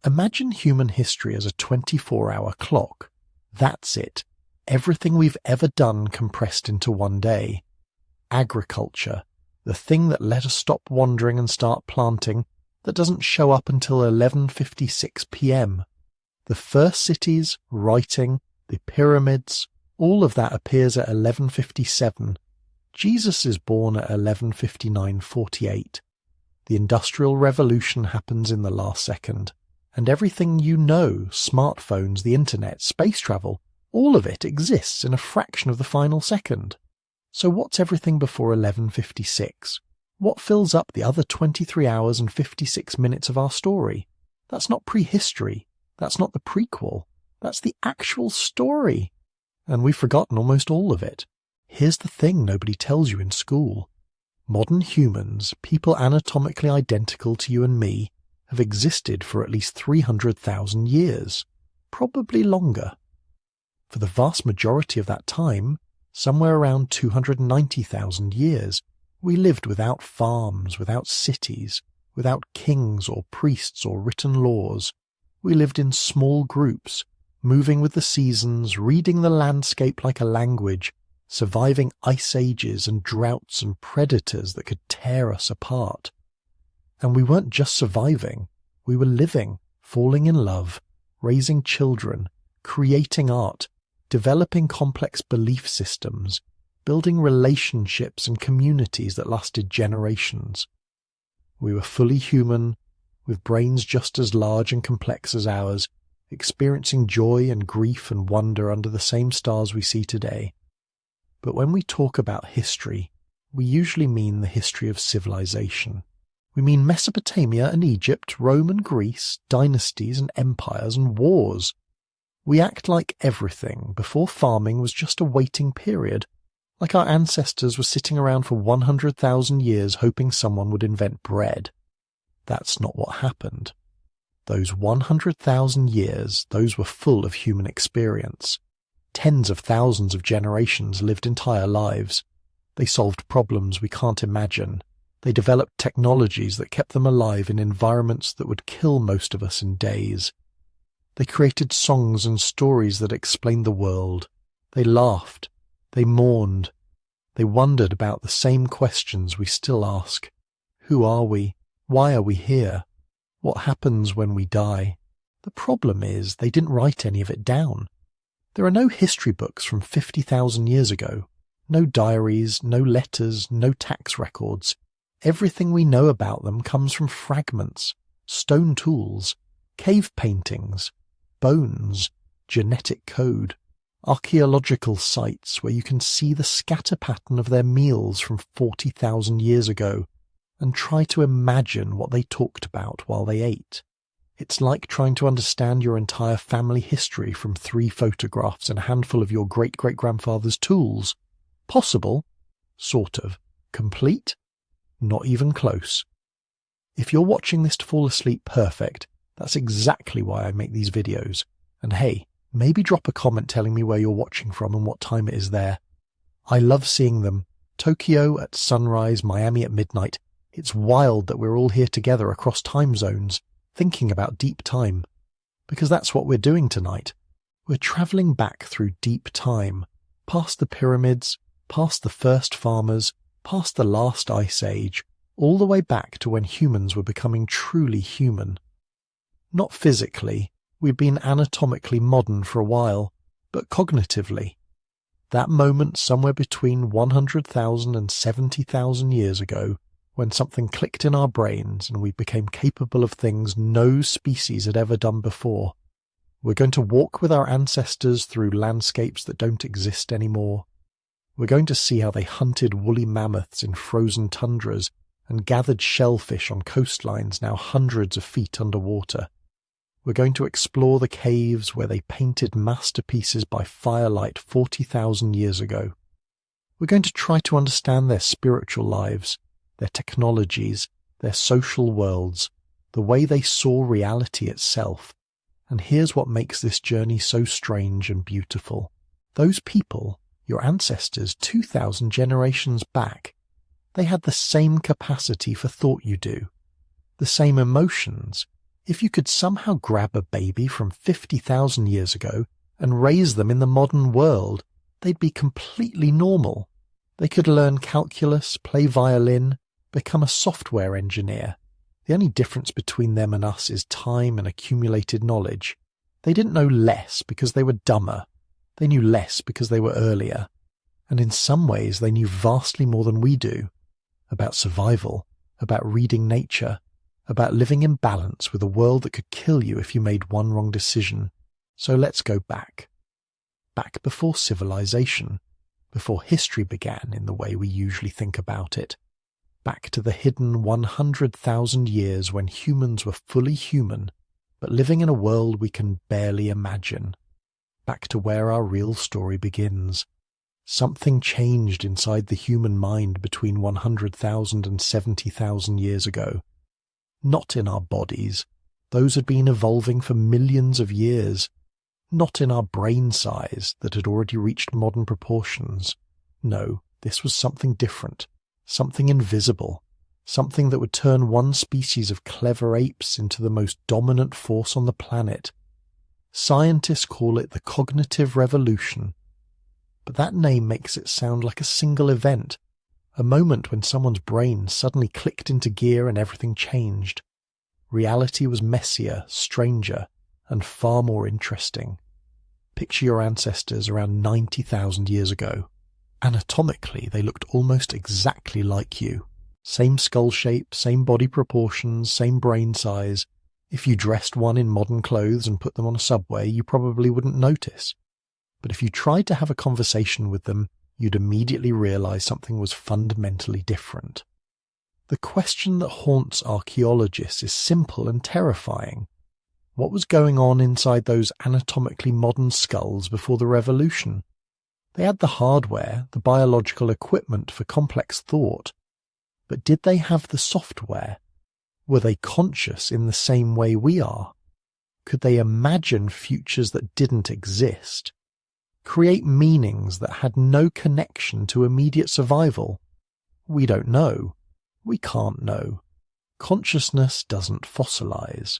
Imagine human history as a 24-hour clock. That's it. Everything we've ever done compressed into one day. Agriculture, the thing that let us stop wandering and start planting, that doesn't show up until 11:56 p.m. The first cities, writing, the pyramids, all of that appears at 11:57. Jesus is born at 11:59:48. The Industrial Revolution happens in the last second. And everything you know, smartphones, the internet, space travel, all of it exists in a fraction of the final second. So what's everything before 11:56? What fills up the other 23 hours and 56 minutes of our story? That's not prehistory. That's not the prequel. That's the actual story. And we've forgotten almost all of it. Here's the thing nobody tells you in school. Modern humans, people anatomically identical to you and me, have existed for at least 300,000 years, probably longer. For the vast majority of that time, somewhere around 290,000 years, we lived without farms, without cities, without kings or priests or written laws. We lived in small groups, moving with the seasons, reading the landscape like a language, surviving ice ages and droughts and predators that could tear us apart. And we weren't just surviving, we were living, falling in love, raising children, creating art, developing complex belief systems, building relationships and communities that lasted generations. We were fully human, with brains just as large and complex as ours, experiencing joy and grief and wonder under the same stars we see today. But when we talk about history, we usually mean the history of civilization. We mean Mesopotamia and Egypt, Rome and Greece, dynasties and empires and wars. We act like everything before farming was just a waiting period, like our ancestors were sitting around for 100,000 years hoping someone would invent bread. That's not what happened. Those 100,000 years, those were full of human experience. Tens of thousands of generations lived entire lives. They solved problems we can't imagine. They developed technologies that kept them alive in environments that would kill most of us in days. They created songs and stories that explained the world. They laughed. They mourned. They wondered about the same questions we still ask. Who are we? Why are we here? What happens when we die? The problem is they didn't write any of it down. There are no history books from 50,000 years ago. No diaries, no letters, no tax records. Everything we know about them comes from fragments, stone tools, cave paintings, bones, genetic code, archaeological sites where you can see the scatter pattern of their meals from 40,000 years ago and try to imagine what they talked about while they ate. It's like trying to understand your entire family history from 3 photographs and a handful of your great-great-grandfather's tools. Possible, sort of. Complete? Not even close. If you're watching this to fall asleep perfect, that's exactly why I make these videos. And hey, maybe drop a comment telling me where you're watching from and what time it is there. I love seeing them. Tokyo at sunrise, Miami at midnight. It's wild that we're all here together across time zones, thinking about deep time. Because that's what we're doing tonight. We're travelling back through deep time, past the pyramids, past the first farmers, past the last ice age, all the way back to when humans were becoming truly human. Not physically, we've been anatomically modern for a while, but cognitively. That moment somewhere between 100,000 and 70,000 years ago, when something clicked in our brains and we became capable of things no species had ever done before. We're going to walk with our ancestors through landscapes that don't exist anymore. We're going to see how they hunted woolly mammoths in frozen tundras and gathered shellfish on coastlines now hundreds of feet underwater. We're going to explore the caves where they painted masterpieces by firelight 40,000 years ago. We're going to try to understand their spiritual lives, their technologies, their social worlds, the way they saw reality itself. And here's what makes this journey so strange and beautiful. Those people, your ancestors 2,000 generations back, they had the same capacity for thought you do, the same emotions, If you could somehow grab a baby from 50,000 years ago and raise them in the modern world, they'd be completely normal. They could learn calculus, play violin, become a software engineer. The only difference between them and us is time and accumulated knowledge. They didn't know less because they were dumber. They knew less because they were earlier. And in some ways they knew vastly more than we do. About survival, about reading nature, about living in balance with a world that could kill you if you made one wrong decision. So let's go back. Back before civilization, before history began in the way we usually think about it. Back to the hidden 100,000 years when humans were fully human, but living in a world we can barely imagine. Back to where our real story begins. Something changed inside the human mind between 100,000 and 70,000 years ago. Not in our bodies. Those had been evolving for millions of years. Not in our brain size that had already reached modern proportions. No, this was something different. Something invisible. Something that would turn one species of clever apes into the most dominant force on the planet. Scientists call it the cognitive revolution. But that name makes it sound like a single event, a moment when someone's brain suddenly clicked into gear and everything changed. Reality was messier, stranger, and far more interesting. Picture your ancestors around 90,000 years ago. Anatomically, they looked almost exactly like you. Same skull shape, same body proportions, same brain size. If you dressed one in modern clothes and put them on a subway, you probably wouldn't notice. But if you tried to have a conversation with them, you'd immediately realize something was fundamentally different. The question that haunts archaeologists is simple and terrifying. What was going on inside those anatomically modern skulls before the revolution? They had the hardware, the biological equipment for complex thought. But did they have the software? Were they conscious in the same way we are? Could they imagine futures that didn't exist? Create meanings that had no connection to immediate survival? We don't know. We can't know. Consciousness doesn't fossilize.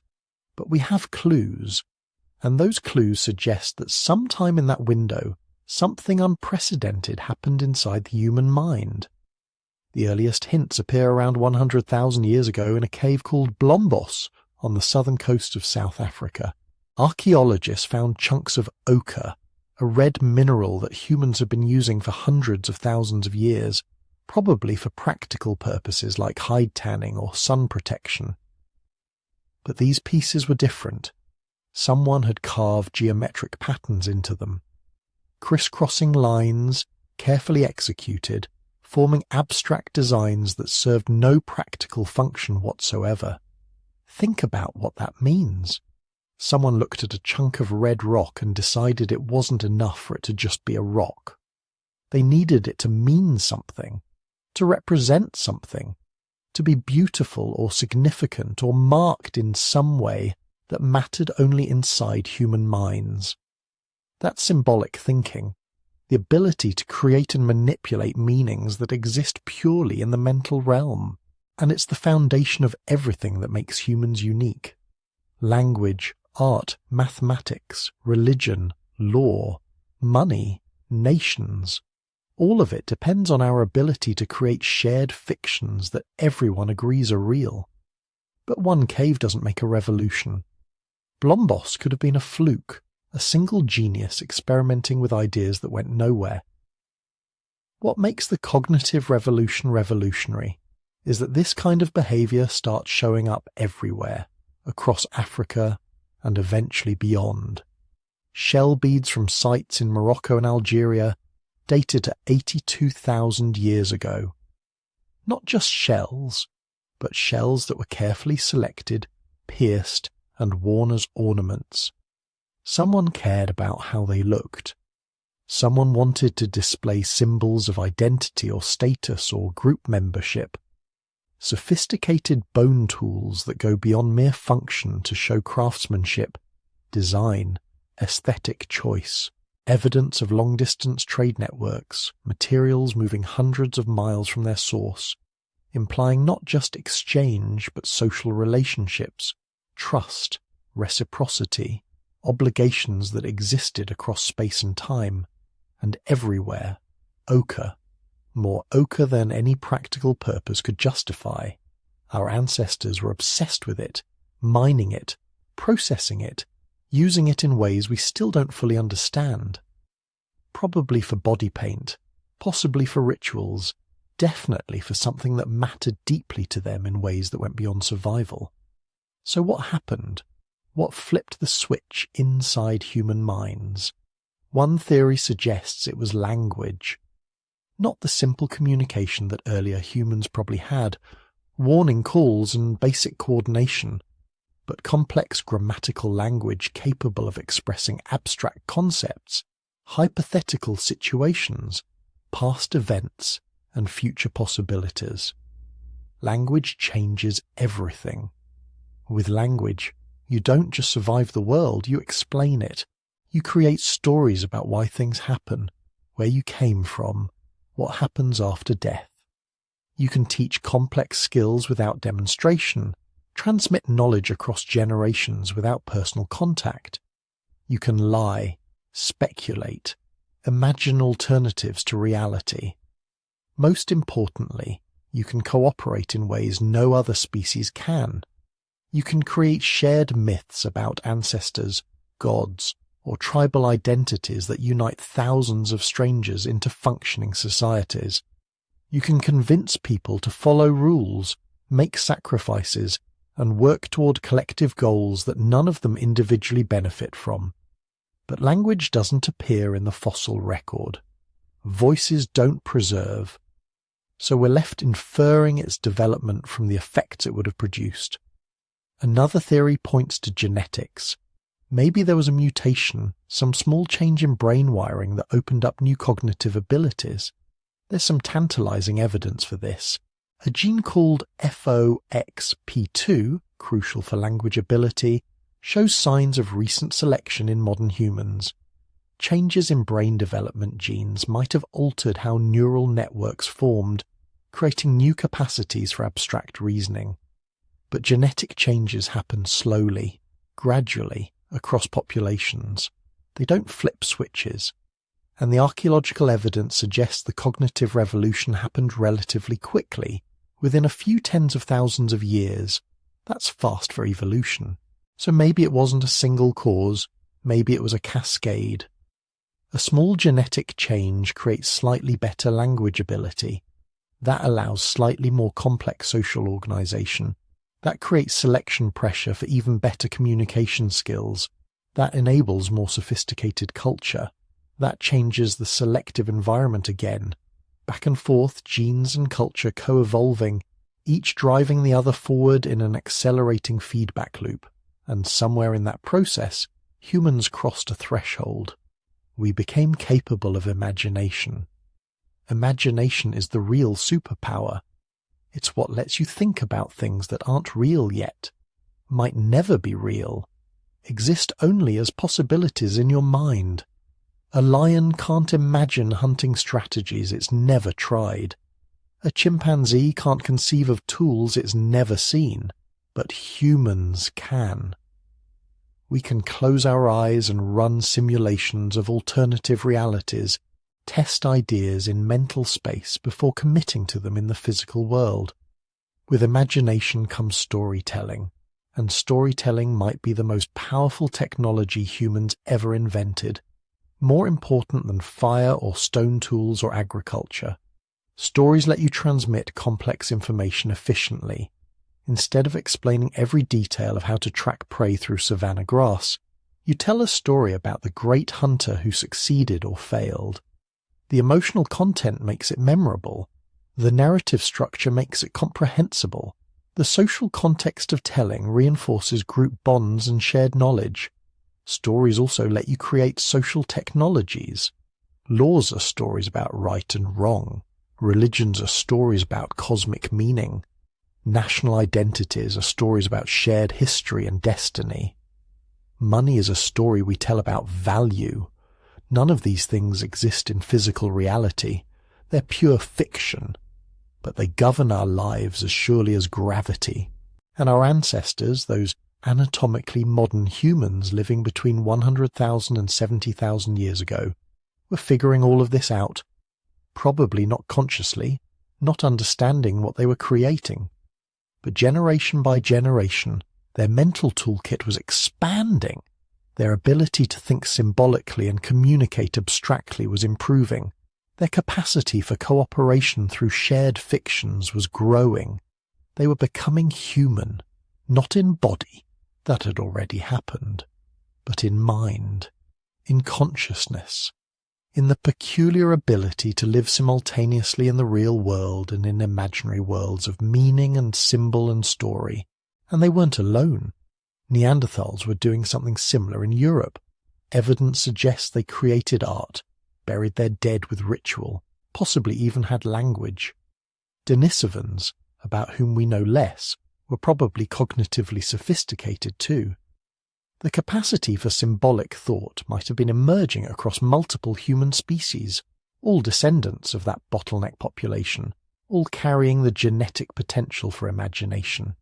But we have clues, and those clues suggest that sometime in that window, something unprecedented happened inside the human mind. The earliest hints appear around 100,000 years ago in a cave called Blombos on the southern coast of South Africa. Archaeologists found chunks of ochre, a red mineral that humans have been using for hundreds of thousands of years, probably for practical purposes like hide tanning or sun protection. But these pieces were different. Someone had carved geometric patterns into them. Crisscrossing lines, carefully executed, forming abstract designs that served no practical function whatsoever. Think about what that means. Someone looked at a chunk of red rock and decided it wasn't enough for it to just be a rock. They needed it to mean something, to represent something, to be beautiful or significant or marked in some way that mattered only inside human minds. That's symbolic thinking, the ability to create and manipulate meanings that exist purely in the mental realm, and it's the foundation of everything that makes humans unique. Language, art, mathematics, religion, law, money, nations, all of it depends on our ability to create shared fictions that everyone agrees are real. But one cave doesn't make a revolution. Blombos could have been a fluke, a single genius experimenting with ideas that went nowhere. What makes the cognitive revolution revolutionary is that this kind of behavior starts showing up everywhere, across Africa and eventually beyond. Shell beads from sites in Morocco and Algeria dated to 82,000 years ago. Not just shells, but shells that were carefully selected, pierced, and worn as ornaments. Someone cared about how they looked. Someone wanted to display symbols of identity or status or group membership. Sophisticated bone tools that go beyond mere function to show craftsmanship, design, aesthetic choice, evidence of long-distance trade networks, materials moving hundreds of miles from their source, implying not just exchange but social relationships, trust, reciprocity, obligations that existed across space and time, and everywhere, ochre, more ochre than any practical purpose could justify. Our ancestors were obsessed with it, mining it, processing it, using it in ways we still don't fully understand. Probably for body paint, possibly for rituals, definitely for something that mattered deeply to them in ways that went beyond survival. So what happened? What flipped the switch inside human minds? One theory suggests it was language. Not the simple communication that earlier humans probably had, warning calls and basic coordination, but complex grammatical language capable of expressing abstract concepts, hypothetical situations, past events, and future possibilities. Language changes everything. With language, you don't just survive the world, you explain it. You create stories about why things happen, where you came from, what happens after death. You can teach complex skills without demonstration, transmit knowledge across generations without personal contact. You can lie, speculate, imagine alternatives to reality. Most importantly, you can cooperate in ways no other species can. You can create shared myths about ancestors, gods, or tribal identities that unite thousands of strangers into functioning societies. You can convince people to follow rules, make sacrifices, and work toward collective goals that none of them individually benefit from. But language doesn't appear in the fossil record. Voices don't preserve. So we're left inferring its development from the effects it would have produced. Another theory points to genetics. Maybe there was a mutation, some small change in brain wiring that opened up new cognitive abilities. There's some tantalizing evidence for this. A gene called FOXP2, crucial for language ability, shows signs of recent selection in modern humans. Changes in brain development genes might have altered how neural networks formed, creating new capacities for abstract reasoning. But genetic changes happen slowly, gradually, across populations. They don't flip switches. And the archaeological evidence suggests the cognitive revolution happened relatively quickly, within a few tens of thousands of years. That's fast for evolution. So maybe it wasn't a single cause, maybe it was a cascade. A small genetic change creates slightly better language ability. That allows slightly more complex social organization. That creates selection pressure for even better communication skills. That enables more sophisticated culture. That changes the selective environment again. Back and forth, genes and culture co-evolving, each driving the other forward in an accelerating feedback loop. And somewhere in that process, humans crossed a threshold. We became capable of imagination. Imagination is the real superpower. It's what lets you think about things that aren't real yet, might never be real, exist only as possibilities in your mind. A lion can't imagine hunting strategies it's never tried. A chimpanzee can't conceive of tools it's never seen, but humans can. We can close our eyes and run simulations of alternative realities, test ideas in mental space before committing to them in the physical world. With imagination comes storytelling, and storytelling might be the most powerful technology humans ever invented, more important than fire or stone tools or agriculture. Stories let you transmit complex information efficiently. Instead of explaining every detail of how to track prey through savanna grass, you tell a story about the great hunter who succeeded or failed. The emotional content makes it memorable. The narrative structure makes it comprehensible. The social context of telling reinforces group bonds and shared knowledge. Stories also let you create social technologies. Laws are stories about right and wrong. Religions are stories about cosmic meaning. National identities are stories about shared history and destiny. Money is a story we tell about value. None of these things exist in physical reality. They're pure fiction. But they govern our lives as surely as gravity. And our ancestors, those anatomically modern humans living between 100,000 and 70,000 years ago were figuring all of this out, probably not consciously, not understanding what they were creating. But generation by generation, their mental toolkit was expanding. Their ability to think symbolically and communicate abstractly was improving. Their capacity for cooperation through shared fictions was growing. They were becoming human, not in body, that had already happened, but in mind, in consciousness, in the peculiar ability to live simultaneously in the real world and in imaginary worlds of meaning and symbol and story. And they weren't alone. Neanderthals were doing something similar in Europe. Evidence suggests they created art, buried their dead with ritual, possibly even had language. Denisovans, about whom we know less, were probably cognitively sophisticated too. The capacity for symbolic thought might have been emerging across multiple human species, all descendants of that bottleneck population, all carrying the genetic potential for imagination.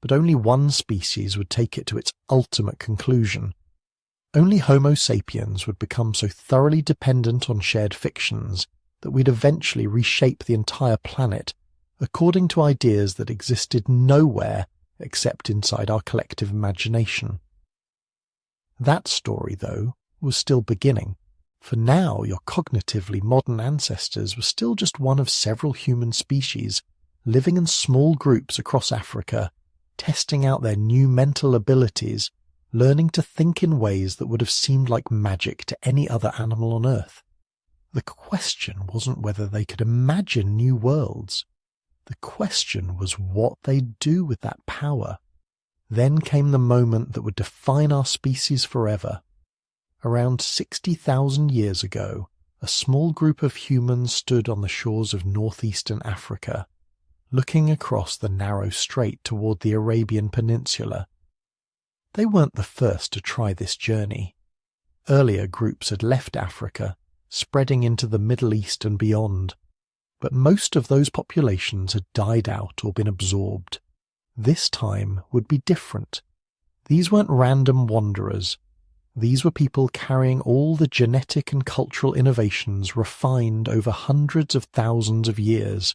But only one species would take it to its ultimate conclusion. Only Homo sapiens would become so thoroughly dependent on shared fictions that we'd eventually reshape the entire planet according to ideas that existed nowhere except inside our collective imagination. That story, though, was still beginning, for now your cognitively modern ancestors were still just one of several human species living in small groups across Africa, testing out their new mental abilities, learning to think in ways that would have seemed like magic to any other animal on Earth. The question wasn't whether they could imagine new worlds. The question was what they'd do with that power. Then came the moment that would define our species forever. Around 60,000 years ago, a small group of humans stood on the shores of northeastern Africa, looking across the narrow strait toward the Arabian Peninsula. They weren't the first to try this journey. Earlier groups had left Africa, spreading into the Middle East and beyond, but most of those populations had died out or been absorbed. This time would be different. These weren't random wanderers. These were people carrying all the genetic and cultural innovations refined over hundreds of thousands of years.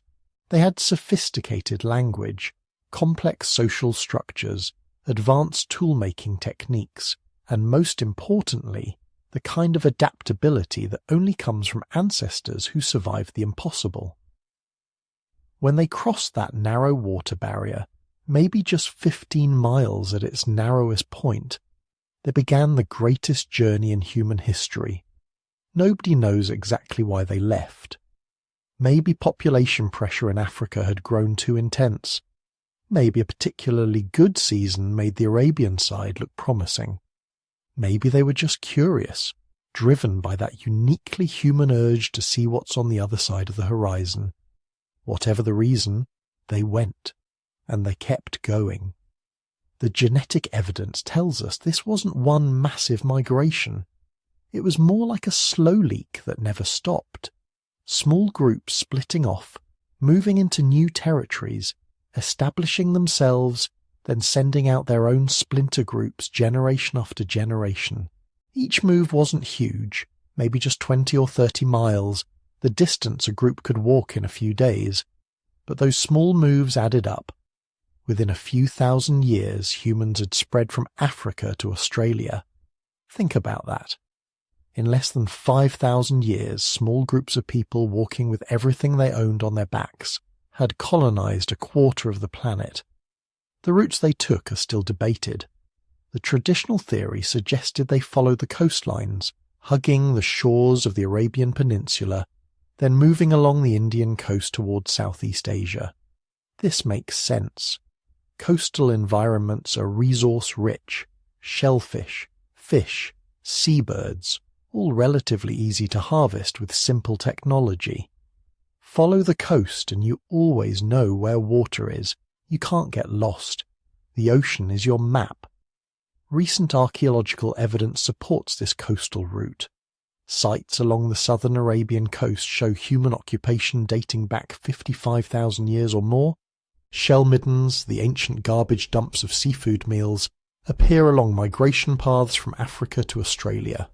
They had sophisticated language, complex social structures, advanced tool-making techniques, and most importantly, the kind of adaptability that only comes from ancestors who survived the impossible. When they crossed that narrow water barrier, maybe just 15 miles at its narrowest point, there began the greatest journey in human history. Nobody knows exactly why they left. Maybe population pressure in Africa had grown too intense. Maybe a particularly good season made the Arabian side look promising. Maybe they were just curious, driven by that uniquely human urge to see what's on the other side of the horizon. Whatever the reason, they went, and they kept going. The genetic evidence tells us this wasn't one massive migration. It was more like a slow leak that never stopped. Small groups splitting off, moving into new territories, establishing themselves, then sending out their own splinter groups generation after generation. Each move wasn't huge, maybe just 20 or 30 miles, the distance a group could walk in a few days. But those small moves added up. Within a few thousand years, humans had spread from Africa to Australia. Think about that. In less than 5,000 years, small groups of people walking with everything they owned on their backs had colonized a quarter of the planet. The routes they took are still debated. The traditional theory suggested they followed the coastlines, hugging the shores of the Arabian Peninsula, then moving along the Indian coast towards Southeast Asia. This makes sense. Coastal environments are resource-rich, shellfish, fish, seabirds, all relatively easy to harvest with simple technology. Follow the coast and you always know where water is. You can't get lost. The ocean is your map. Recent archaeological evidence supports this coastal route. Sites along the southern Arabian coast show human occupation dating back 55,000 years or more. Shell middens, the ancient garbage dumps of seafood meals, appear along migration paths from Africa to Australia.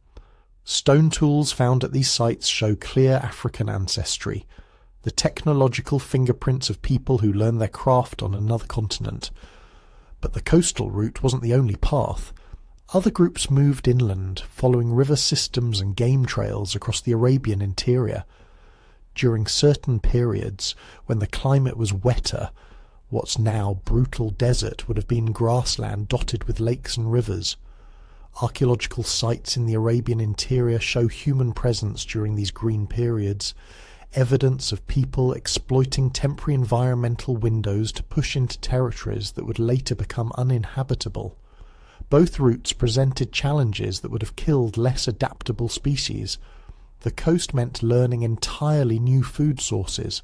Stone tools found at these sites show clear African ancestry, the technological fingerprints of people who learned their craft on another continent. But the coastal route wasn't the only path. Other groups moved inland, following river systems and game trails across the Arabian interior. During certain periods, when the climate was wetter, what's now brutal desert would have been grassland dotted with lakes and rivers. Archaeological sites in the Arabian interior show human presence during these green periods, evidence of people exploiting temporary environmental windows to push into territories that would later become uninhabitable. Both routes presented challenges that would have killed less adaptable species. The coast meant learning entirely new food sources.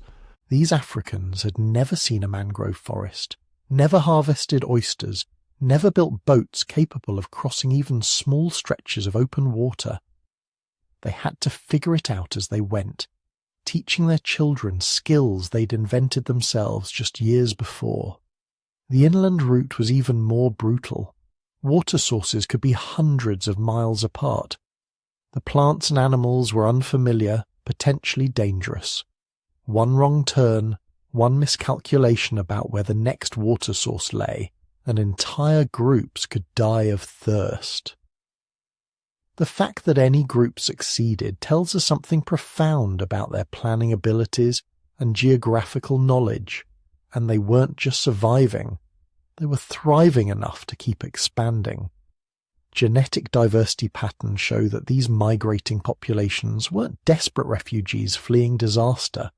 These Africans had never seen a mangrove forest, never harvested oysters, never built boats capable of crossing even small stretches of open water. They had to figure it out as they went, teaching their children skills they'd invented themselves just years before. The inland route was even more brutal. Water sources could be hundreds of miles apart. The plants and animals were unfamiliar, potentially dangerous. One wrong turn, one miscalculation about where the next water source lay, and entire groups could die of thirst. The fact that any group succeeded tells us something profound about their planning abilities and geographical knowledge, and they weren't just surviving, they were thriving enough to keep expanding. Genetic diversity patterns show that these migrating populations weren't desperate refugees fleeing disaster.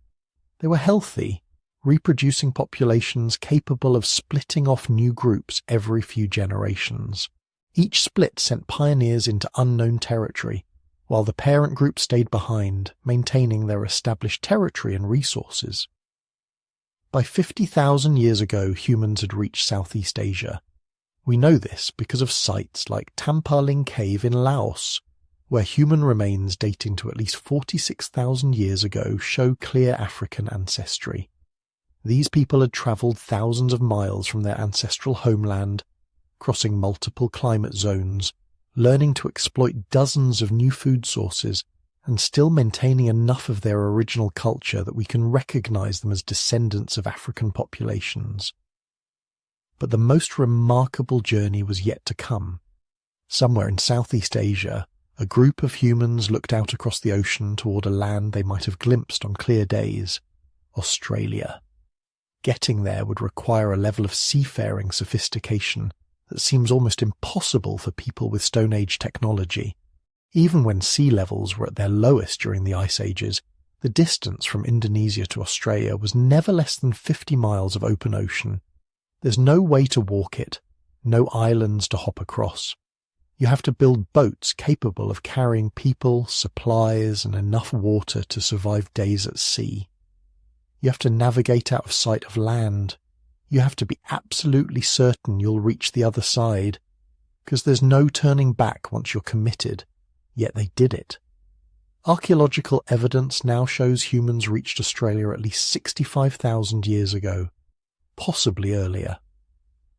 They were healthy, reproducing populations capable of splitting off new groups every few generations. Each split sent pioneers into unknown territory, while the parent group stayed behind, maintaining their established territory and resources. By 50,000 years ago, humans had reached Southeast Asia. We know this because of sites like Tampaling Cave in Laos, where human remains dating to at least 46,000 years ago show clear African ancestry. These people had travelled thousands of miles from their ancestral homeland, crossing multiple climate zones, learning to exploit dozens of new food sources, and still maintaining enough of their original culture that we can recognise them as descendants of African populations. But the most remarkable journey was yet to come. Somewhere in Southeast Asia, a group of humans looked out across the ocean toward a land they might have glimpsed on clear days: Australia. Getting there would require a level of seafaring sophistication that seems almost impossible for people with Stone Age technology. Even when sea levels were at their lowest during the Ice Ages, the distance from Indonesia to Australia was never less than 50 miles of open ocean. There's no way to walk it, no islands to hop across. You have to build boats capable of carrying people, supplies, and enough water to survive days at sea. You have to navigate out of sight of land. You have to be absolutely certain you'll reach the other side, because there's no turning back once you're committed. Yet they did it. Archaeological evidence now shows humans reached Australia at least 65,000 years ago, possibly earlier.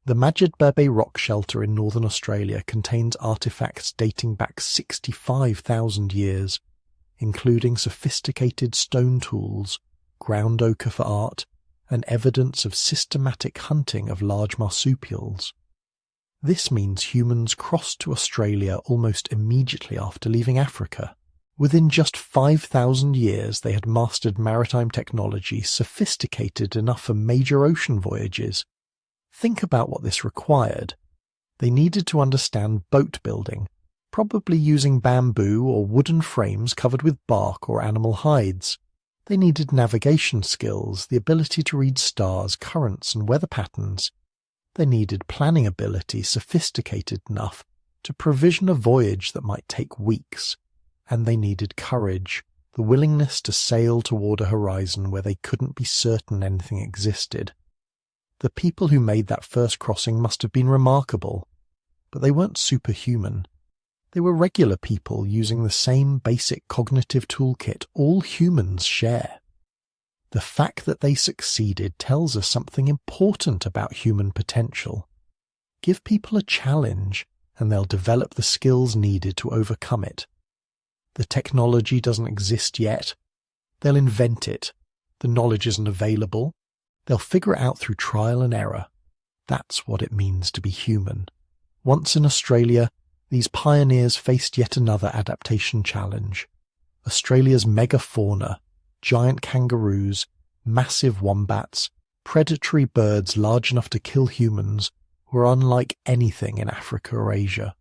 The Majid-Bebe rock shelter in northern Australia contains artefacts dating back 65,000 years, including sophisticated stone tools, ground ochre for art, and evidence of systematic hunting of large marsupials. This means humans crossed to Australia almost immediately after leaving Africa. Within just 5,000 years, they had mastered maritime technology sophisticated enough for major ocean voyages. Think about what this required. They needed to understand boat building, probably using bamboo or wooden frames covered with bark or animal hides. They needed navigation skills, the ability to read stars, currents, and weather patterns. They needed planning ability sophisticated enough to provision a voyage that might take weeks. And they needed courage, the willingness to sail toward a horizon where they couldn't be certain anything existed. The people who made that first crossing must have been remarkable, but they weren't superhuman. They were regular people using the same basic cognitive toolkit all humans share. The fact that they succeeded tells us something important about human potential. Give people a challenge, and they'll develop the skills needed to overcome it. The technology doesn't exist yet. They'll invent it. The knowledge isn't available. They'll figure it out through trial and error. That's what it means to be human. Once in Australia, these pioneers faced yet another adaptation challenge. Australia's megafauna, giant kangaroos, massive wombats, predatory birds large enough to kill humans, were unlike anything in Africa or Asia.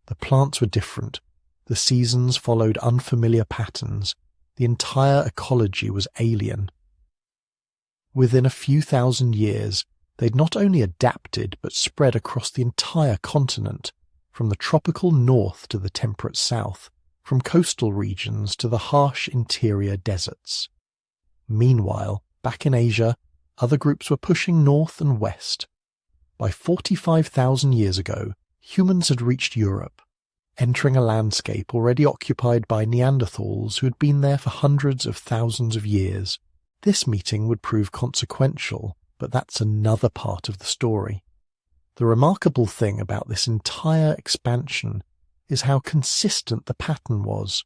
The plants were different. The seasons followed unfamiliar patterns. The entire ecology was alien. Within a few thousand years, they'd not only adapted but spread across the entire continent, from the tropical north to the temperate south, from coastal regions to the harsh interior deserts. Meanwhile, back in Asia, other groups were pushing north and west. By 45,000 years ago, humans had reached Europe, entering a landscape already occupied by Neanderthals who had been there for hundreds of thousands of years. This meeting would prove consequential, but that's another part of the story. The remarkable thing about this entire expansion is how consistent the pattern was.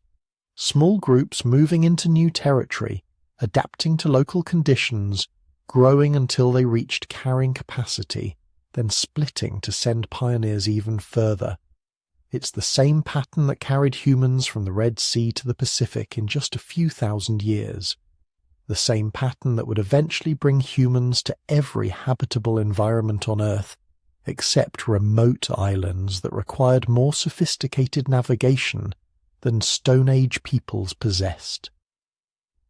Small groups moving into new territory, adapting to local conditions, growing until they reached carrying capacity, then splitting to send pioneers even further. It's the same pattern that carried humans from the Red Sea to the Pacific in just a few thousand years. The same pattern that would eventually bring humans to every habitable environment on Earth, except remote islands that required more sophisticated navigation than Stone Age peoples possessed.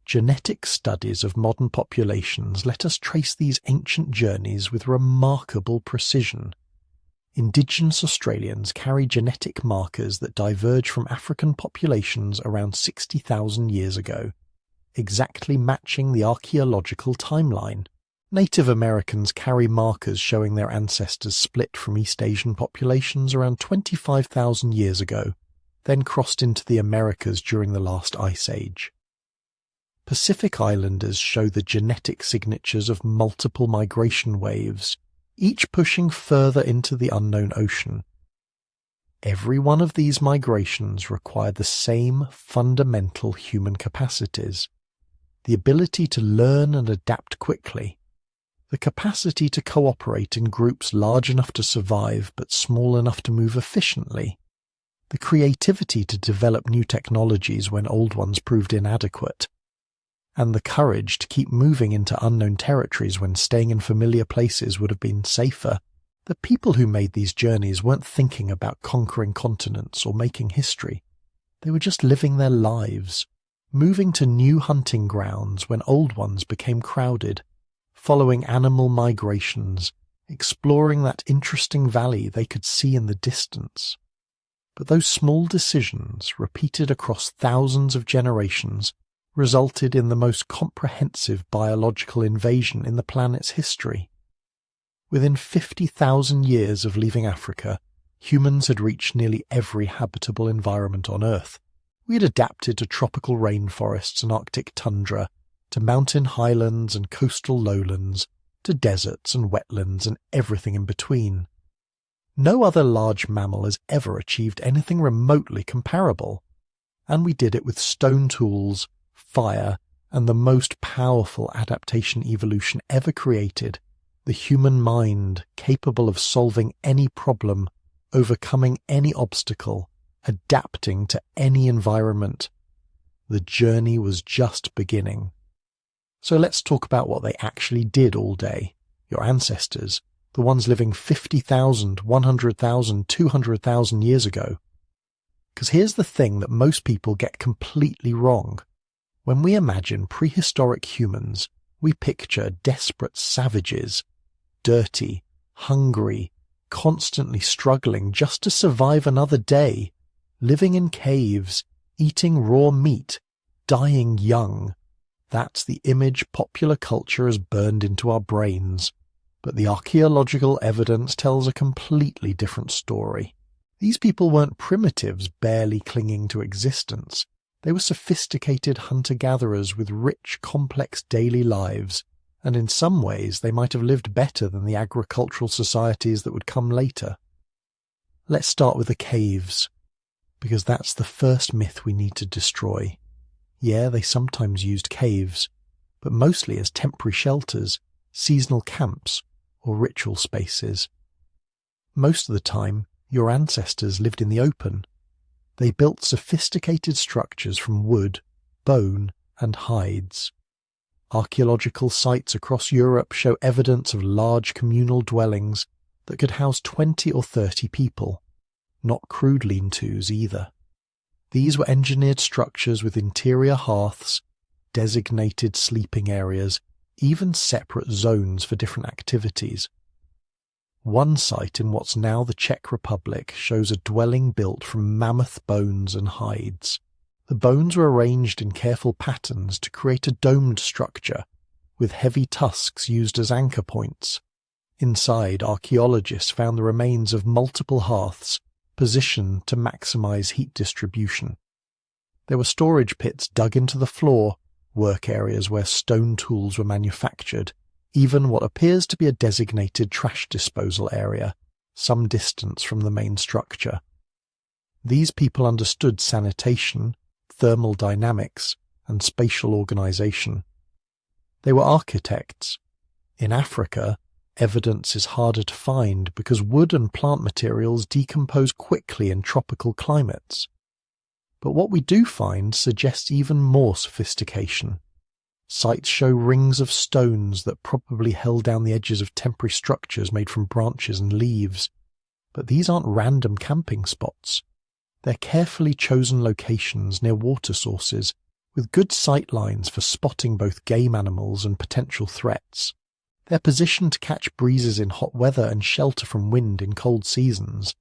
Genetic studies of modern populations let us trace these ancient journeys with remarkable precision. Indigenous Australians carry genetic markers that diverge from African populations around 60,000 years ago, exactly matching the archaeological timeline. Native Americans carry markers showing their ancestors split from East Asian populations around 25,000 years ago, then crossed into the Americas during the last ice age. Pacific Islanders show the genetic signatures of multiple migration waves, each pushing further into the unknown ocean. Every one of these migrations required the same fundamental human capacities: the ability to learn and adapt quickly, the capacity to cooperate in groups large enough to survive but small enough to move efficiently, the creativity to develop new technologies when old ones proved inadequate, and the courage to keep moving into unknown territories when staying in familiar places would have been safer. The people who made these journeys weren't thinking about conquering continents or making history. They were just living their lives, moving to new hunting grounds when old ones became crowded, following animal migrations, exploring that interesting valley they could see in the distance. But those small decisions, repeated across thousands of generations, resulted in the most comprehensive biological invasion in the planet's history. Within 50,000 years of leaving Africa, humans had reached nearly every habitable environment on Earth. We had adapted to tropical rainforests and Arctic tundra, to mountain highlands and coastal lowlands, to deserts and wetlands and everything in between. No other large mammal has ever achieved anything remotely comparable, and we did it with stone tools, fire, and the most powerful adaptation evolution ever created, the human mind capable of solving any problem, overcoming any obstacle, adapting to any environment. The journey was just beginning. So let's talk about what they actually did all day. Your ancestors, the ones living 50,000, 100,000, 200,000 years ago. Because here's the thing that most people get completely wrong. When we imagine prehistoric humans, we picture desperate savages, dirty, hungry, constantly struggling just to survive another day, living in caves, eating raw meat, dying young. That's the image popular culture has burned into our brains. But the archaeological evidence tells a completely different story. These people weren't primitives barely clinging to existence. They were sophisticated hunter-gatherers with rich, complex daily lives, and in some ways they might have lived better than the agricultural societies that would come later. Let's start with the caves, because that's the first myth we need to destroy. Yeah, they sometimes used caves, but mostly as temporary shelters, seasonal camps, or ritual spaces. Most of the time, your ancestors lived in the open. They built sophisticated structures from wood, bone, and hides. Archaeological sites across Europe show evidence of large communal dwellings that could house 20 or 30 people, not crude lean-tos either. These were engineered structures with interior hearths, designated sleeping areas, even separate zones for different activities. One site in what's now the Czech Republic shows a dwelling built from mammoth bones and hides. The bones were arranged in careful patterns to create a domed structure, with heavy tusks used as anchor points. Inside, archaeologists found the remains of multiple hearths, positioned to maximize heat distribution. There were storage pits dug into the floor, work areas where stone tools were manufactured, even what appears to be a designated trash disposal area, some distance from the main structure. These people understood sanitation, thermal dynamics, and spatial organization. They were architects. In Africa, evidence is harder to find because wood and plant materials decompose quickly in tropical climates. But what we do find suggests even more sophistication. Sites show rings of stones that probably held down the edges of temporary structures made from branches and leaves. But these aren't random camping spots. They're carefully chosen locations near water sources, with good sight lines for spotting both game animals and potential threats. They're positioned to catch breezes in hot weather and shelter from wind in cold seasons.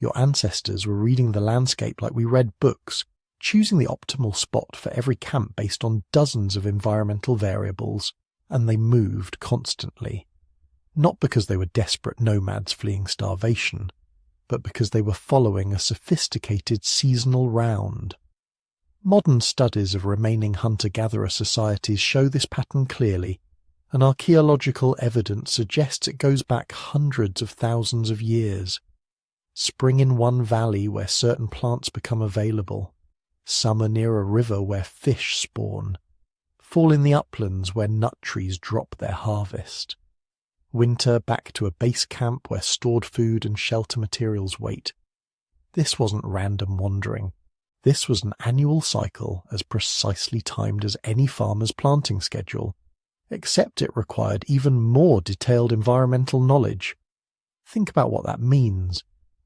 Your ancestors were reading the landscape like we read books, choosing the optimal spot for every camp based on dozens of environmental variables, and they moved constantly. Not because they were desperate nomads fleeing starvation, but because they were following a sophisticated seasonal round. Modern studies of remaining hunter-gatherer societies show this pattern clearly, and archaeological evidence suggests it goes back hundreds of thousands of years. Spring in one valley where certain plants become available, summer near a river where fish spawn, fall in the uplands where nut trees drop their harvest, winter back to a base camp where stored food and shelter materials wait. This wasn't random wandering. This was an annual cycle as precisely timed as any farmer's planting schedule, except it required even more detailed environmental knowledge. Think about what that means.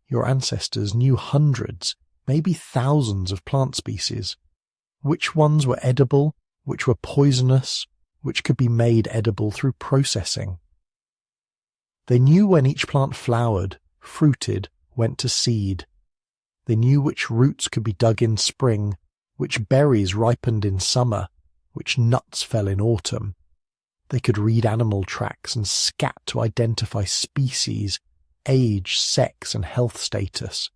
Your ancestors knew hundreds, maybe thousands of plant species. Which ones were edible, which were poisonous, which could be made edible through processing. They knew when each plant flowered, fruited, went to seed. They knew which roots could be dug in spring, which berries ripened in summer, which nuts fell in autumn. They could read animal tracks and scat to identify species, age, sex, and health status.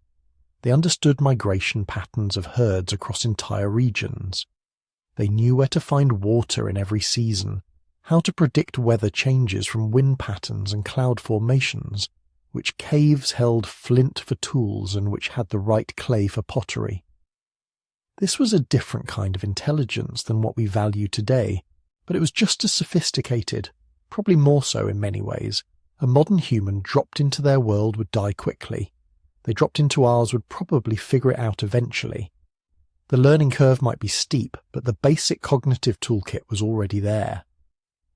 They understood migration patterns of herds across entire regions. They knew where to find water in every season, how to predict weather changes from wind patterns and cloud formations, which caves held flint for tools and which had the right clay for pottery. This was a different kind of intelligence than what we value today, but it was just as sophisticated, probably more so in many ways. A modern human dropped into their world would die quickly. They dropped into ours would probably figure it out eventually. The learning curve might be steep, but the basic cognitive toolkit was already there.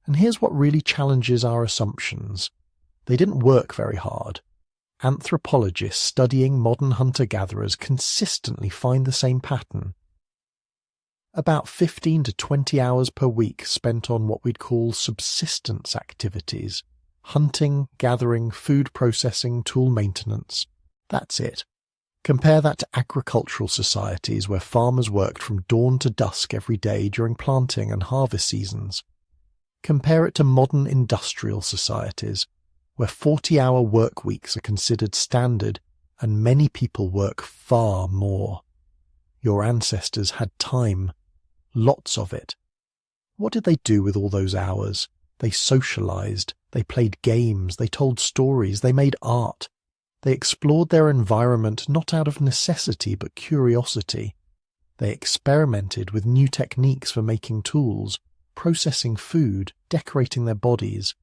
And here's what really challenges our assumptions. They didn't work very hard. Anthropologists studying modern hunter-gatherers consistently find the same pattern. About 15 to 20 hours per week spent on what we'd call subsistence activities. Hunting, gathering, food processing, tool maintenance. That's it. Compare that to agricultural societies where farmers worked from dawn to dusk every day during planting and harvest seasons. Compare it to modern industrial societies, where 40-hour work weeks are considered standard and many people work far more. Your ancestors had time, lots of it. What did they do with all those hours? They socialized, they played games, they told stories, they made art. They explored their environment not out of necessity but curiosity. They experimented with new techniques for making tools, processing food, decorating their bodies.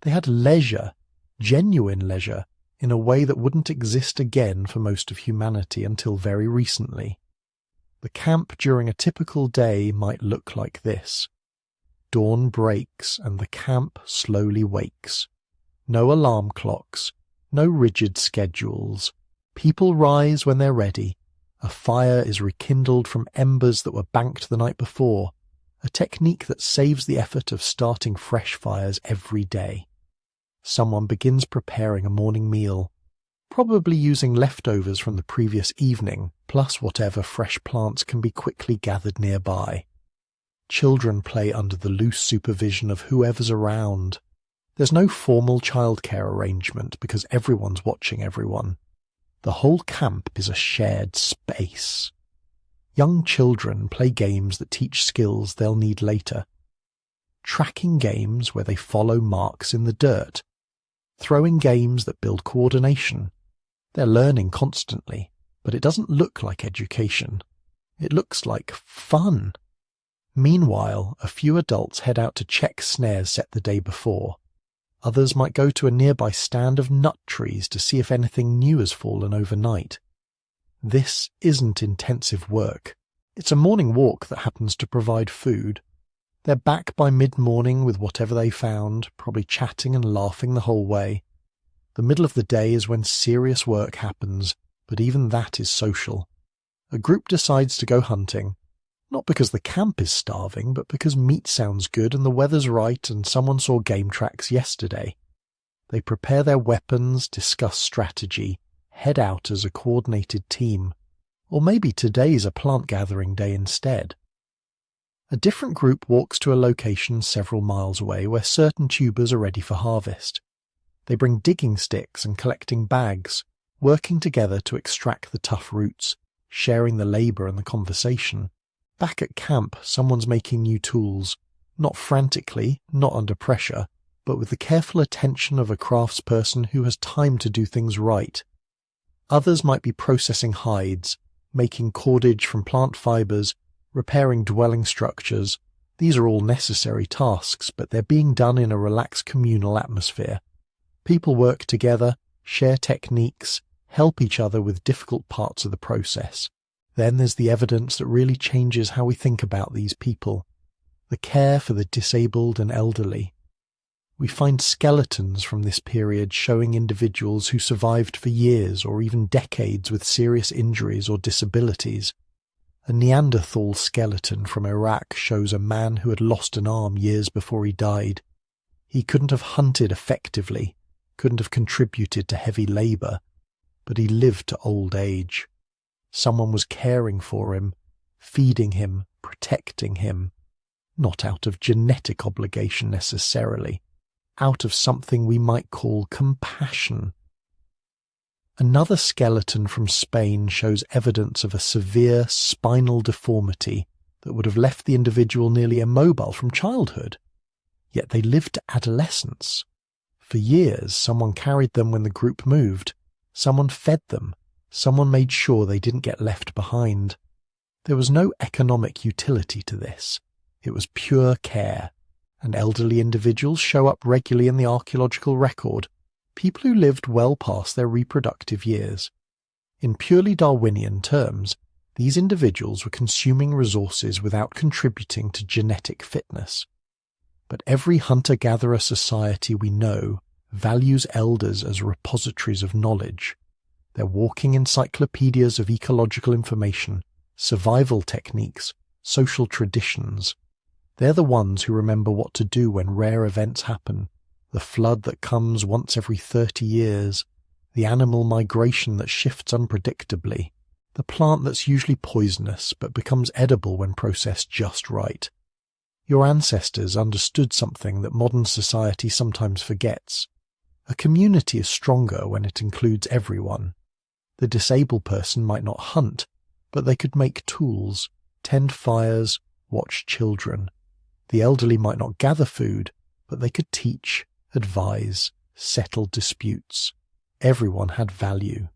They had leisure, genuine leisure, in a way that wouldn't exist again for most of humanity until very recently. The camp during a typical day might look like this. Dawn breaks and the camp slowly wakes. No alarm clocks, no rigid schedules. People rise when they're ready. A fire is rekindled from embers that were banked the night before, a technique that saves the effort of starting fresh fires every day. Someone begins preparing a morning meal, probably using leftovers from the previous evening, plus whatever fresh plants can be quickly gathered nearby. Children play under the loose supervision of whoever's around. There's no formal childcare arrangement because everyone's watching everyone. The whole camp is a shared space. Young children play games that teach skills they'll need later. Tracking games where they follow marks in the dirt. Throwing games that build coordination. They're learning constantly, but it doesn't look like education. It looks like fun. Meanwhile, a few adults head out to check snares set the day before. Others might go to a nearby stand of nut trees to see if anything new has fallen overnight. This isn't intensive work. It's a morning walk that happens to provide food. They're back by mid-morning with whatever they found, probably chatting and laughing the whole way. The middle of the day is when serious work happens, but even that is social. A group decides to go hunting, not because the camp is starving, but because meat sounds good and the weather's right and someone saw game tracks yesterday. They prepare their weapons, discuss strategy, head out as a coordinated team. Or maybe today's a plant gathering day instead. A different group walks to a location several miles away where certain tubers are ready for harvest. They bring digging sticks and collecting bags, working together to extract the tough roots, sharing the labour and the conversation. Back at camp, someone's making new tools, not frantically, not under pressure, but with the careful attention of a craftsperson who has time to do things right. Others might be processing hides, making cordage from plant fibres, repairing dwelling structures. These are all necessary tasks, but they're being done in a relaxed communal atmosphere. People work together, share techniques, help each other with difficult parts of the process. Then there's the evidence that really changes how we think about these people. The care for the disabled and elderly. We find skeletons from this period showing individuals who survived for years or even decades with serious injuries or disabilities. A Neanderthal skeleton from Iraq shows a man who had lost an arm years before he died. He couldn't have hunted effectively, couldn't have contributed to heavy labour, but he lived to old age. Someone was caring for him, feeding him, protecting him, not out of genetic obligation necessarily, out of something we might call compassion. Another skeleton from Spain shows evidence of a severe spinal deformity that would have left the individual nearly immobile from childhood. Yet they lived to adolescence. For years, someone carried them when the group moved. Someone fed them. Someone made sure they didn't get left behind. There was no economic utility to this. It was pure care. And elderly individuals show up regularly in the archaeological record, people who lived well past their reproductive years. In purely Darwinian terms, these individuals were consuming resources without contributing to genetic fitness. But every hunter-gatherer society we know values elders as repositories of knowledge. They're walking encyclopedias of ecological information, survival techniques, social traditions. They're the ones who remember what to do when rare events happen, the flood that comes once every 30 years, the animal migration that shifts unpredictably, the plant that's usually poisonous but becomes edible when processed just right. Your ancestors understood something that modern society sometimes forgets. A community is stronger when it includes everyone. The disabled person might not hunt, but they could make tools, tend fires, watch children. The elderly might not gather food, but they could teach, advise, settle disputes. Everyone had value.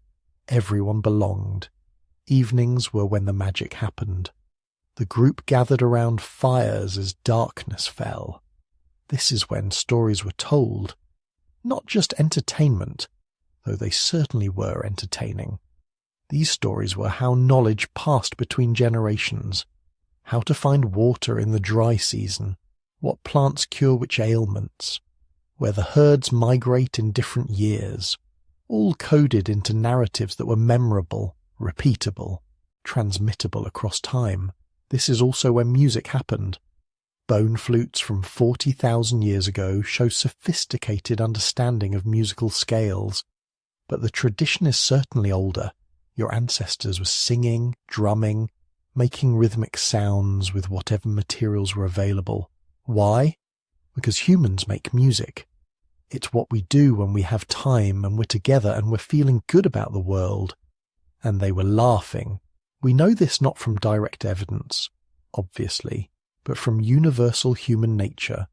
Everyone belonged. Evenings were when the magic happened. The group gathered around fires as darkness fell. This is when stories were told. Not just entertainment, though they certainly were entertaining. These stories were how knowledge passed between generations, how to find water in the dry season, what plants cure which ailments, where the herds migrate in different years, all coded into narratives that were memorable, repeatable, transmittable across time. This is also when music happened. Bone flutes from 40,000 years ago show sophisticated understanding of musical scales, but the tradition is certainly older. Your ancestors were singing, drumming, making rhythmic sounds with whatever materials were available. Why? Because humans make music. It's what we do when we have time and we're together and we're feeling good about the world. And they were laughing. We know this not from direct evidence, obviously, but from universal human nature.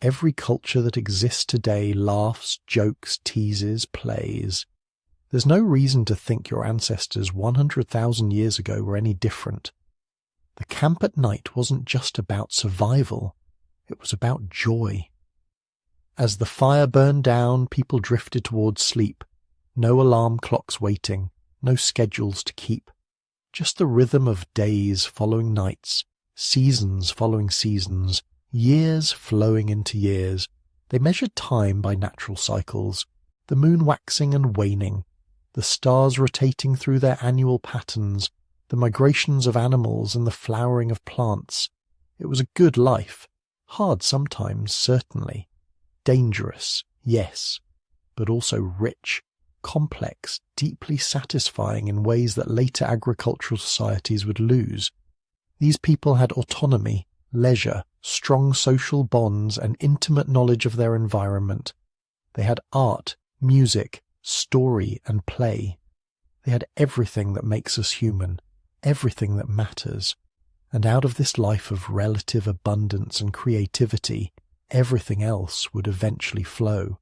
Every culture that exists today laughs, jokes, teases, plays. There's no reason to think your ancestors 100,000 years ago were any different. The camp at night wasn't just about survival, it was about joy. As the fire burned down, people drifted towards sleep. No alarm clocks waiting, no schedules to keep. Just the rhythm of days following nights, seasons following seasons, years flowing into years. They measured time by natural cycles, the moon waxing and waning, the stars rotating through their annual patterns, the migrations of animals and the flowering of plants. It was a good life. Hard sometimes, certainly. Dangerous, yes, but also rich, complex, deeply satisfying in ways that later agricultural societies would lose. These people had autonomy, leisure, strong social bonds, and intimate knowledge of their environment. They had art, music, story, and play. They had everything that makes us human, everything that matters. And out of this life of relative abundance and creativity, everything else would eventually flow.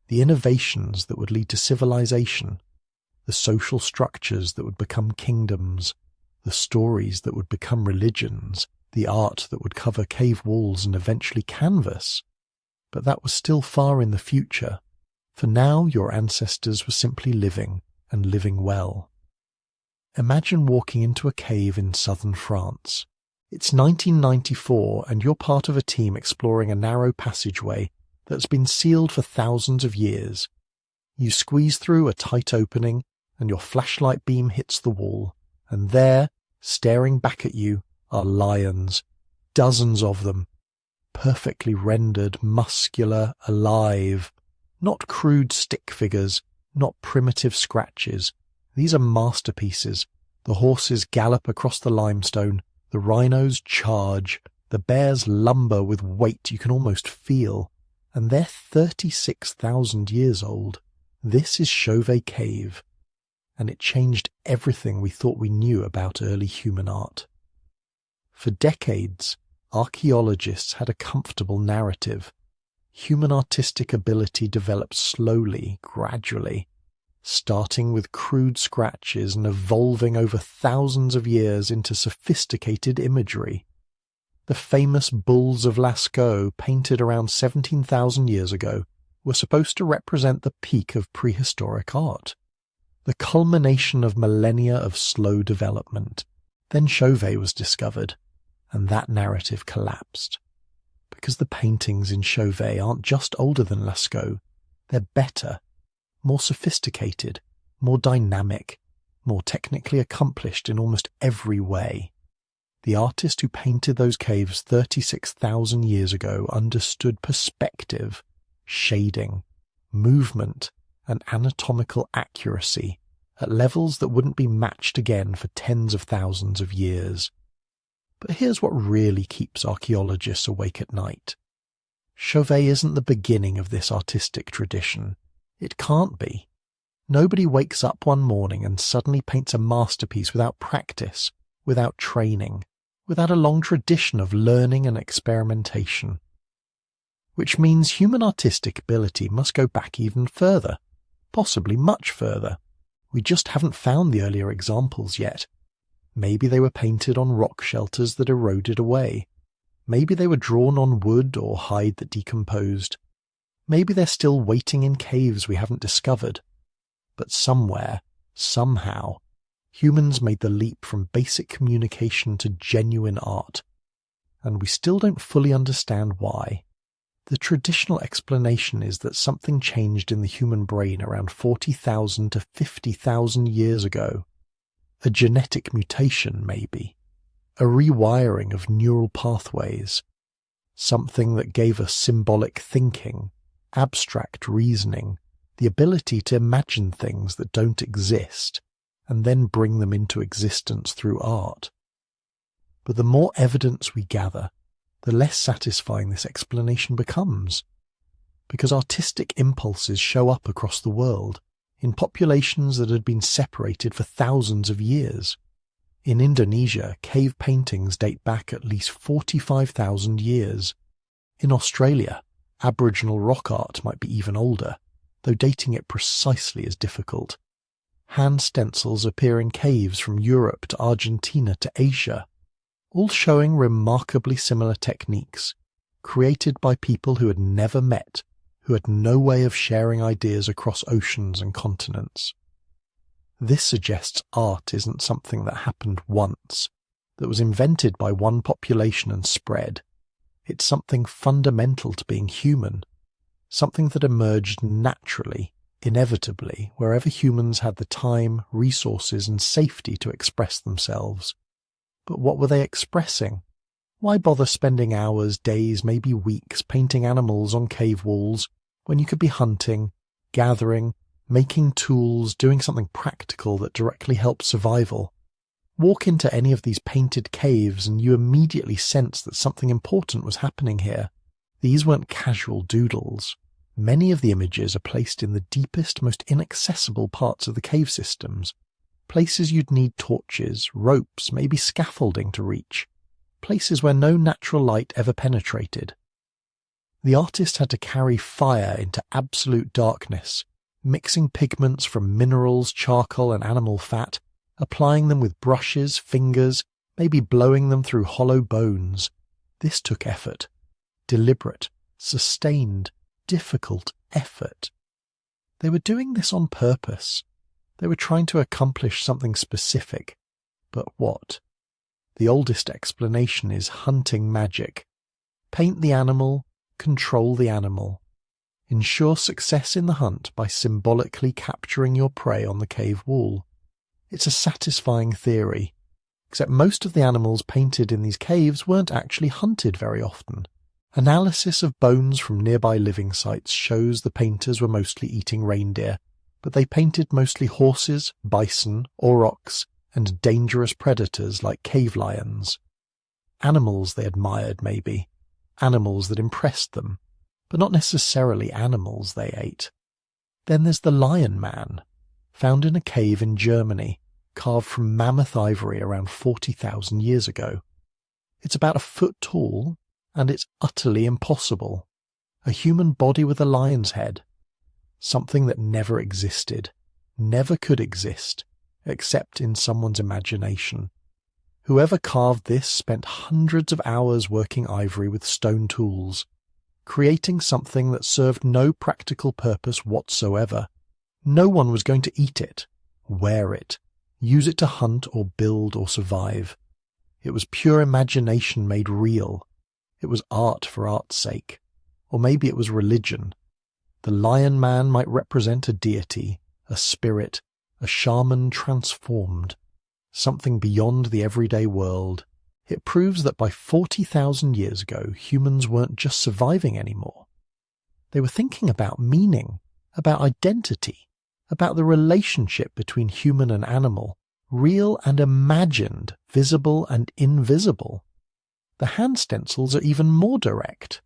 The innovations that would lead to civilization, the social structures that would become kingdoms, the stories that would become religions, the art that would cover cave walls and eventually canvas. But that was still far in the future. For now, your ancestors were simply living, and living well. Imagine walking into a cave in southern France. It's 1994 and you're part of a team exploring a narrow passageway that's been sealed for thousands of years. You squeeze through a tight opening and your flashlight beam hits the wall, and there, staring back at you, are lions, dozens of them, perfectly rendered, muscular, alive. Not crude stick figures, not primitive scratches. These are masterpieces. The horses gallop across the limestone, the rhinos charge, the bears lumber with weight you can almost feel, and they're 36,000 years old. This is Chauvet Cave, and it changed everything we thought we knew about early human art. For decades, archaeologists had a comfortable narrative. Human artistic ability developed slowly, gradually, starting with crude scratches and evolving over thousands of years into sophisticated imagery. The famous bulls of Lascaux, painted around 17,000 years ago, were supposed to represent the peak of prehistoric art, the culmination of millennia of slow development. Then Chauvet was discovered, and that narrative collapsed. Because the paintings in Chauvet aren't just older than Lascaux, they're better, more sophisticated, more dynamic, more technically accomplished in almost every way. The artist who painted those caves 36,000 years ago understood perspective, shading, movement, and anatomical accuracy at levels that wouldn't be matched again for tens of thousands of years. But here's what really keeps archaeologists awake at night. Chauvet isn't the beginning of this artistic tradition. It can't be. Nobody wakes up one morning and suddenly paints a masterpiece without practice, without training, without a long tradition of learning and experimentation. Which means human artistic ability must go back even further, possibly much further. We just haven't found the earlier examples yet. Maybe they were painted on rock shelters that eroded away. Maybe they were drawn on wood or hide that decomposed. Maybe they're still waiting in caves we haven't discovered. But somewhere, somehow, humans made the leap from basic communication to genuine art. And we still don't fully understand why. The traditional explanation is that something changed in the human brain around 40,000 to 50,000 years ago. A genetic mutation, maybe. A rewiring of neural pathways. Something that gave us symbolic thinking, abstract reasoning, the ability to imagine things that don't exist, and then bring them into existence through art. But the more evidence we gather, the less satisfying this explanation becomes, because artistic impulses show up across the world, in populations that had been separated for thousands of years. In Indonesia, cave paintings date back at least 45,000 years. In Australia, Aboriginal rock art might be even older, though dating it precisely is difficult. Hand stencils appear in caves from Europe to Argentina to Asia, all showing remarkably similar techniques, created by people who had never met, who had no way of sharing ideas across oceans and continents. This suggests art isn't something that happened once, that was invented by one population and spread. It's something fundamental to being human, something that emerged naturally, inevitably, wherever humans had the time, resources, and safety to express themselves. But what were they expressing? Why bother spending hours, days, maybe weeks painting animals on cave walls when you could be hunting, gathering, making tools, doing something practical that directly helped survival? Walk into any of these painted caves and you immediately sense that something important was happening here. These weren't casual doodles. Many of the images are placed in the deepest, most inaccessible parts of the cave systems. Places you'd need torches, ropes, maybe scaffolding to reach. Places where no natural light ever penetrated. The artist had to carry fire into absolute darkness, mixing pigments from minerals, charcoal, and animal fat, applying them with brushes, fingers, maybe blowing them through hollow bones. This took effort. Deliberate, sustained, difficult effort. They were doing this on purpose. They were trying to accomplish something specific. But what? The oldest explanation is hunting magic. Paint the animal, control the animal. Ensure success in the hunt by symbolically capturing your prey on the cave wall. It's a satisfying theory, except most of the animals painted in these caves weren't actually hunted very often. Analysis of bones from nearby living sites shows the painters were mostly eating reindeer, but they painted mostly horses, bison, aurochs, and dangerous predators like cave lions. Animals they admired, maybe. Animals that impressed them, but not necessarily animals they ate. Then there's the Lion Man, found in a cave in Germany, carved from mammoth ivory around 40,000 years ago. It's about a foot tall, and it's utterly impossible. A human body with a lion's head. Something that never existed, never could exist, except in someone's imagination. Whoever carved this spent hundreds of hours working ivory with stone tools, creating something that served no practical purpose whatsoever. No one was going to eat it, wear it, use it to hunt or build or survive. It was pure imagination made real. It was art for art's sake. Or maybe it was religion. The Lion Man might represent a deity, a spirit, a shaman transformed, something beyond the everyday world. It proves that by 40,000 years ago, humans weren't just surviving anymore. They were thinking about meaning, about identity, about the relationship between human and animal, real and imagined, visible and invisible. The hand stencils are even more direct.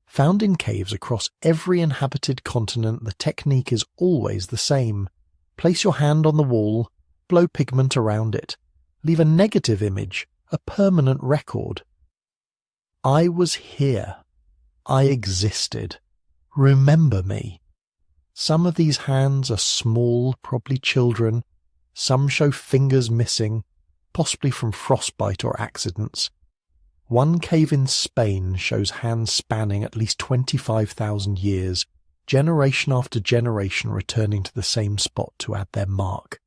Found in caves across every inhabited continent, the technique is always the same. Place your hand on the wall, blow pigment around it, leave a negative image, a permanent record. I was here. I existed. Remember me. Some of these hands are small, probably children. Some show fingers missing, possibly from frostbite or accidents. One cave in Spain shows hands spanning at least 25,000 years, generation after generation returning to the same spot to add their mark.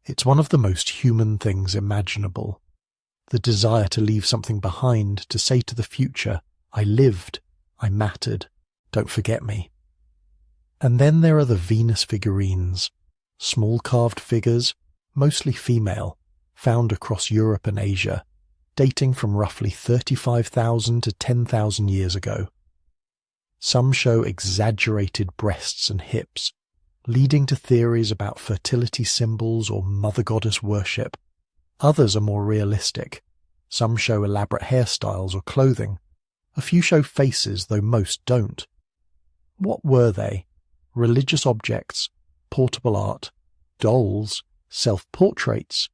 It's one of the most human things imaginable. The desire to leave something behind, to say to the future, I lived, I mattered, don't forget me. And then there are the Venus figurines, small carved figures, mostly female, found across Europe and Asia, dating from roughly 35,000 to 10,000 years ago. Some show exaggerated breasts and hips, leading to theories about fertility symbols or mother goddess worship. Others are more realistic. Some show elaborate hairstyles or clothing. A few show faces, though most don't. What were they? Religious objects, portable art, dolls, self-portraits?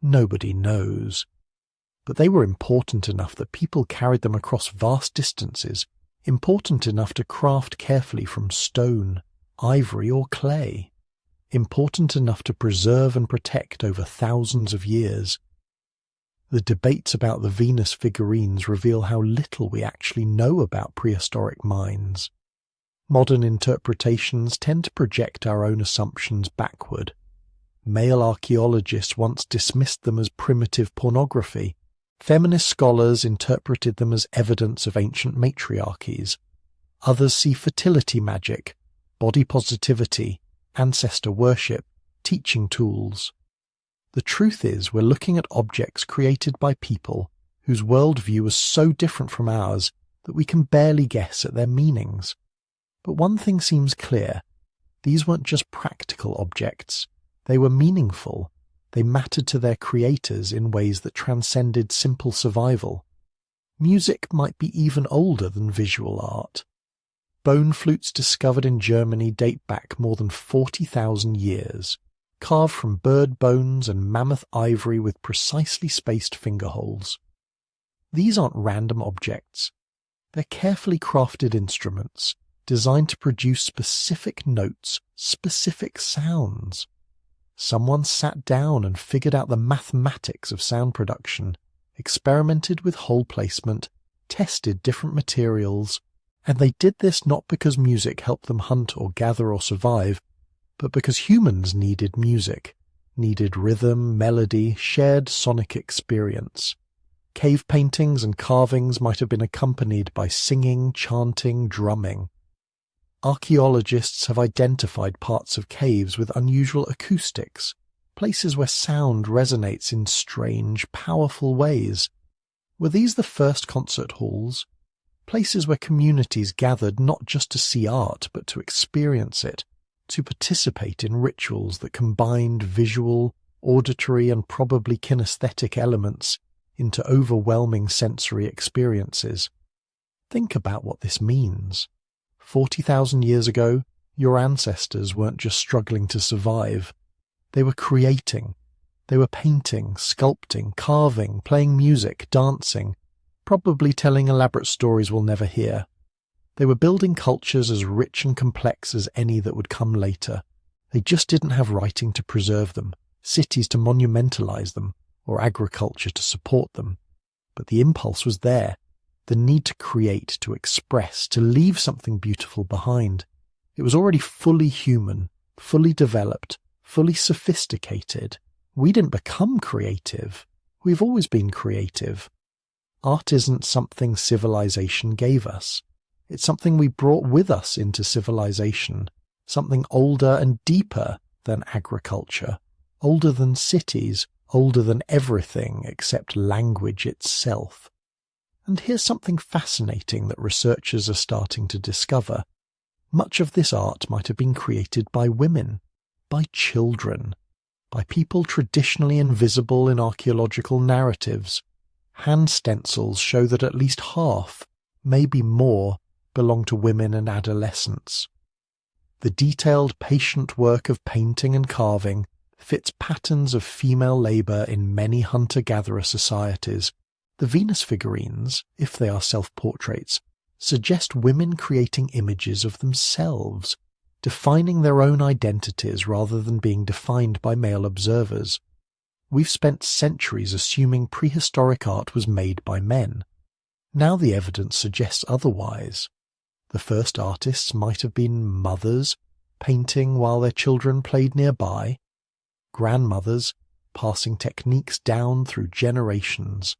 Nobody knows. But they were important enough that people carried them across vast distances, important enough to craft carefully from stone, ivory or clay, important enough to preserve and protect over thousands of years. The debates about the Venus figurines reveal how little we actually know about prehistoric minds. Modern interpretations tend to project our own assumptions backward. Male archaeologists once dismissed them as primitive pornography. Feminist scholars interpreted them as evidence of ancient matriarchies. Others see fertility magic, body positivity, ancestor worship, teaching tools. The truth is, we're looking at objects created by people whose worldview is so different from ours that we can barely guess at their meanings. But one thing seems clear. These weren't just practical objects. They were meaningful. They mattered to their creators in ways that transcended simple survival. Music might be even older than visual art. Bone flutes discovered in Germany date back more than 40,000 years, carved from bird bones and mammoth ivory with precisely spaced finger holes. These aren't random objects. They're carefully crafted instruments, designed to produce specific notes, specific sounds. Someone sat down and figured out the mathematics of sound production, experimented with hole placement, tested different materials, and they did this not because music helped them hunt or gather or survive, but because humans needed music, needed rhythm, melody, shared sonic experience. Cave paintings and carvings might have been accompanied by singing, chanting, drumming. Archaeologists have identified parts of caves with unusual acoustics, places where sound resonates in strange, powerful ways. Were these the first concert halls? Places where communities gathered not just to see art, but to experience it, to participate in rituals that combined visual, auditory, and probably kinesthetic elements into overwhelming sensory experiences. Think about what this means. 40,000 years ago, your ancestors weren't just struggling to survive. They were creating. They were painting, sculpting, carving, playing music, dancing, probably telling elaborate stories we'll never hear. They were building cultures as rich and complex as any that would come later. They just didn't have writing to preserve them, cities to monumentalize them, or agriculture to support them. But the impulse was there. The need to create, to express, to leave something beautiful behind. It was already fully human, fully developed, fully sophisticated. We didn't become creative. We've always been creative. Art isn't something civilization gave us. It's something we brought with us into civilization, something older and deeper than agriculture, older than cities, older than everything except language itself. And here's something fascinating that researchers are starting to discover. Much of this art might have been created by women, by children, by people traditionally invisible in archaeological narratives. Hand stencils show that at least half, maybe more, belong to women and adolescents. The detailed, patient work of painting and carving fits patterns of female labour in many hunter-gatherer societies. The Venus figurines, if they are self-portraits, suggest women creating images of themselves, defining their own identities rather than being defined by male observers. We've spent centuries assuming prehistoric art was made by men. Now the evidence suggests otherwise. The first artists might have been mothers, painting while their children played nearby, grandmothers, passing techniques down through generations,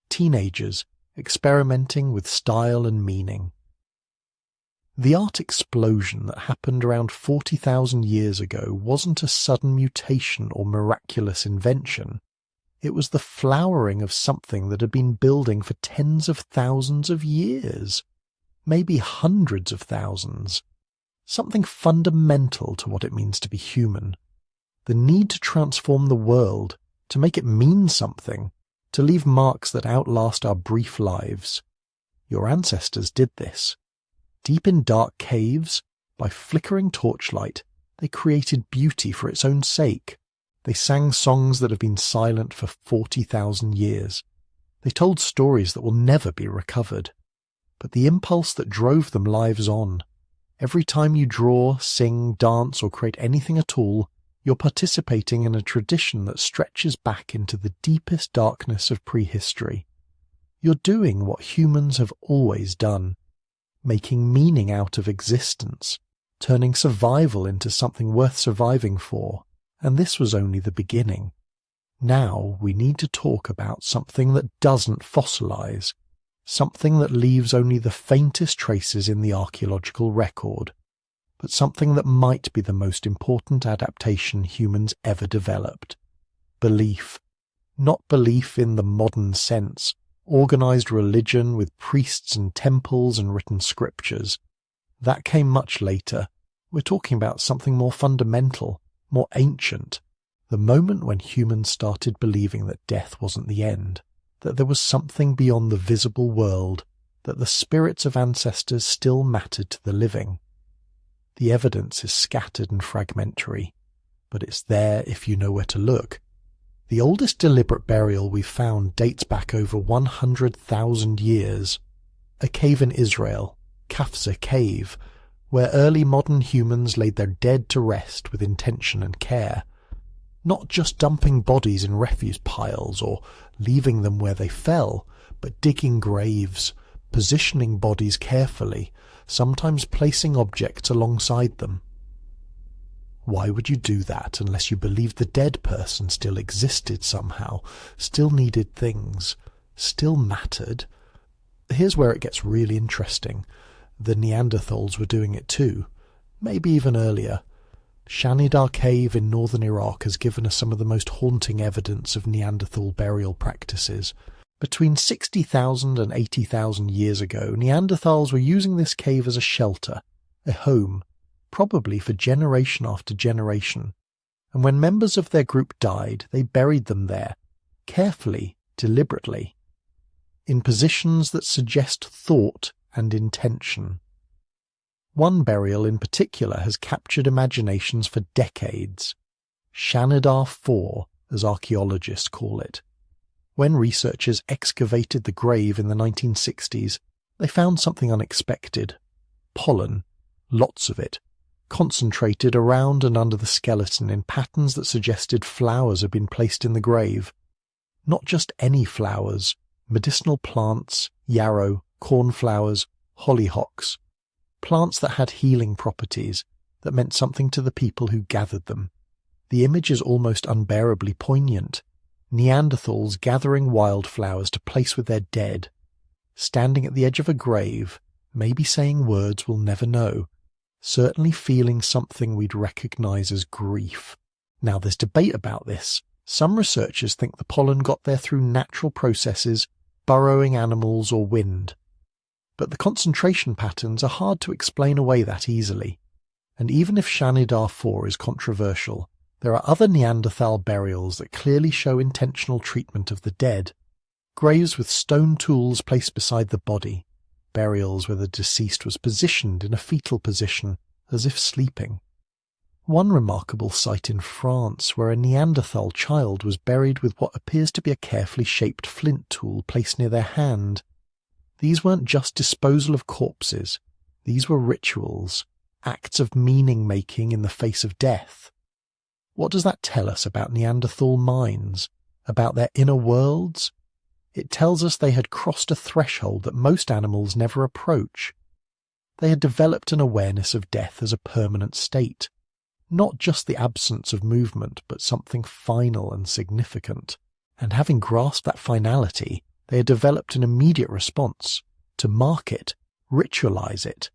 teenagers, experimenting with style and meaning. The art explosion that happened around 40,000 years ago wasn't a sudden mutation or miraculous invention. It was the flowering of something that had been building for tens of thousands of years, maybe hundreds of thousands. Something fundamental to what it means to be human. The need to transform the world, to make it mean something, to leave marks that outlast our brief lives. Your ancestors did this. Deep in dark caves, by flickering torchlight, they created beauty for its own sake. They sang songs that have been silent for 40,000 years. They told stories that will never be recovered. But the impulse that drove them lives on. Every time you draw, sing, dance, or create anything at all, you're participating in a tradition that stretches back into the deepest darkness of prehistory. You're doing what humans have always done, making meaning out of existence, turning survival into something worth surviving for, and this was only the beginning. Now we need to talk about something that doesn't fossilize, something that leaves only the faintest traces in the archaeological record, but something that might be the most important adaptation humans ever developed. Belief. Not belief in the modern sense, organized religion with priests and temples and written scriptures. That came much later. We're talking about something more fundamental, more ancient, the moment when humans started believing that death wasn't the end, that there was something beyond the visible world, that the spirits of ancestors still mattered to the living. The evidence is scattered and fragmentary, but it's there if you know where to look. The oldest deliberate burial we've found dates back over 100,000 years. A cave in Israel, Kafsa Cave, where early modern humans laid their dead to rest with intention and care. Not just dumping bodies in refuse piles or leaving them where they fell, but digging graves, positioning bodies carefully, sometimes placing objects alongside them. Why would you do that unless you believed the dead person still existed somehow, still needed things, still mattered? Here's where it gets really interesting. The Neanderthals were doing it too, maybe even earlier. Shanidar Cave in northern Iraq has given us some of the most haunting evidence of Neanderthal burial practices. Between 60,000 and 80,000 years ago, Neanderthals were using this cave as a shelter, a home, probably for generation after generation. And when members of their group died, they buried them there, carefully, deliberately, in positions that suggest thought and intention. One burial in particular has captured imaginations for decades. Shanidar 4, as archaeologists call it. When researchers excavated the grave in the 1960s, they found something unexpected. Pollen, lots of it, concentrated around and under the skeleton in patterns that suggested flowers had been placed in the grave. Not just any flowers, medicinal plants, yarrow, cornflowers, hollyhocks. Plants that had healing properties, that meant something to the people who gathered them. The image is almost unbearably poignant. Neanderthals gathering wildflowers to place with their dead, standing at the edge of a grave, maybe saying words we'll never know, certainly feeling something we'd recognize as grief. Now there's debate about this. Some researchers think the pollen got there through natural processes, burrowing animals or wind. But the concentration patterns are hard to explain away that easily. And even if Shanidar 4 is controversial, there are other Neanderthal burials that clearly show intentional treatment of the dead. Graves with stone tools placed beside the body. Burials where the deceased was positioned in a fetal position, as if sleeping. One remarkable site in France where a Neanderthal child was buried with what appears to be a carefully shaped flint tool placed near their hand. These weren't just disposal of corpses, these were rituals, acts of meaning-making in the face of death. What does that tell us about Neanderthal minds, about their inner worlds? It tells us they had crossed a threshold that most animals never approach. They had developed an awareness of death as a permanent state, not just the absence of movement, but something final and significant. And having grasped that finality, they had developed an immediate response to mark it, ritualize it,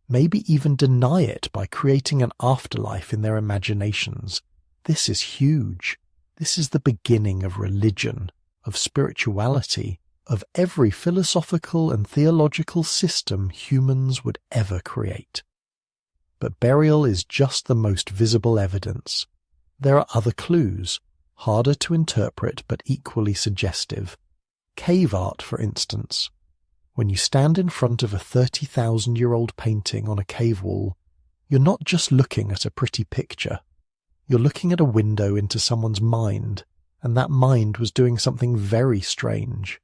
maybe even deny it by creating an afterlife in their imaginations. This is huge. This is the beginning of religion, of spirituality, of every philosophical and theological system humans would ever create. But burial is just the most visible evidence. There are other clues, harder to interpret but equally suggestive. Cave art, for instance. When you stand in front of a 30,000-year-old painting on a cave wall, you're not just looking at a pretty picture. You're looking at a window into someone's mind, and that mind was doing something very strange.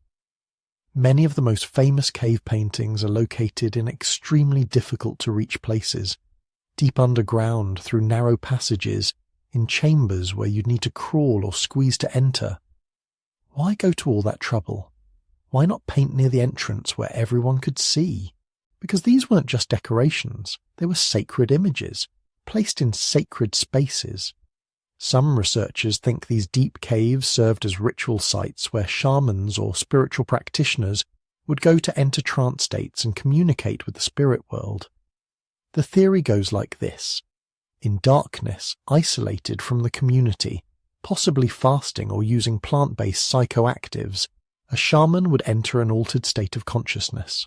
Many of the most famous cave paintings are located in extremely difficult-to-reach places, deep underground through narrow passages, in chambers where you'd need to crawl or squeeze to enter. Why go to all that trouble? Why not paint near the entrance where everyone could see? Because these weren't just decorations, they were sacred images, placed in sacred spaces. Some researchers think these deep caves served as ritual sites where shamans or spiritual practitioners would go to enter trance states and communicate with the spirit world. The theory goes like this. In darkness, isolated from the community, possibly fasting or using plant-based psychoactives, a shaman would enter an altered state of consciousness.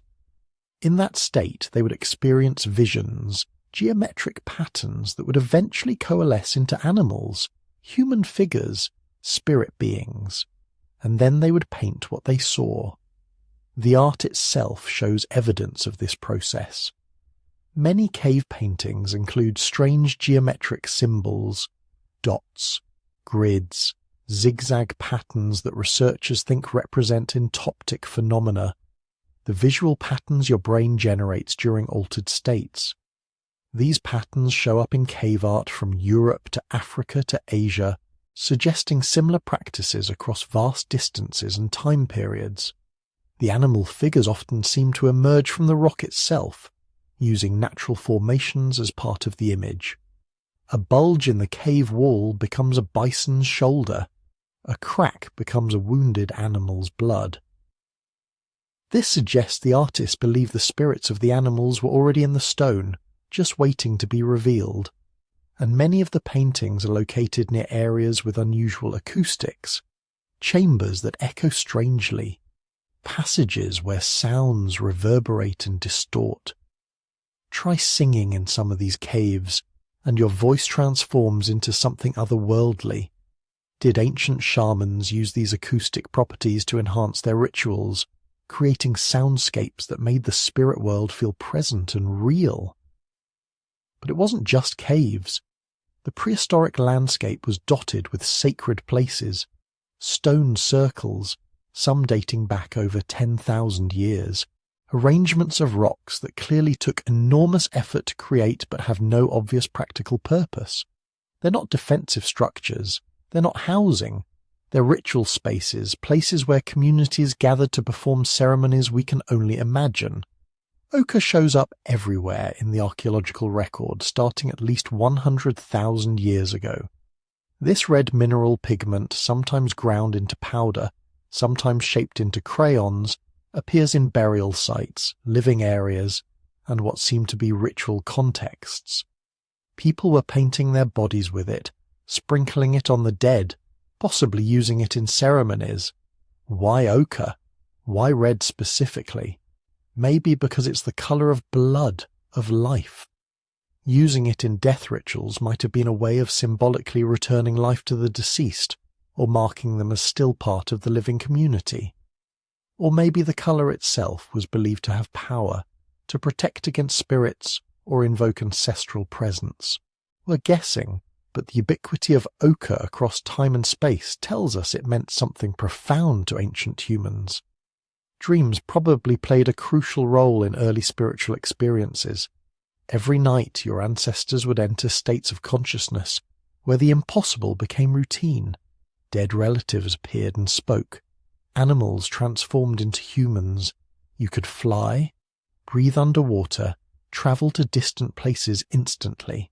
In that state, they would experience visions, geometric patterns that would eventually coalesce into animals, human figures, spirit beings, and then they would paint what they saw. The art itself shows evidence of this process. Many cave paintings include strange geometric symbols, dots, grids, zigzag patterns that researchers think represent entoptic phenomena, the visual patterns your brain generates during altered states. These patterns show up in cave art from Europe to Africa to Asia, suggesting similar practices across vast distances and time periods. The animal figures often seem to emerge from the rock itself, using natural formations as part of the image. A bulge in the cave wall becomes a bison's shoulder. A crack becomes a wounded animal's blood. This suggests the artist believed the spirits of the animals were already in the stone, just waiting to be revealed. And many of the paintings are located near areas with unusual acoustics, chambers that echo strangely, passages where sounds reverberate and distort. Try singing in some of these caves, and your voice transforms into something otherworldly. Did ancient shamans use these acoustic properties to enhance their rituals, creating soundscapes that made the spirit world feel present and real? But it wasn't just caves. The prehistoric landscape was dotted with sacred places, stone circles, some dating back over 10,000 years, arrangements of rocks that clearly took enormous effort to create but have no obvious practical purpose. They're not defensive structures, they're not housing, they're ritual spaces, places where communities gathered to perform ceremonies we can only imagine. Ochre shows up everywhere in the archaeological record, starting at least 100,000 years ago. This red mineral pigment, sometimes ground into powder, sometimes shaped into crayons, appears in burial sites, living areas, and what seem to be ritual contexts. People were painting their bodies with it, sprinkling it on the dead, possibly using it in ceremonies. Why ochre? Why red specifically? Maybe because it's the colour of blood, of life. Using it in death rituals might have been a way of symbolically returning life to the deceased, or marking them as still part of the living community. Or maybe the colour itself was believed to have power, to protect against spirits, or invoke ancestral presence. We're guessing, but the ubiquity of ochre across time and space tells us it meant something profound to ancient humans. Dreams probably played a crucial role in early spiritual experiences. Every night your ancestors would enter states of consciousness where the impossible became routine. Dead relatives appeared and spoke. Animals transformed into humans. You could fly, breathe underwater, travel to distant places instantly.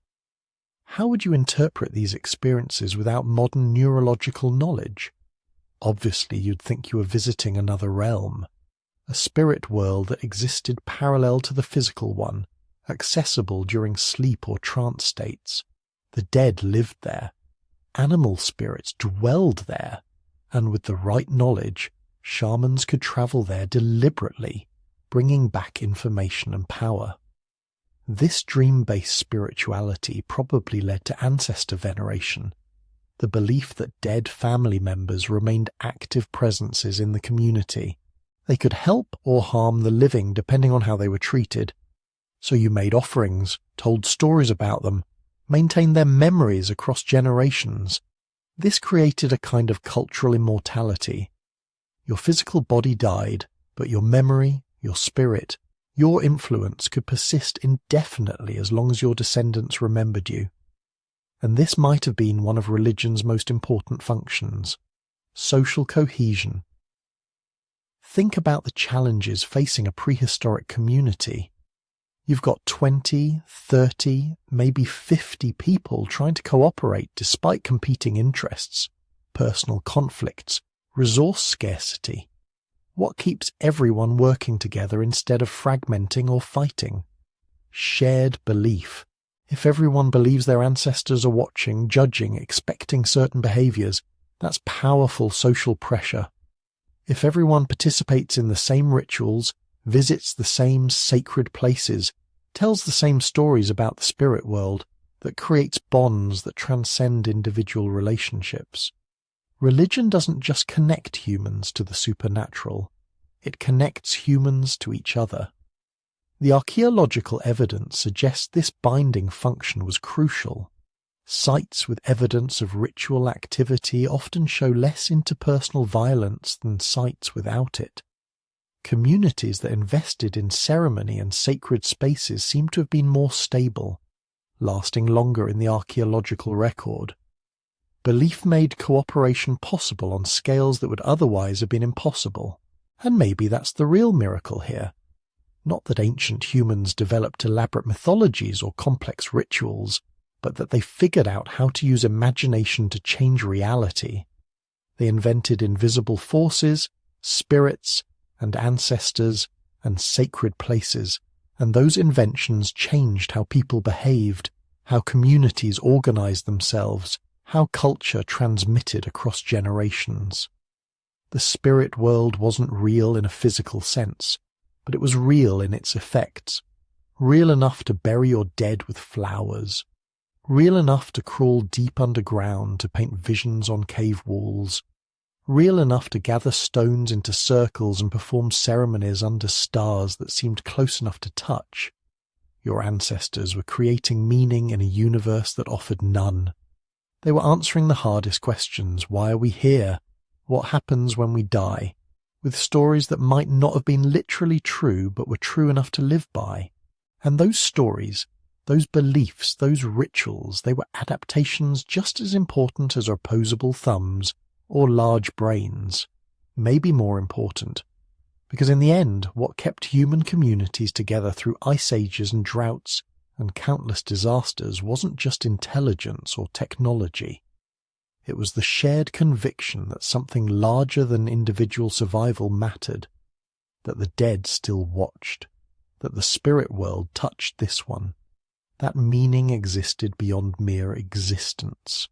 How would you interpret these experiences without modern neurological knowledge? Obviously, you'd think you were visiting another realm, a spirit world that existed parallel to the physical one, accessible during sleep or trance states. The dead lived there. Animal spirits dwelled there, and with the right knowledge, shamans could travel there deliberately, bringing back information and power. This dream-based spirituality probably led to ancestor veneration, the belief that dead family members remained active presences in the community. They could help or harm the living depending on how they were treated. So you made offerings, told stories about them, maintained their memories across generations. This created a kind of cultural immortality. Your physical body died, but your memory, your spirit, your influence could persist indefinitely as long as your descendants remembered you. And this might have been one of religion's most important functions: social cohesion. Think about the challenges facing a prehistoric community. You've got 20, 30, maybe 50 people trying to cooperate despite competing interests, personal conflicts, resource scarcity. What keeps everyone working together instead of fragmenting or fighting? Shared belief. If everyone believes their ancestors are watching, judging, expecting certain behaviors, that's powerful social pressure. If everyone participates in the same rituals, visits the same sacred places, tells the same stories about the spirit world, that creates bonds that transcend individual relationships. Religion doesn't just connect humans to the supernatural, it connects humans to each other. The archaeological evidence suggests this binding function was crucial. Sites with evidence of ritual activity often show less interpersonal violence than sites without it. Communities that invested in ceremony and sacred spaces seem to have been more stable, lasting longer in the archaeological record. Belief made cooperation possible on scales that would otherwise have been impossible. And maybe that's the real miracle here. Not that ancient humans developed elaborate mythologies or complex rituals, but that they figured out how to use imagination to change reality. They invented invisible forces, spirits, and ancestors, and sacred places, and those inventions changed how people behaved, how communities organized themselves, how culture transmitted across generations. The spirit world wasn't real in a physical sense, but it was real in its effects, real enough to bury your dead with flowers, real enough to crawl deep underground to paint visions on cave walls, real enough to gather stones into circles and perform ceremonies under stars that seemed close enough to touch. Your ancestors were creating meaning in a universe that offered none. They were answering the hardest questions: why are we here? What happens when we die? With stories that might not have been literally true, but were true enough to live by. And those stories, those beliefs, those rituals, they were adaptations just as important as opposable thumbs or large brains, maybe more important. Because in the end, what kept human communities together through ice ages and droughts and countless disasters wasn't just intelligence or technology. It was the shared conviction that something larger than individual survival mattered, that the dead still watched, that the spirit world touched this one, that meaning existed beyond mere existence.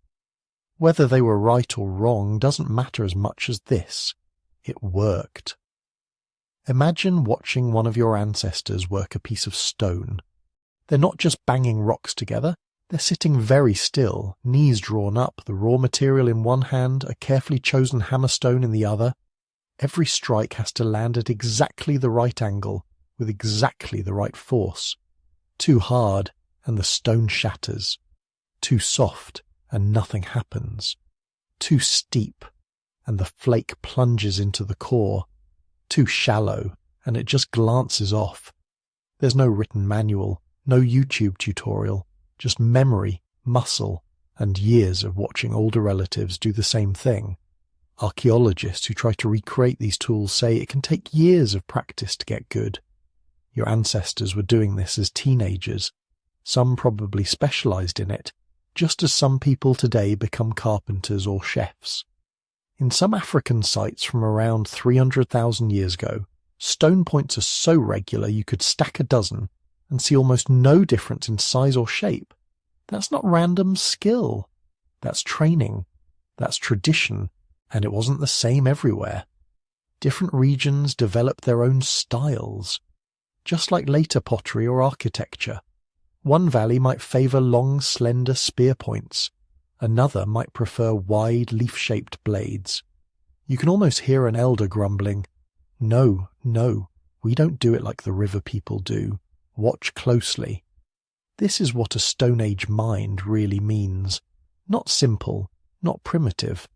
Whether they were right or wrong doesn't matter as much as this: it worked. Imagine watching one of your ancestors work a piece of stone. They're not just banging rocks together, they're sitting very still, knees drawn up, the raw material in one hand, a carefully chosen hammerstone in the other. Every strike has to land at exactly the right angle, with exactly the right force. Too hard, and the stone shatters. Too soft, and nothing happens. Too steep, and the flake plunges into the core. Too shallow, and it just glances off. There's no written manual, no YouTube tutorial, just memory, muscle, and years of watching older relatives do the same thing. Archaeologists who try to recreate these tools say it can take years of practice to get good. Your ancestors were doing this as teenagers. Some probably specialized in it, just as some people today become carpenters or chefs. In some African sites from around 300,000 years ago, stone points are so regular you could stack a dozen and see almost no difference in size or shape. That's not random skill. That's training. That's tradition, and it wasn't the same everywhere. Different regions developed their own styles, just like later pottery or architecture. One valley might favor long, slender spear points. Another might prefer wide, leaf-shaped blades. You can almost hear an elder grumbling, "No, no, we don't do it like the river people do. Watch closely." This is what a Stone Age mind really means. Not simple, not primitive.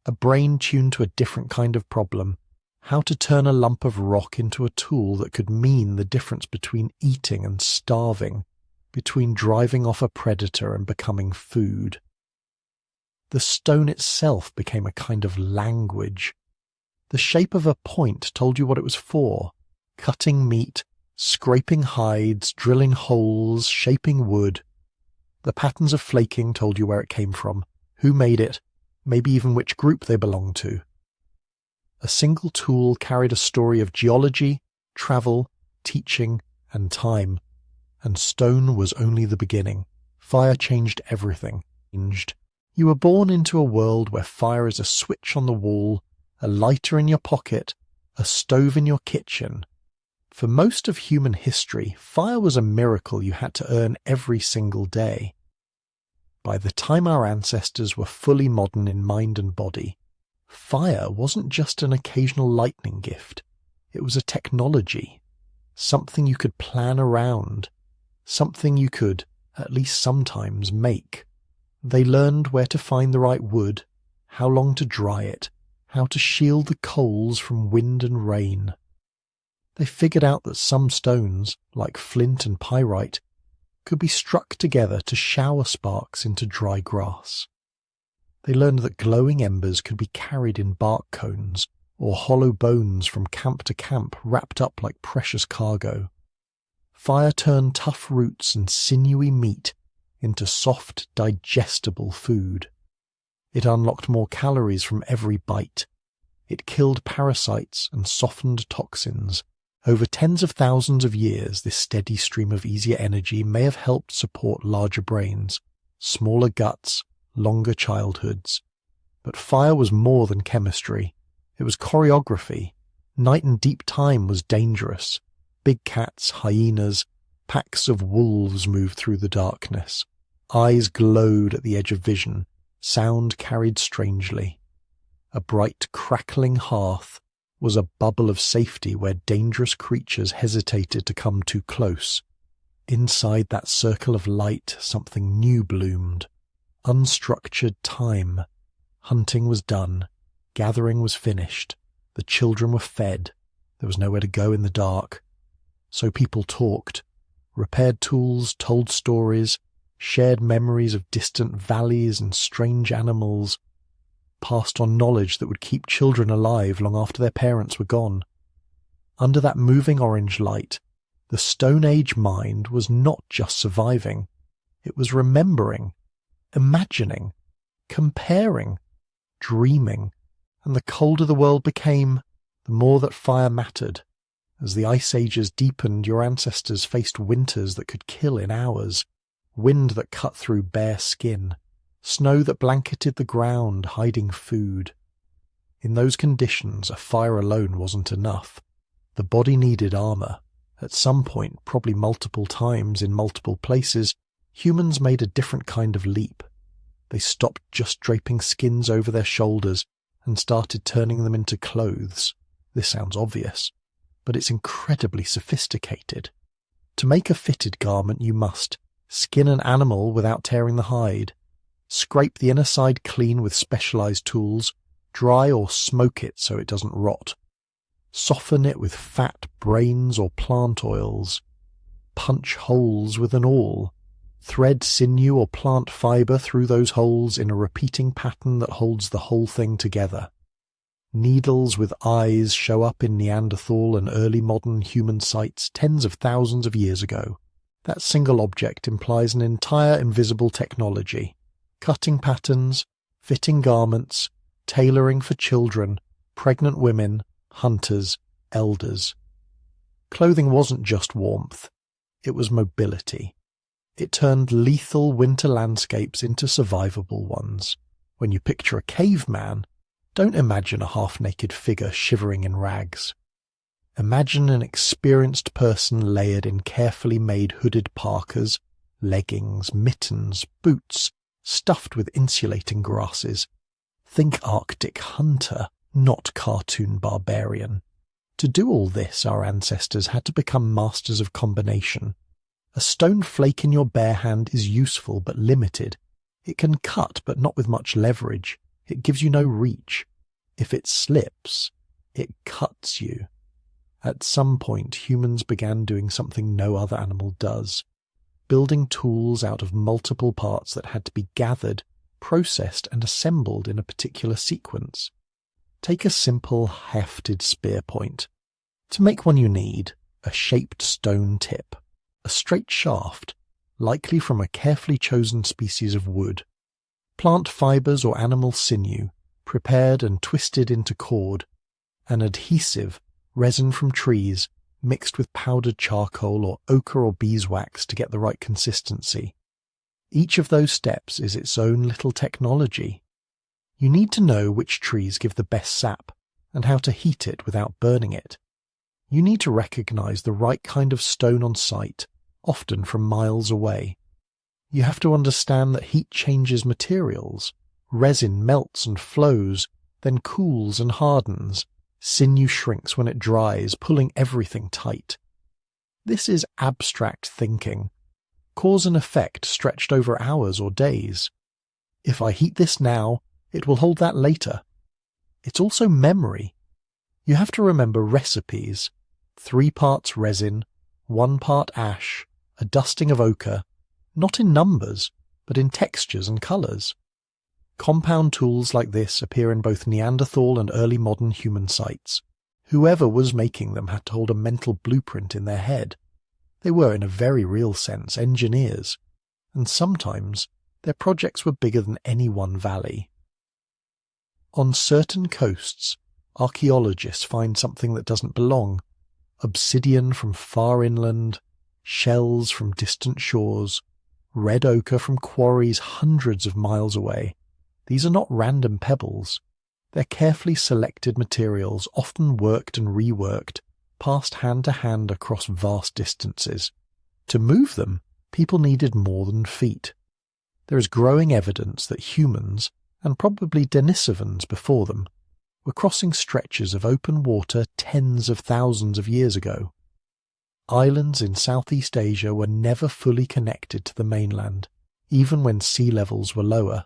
A brain tuned to a different kind of problem. How to turn a lump of rock into a tool that could mean the difference between eating and starving, between driving off a predator and becoming food. The stone itself became a kind of language. The shape of a point told you what it was for: cutting meat, scraping hides, drilling holes, shaping wood. The patterns of flaking told you where it came from, who made it, maybe even which group they belonged to. A single tool carried a story of geology, travel, teaching, and time. And stone was only the beginning. Fire changed everything. You were born into a world where fire is a switch on the wall, a lighter in your pocket, a stove in your kitchen. For most of human history, fire was a miracle you had to earn every single day. By the time our ancestors were fully modern in mind and body, fire wasn't just an occasional lightning gift. It was a technology, something you could plan around, something you could, at least sometimes, make. They learned where to find the right wood, how long to dry it, how to shield the coals from wind and rain. They figured out that some stones, like flint and pyrite, could be struck together to shower sparks into dry grass. They learned that glowing embers could be carried in bark cones, or hollow bones from camp to camp wrapped up like precious cargo. Fire turned tough roots and sinewy meat into soft, digestible food. It unlocked more calories from every bite. It killed parasites and softened toxins. Over tens of thousands of years, this steady stream of easier energy may have helped support larger brains, smaller guts, longer childhoods. But fire was more than chemistry. It was choreography. Night and deep time was dangerous. Big cats, hyenas, packs of wolves moved through the darkness. Eyes glowed at the edge of vision. Sound carried strangely. A bright, crackling hearth was a bubble of safety where dangerous creatures hesitated to come too close. Inside that circle of light, something new bloomed. Unstructured time. Hunting was done. Gathering was finished. The children were fed. There was nowhere to go in the dark. So people talked, repaired tools, told stories, shared memories of distant valleys and strange animals, passed on knowledge that would keep children alive long after their parents were gone. Under that moving orange light, the Stone Age mind was not just surviving. It was remembering, imagining, comparing, dreaming, and the colder the world became, the more that fire mattered. As the ice ages deepened, your ancestors faced winters that could kill in hours, wind that cut through bare skin, snow that blanketed the ground, hiding food. In those conditions, a fire alone wasn't enough. The body needed armor. At some point, probably multiple times in multiple places, humans made a different kind of leap. They stopped just draping skins over their shoulders and started turning them into clothes. This sounds obvious, but it's incredibly sophisticated. To make a fitted garment you must skin an animal without tearing the hide, scrape the inner side clean with specialized tools, dry or smoke it so it doesn't rot, soften it with fat, brains or plant oils, punch holes with an awl, thread sinew or plant fiber through those holes in a repeating pattern that holds the whole thing together. Needles with eyes show up in Neanderthal and early modern human sites tens of thousands of years ago. That single object implies an entire invisible technology. Cutting patterns, fitting garments, tailoring for children, pregnant women, hunters, elders. Clothing wasn't just warmth, it was mobility. It turned lethal winter landscapes into survivable ones. When you picture a caveman, don't imagine a half-naked figure shivering in rags. Imagine an experienced person layered in carefully made hooded parkas, leggings, mittens, boots, stuffed with insulating grasses. Think Arctic hunter, not cartoon barbarian. To do all this, our ancestors had to become masters of combination. A stone flake in your bare hand is useful but limited. It can cut but not with much leverage. It gives you no reach. If it slips, it cuts you. At some point, humans began doing something no other animal does, building tools out of multiple parts that had to be gathered, processed, and assembled in a particular sequence. Take a simple hefted spear point. To make one you need a shaped stone tip, a straight shaft, likely from a carefully chosen species of wood, plant fibers or animal sinew, prepared and twisted into cord, an adhesive, resin from trees, mixed with powdered charcoal or ochre or beeswax to get the right consistency. Each of those steps is its own little technology. You need to know which trees give the best sap and how to heat it without burning it. You need to recognize the right kind of stone on site, often from miles away. You have to understand that heat changes materials. Resin melts and flows, then cools and hardens. Sinew shrinks when it dries, pulling everything tight. This is abstract thinking. Cause and effect stretched over hours or days. If I heat this now, it will hold that later. It's also memory. You have to remember recipes. 3 parts resin, 1 part ash, a dusting of ochre, not in numbers, but in textures and colours. Compound tools like this appear in both Neanderthal and early modern human sites. Whoever was making them had to hold a mental blueprint in their head. They were, in a very real sense, engineers, and sometimes their projects were bigger than any one valley. On certain coasts, archaeologists find something that doesn't belong. Obsidian from far inland, shells from distant shores, red ochre from quarries hundreds of miles away. These are not random pebbles. They're carefully selected materials, often worked and reworked, passed hand to hand across vast distances. To move them, people needed more than feet. There is growing evidence that humans, and probably Denisovans before them, were crossing stretches of open water tens of thousands of years ago. Islands in Southeast Asia were never fully connected to the mainland, even when sea levels were lower.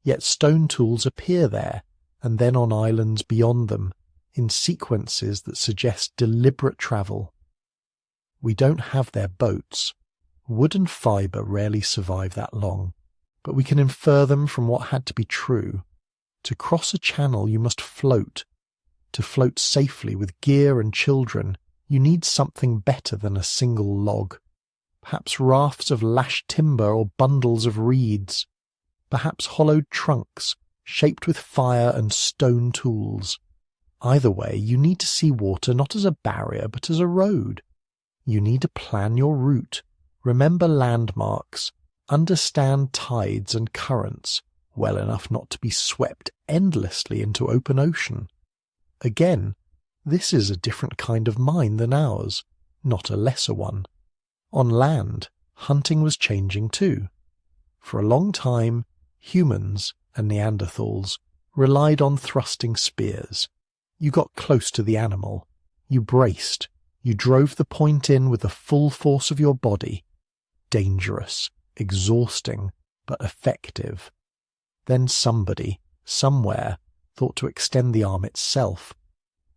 Yet stone tools appear there, and then on islands beyond them, in sequences that suggest deliberate travel. We don't have their boats. Wood and fibre rarely survive that long, but we can infer them from what had to be true. To cross a channel you must float. To float safely with gear and children, you need something better than a single log. Perhaps rafts of lashed timber or bundles of reeds. Perhaps hollowed trunks, shaped with fire and stone tools. Either way, you need to see water not as a barrier but as a road. You need to plan your route, remember landmarks, understand tides and currents well enough not to be swept endlessly into open ocean. Again, this is a different kind of mind than ours, not a lesser one. On land, hunting was changing too. For a long time, humans and Neanderthals relied on thrusting spears. You got close to the animal. You braced. You drove the point in with the full force of your body. Dangerous, exhausting, but effective. Then somebody, somewhere, thought to extend the arm itself.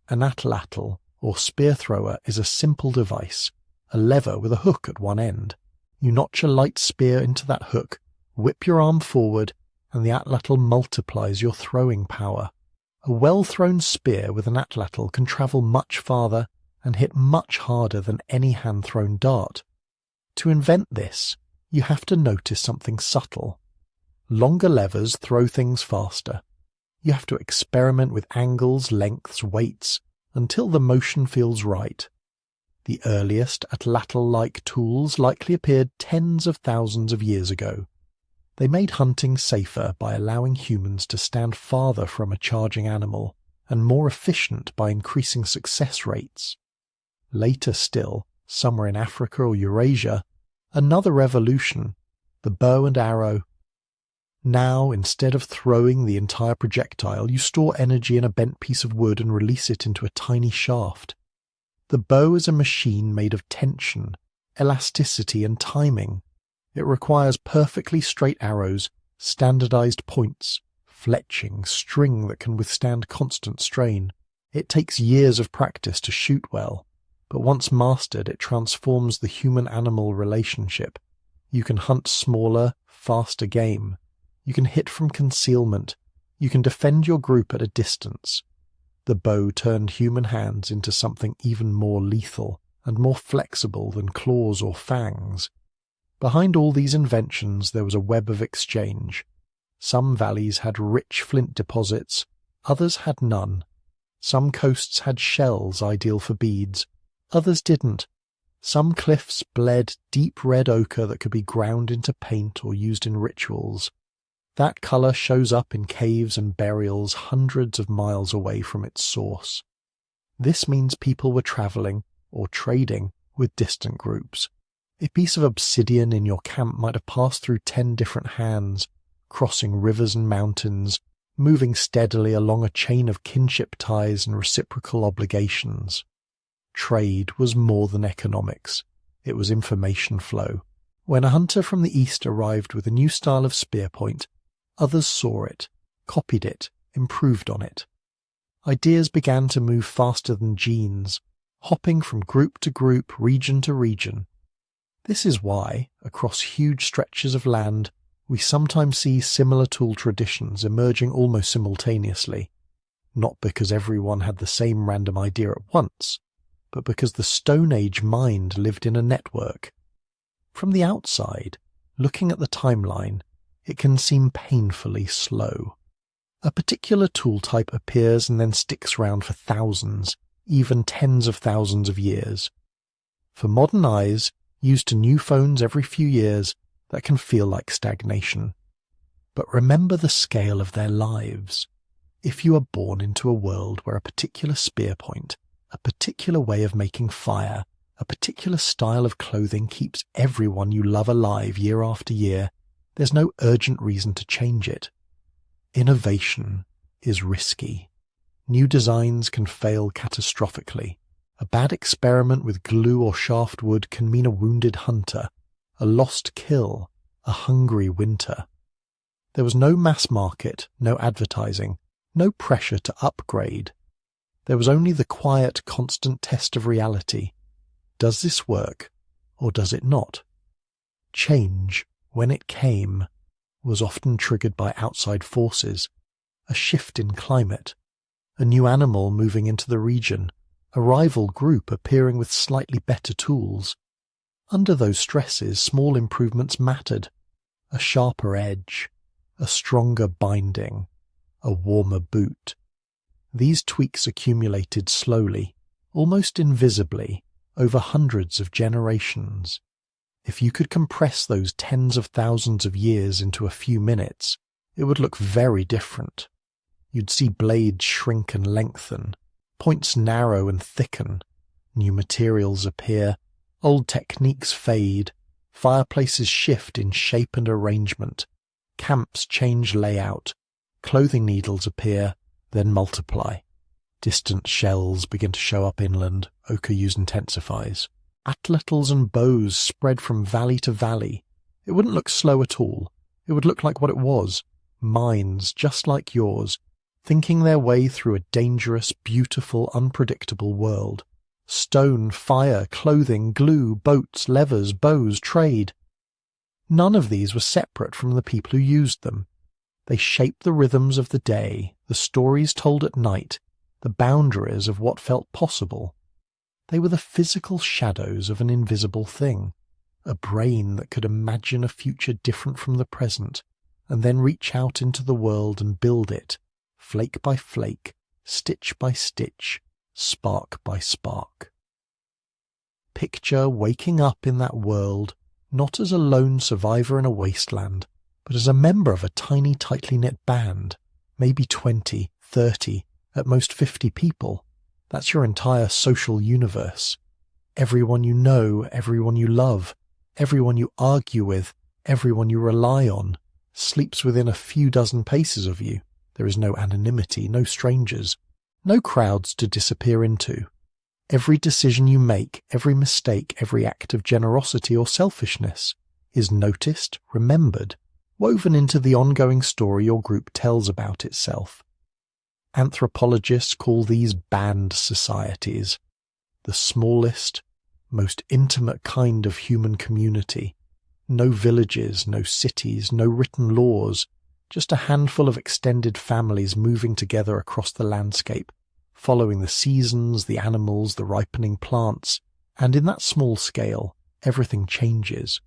An atlatl, or spear thrower, is a simple device, a lever with a hook at one end. You notch a light spear into that hook, whip your arm forward, and the atlatl multiplies your throwing power. A well-thrown spear with an atlatl can travel much farther and hit much harder than any hand-thrown dart. To invent this, you have to notice something subtle. Longer levers throw things faster. You have to experiment with angles, lengths, weights, until the motion feels right. The earliest atlatl-like tools likely appeared tens of thousands of years ago. They made hunting safer by allowing humans to stand farther from a charging animal, and more efficient by increasing success rates. Later still, somewhere in Africa or Eurasia, another revolution, the bow and arrow. Now, instead of throwing the entire projectile, you store energy in a bent piece of wood and release it into a tiny shaft. The bow is a machine made of tension, elasticity, and timing. It requires perfectly straight arrows, standardized points, fletching, string that can withstand constant strain. It takes years of practice to shoot well, but once mastered, it transforms the human-animal relationship. You can hunt smaller, faster game. You can hit from concealment. You can defend your group at a distance. The bow turned human hands into something even more lethal and more flexible than claws or fangs. Behind all these inventions there was a web of exchange. Some valleys had rich flint deposits, others had none. Some coasts had shells ideal for beads, others didn't. Some cliffs bled deep red ochre that could be ground into paint or used in rituals. That colour shows up in caves and burials hundreds of miles away from its source. This means people were travelling, or trading, with distant groups. A piece of obsidian in your camp might have passed through 10 different hands, crossing rivers and mountains, moving steadily along a chain of kinship ties and reciprocal obligations. Trade was more than economics. It was information flow. When a hunter from the east arrived with a new style of spear point, others saw it, copied it, improved on it. Ideas began to move faster than genes, hopping from group to group, region to region. This is why, across huge stretches of land, we sometimes see similar tool traditions emerging almost simultaneously, not because everyone had the same random idea at once, but because the Stone Age mind lived in a network. From the outside, looking at the timeline, it can seem painfully slow. A particular tool type appears and then sticks around for thousands, even tens of thousands of years. For modern eyes, used to new phones every few years, that can feel like stagnation. But remember the scale of their lives. If you are born into a world where a particular spear point, a particular way of making fire, a particular style of clothing keeps everyone you love alive year after year, there's no urgent reason to change it. Innovation is risky. New designs can fail catastrophically. A bad experiment with glue or shaft wood can mean a wounded hunter, a lost kill, a hungry winter. There was no mass market, no advertising, no pressure to upgrade. There was only the quiet, constant test of reality. Does this work, or does it not? Change, when it came, was often triggered by outside forces, a shift in climate, a new animal moving into the region, a rival group appearing with slightly better tools. Under those stresses, small improvements mattered. A sharper edge, a stronger binding, a warmer boot. These tweaks accumulated slowly, almost invisibly, over hundreds of generations. If you could compress those tens of thousands of years into a few minutes, it would look very different. You'd see blades shrink and lengthen, points narrow and thicken, new materials appear, old techniques fade, fireplaces shift in shape and arrangement, camps change layout, clothing needles appear, then multiply. Distant shells begin to show up inland, ochre use intensifies. Atlatls and bows spread from valley to valley. It wouldn't look slow at all. It would look like what it was, minds just like yours, thinking their way through a dangerous, beautiful, unpredictable world. Stone, fire, clothing, glue, boats, levers, bows, trade. None of these were separate from the people who used them. They shaped the rhythms of the day, the stories told at night, the boundaries of what felt possible. They were the physical shadows of an invisible thing, a brain that could imagine a future different from the present, and then reach out into the world and build it, flake by flake, stitch by stitch, spark by spark. Picture waking up in that world, not as a lone survivor in a wasteland, but as a member of a tiny, tightly knit band, maybe 20, 30, at most 50 people. That's your entire social universe. Everyone you know, everyone you love, everyone you argue with, everyone you rely on, sleeps within a few dozen paces of you. There is no anonymity, no strangers, no crowds to disappear into. Every decision you make, every mistake, every act of generosity or selfishness is noticed, remembered, woven into the ongoing story your group tells about itself. Anthropologists call these band societies, the smallest, most intimate kind of human community. No villages, no cities, no written laws, just a handful of extended families moving together across the landscape, following the seasons, the animals, the ripening plants, and in that small scale, everything changes.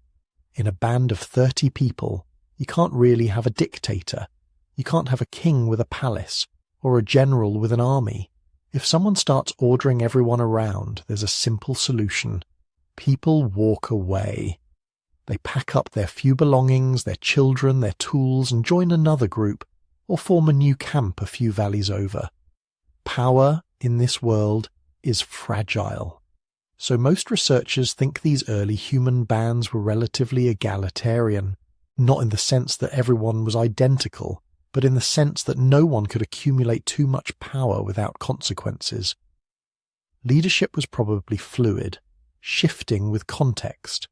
In a band of 30 people, you can't really have a dictator. You can't have a king with a palace, or a general with an army. If someone starts ordering everyone around, there's a simple solution. People walk away. They pack up their few belongings, their children, their tools, and join another group, or form a new camp a few valleys over. Power in this world is fragile. So most researchers think these early human bands were relatively egalitarian, not in the sense that everyone was identical, but in the sense that no one could accumulate too much power without consequences. Leadership was probably fluid, shifting with context.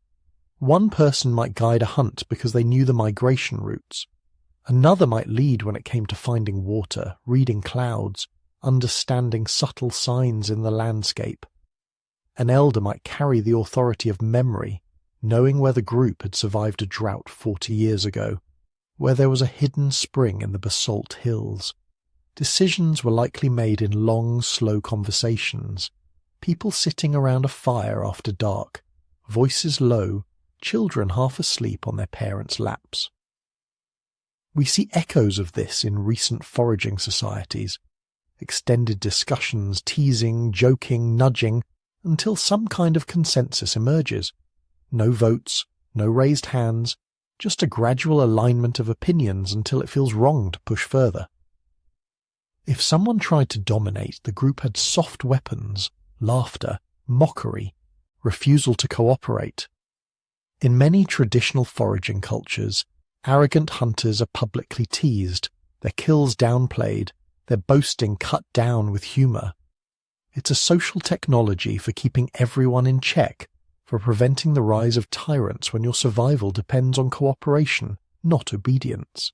One person might guide a hunt because they knew the migration routes. Another might lead when it came to finding water, reading clouds, understanding subtle signs in the landscape. An elder might carry the authority of memory, knowing where the group had survived a drought 40 years ago, where there was a hidden spring in the basalt hills. Decisions were likely made in long, slow conversations, people sitting around a fire after dark, voices low, children half asleep on their parents' laps. We see echoes of this in recent foraging societies, extended discussions, teasing, joking, nudging, until some kind of consensus emerges. No votes, no raised hands, just a gradual alignment of opinions until it feels wrong to push further. If someone tried to dominate, the group had soft weapons, laughter, mockery, refusal to cooperate. In many traditional foraging cultures, arrogant hunters are publicly teased, their kills downplayed, their boasting cut down with humour. It's a social technology for keeping everyone in check, for preventing the rise of tyrants when your survival depends on cooperation, not obedience.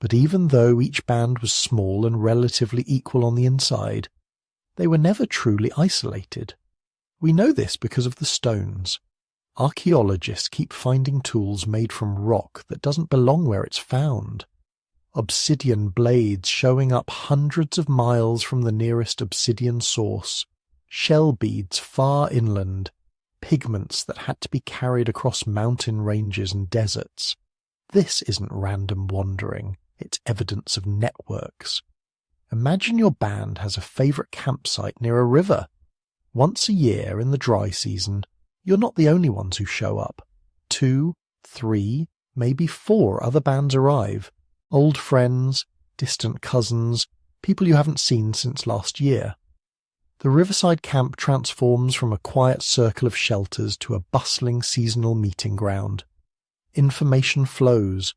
But even though each band was small and relatively equal on the inside, they were never truly isolated. We know this because of the stones. Archaeologists keep finding tools made from rock that doesn't belong where it's found. Obsidian blades showing up hundreds of miles from the nearest obsidian source, shell beads far inland, pigments that had to be carried across mountain ranges and deserts. This isn't random wandering, it's evidence of networks. Imagine your band has a favourite campsite near a river. Once a year in the dry season, you're not the only ones who show up. 2, 3, maybe 4 other bands arrive. Old friends, distant cousins, people you haven't seen since last year. The riverside camp transforms from a quiet circle of shelters to a bustling seasonal meeting ground. Information flows.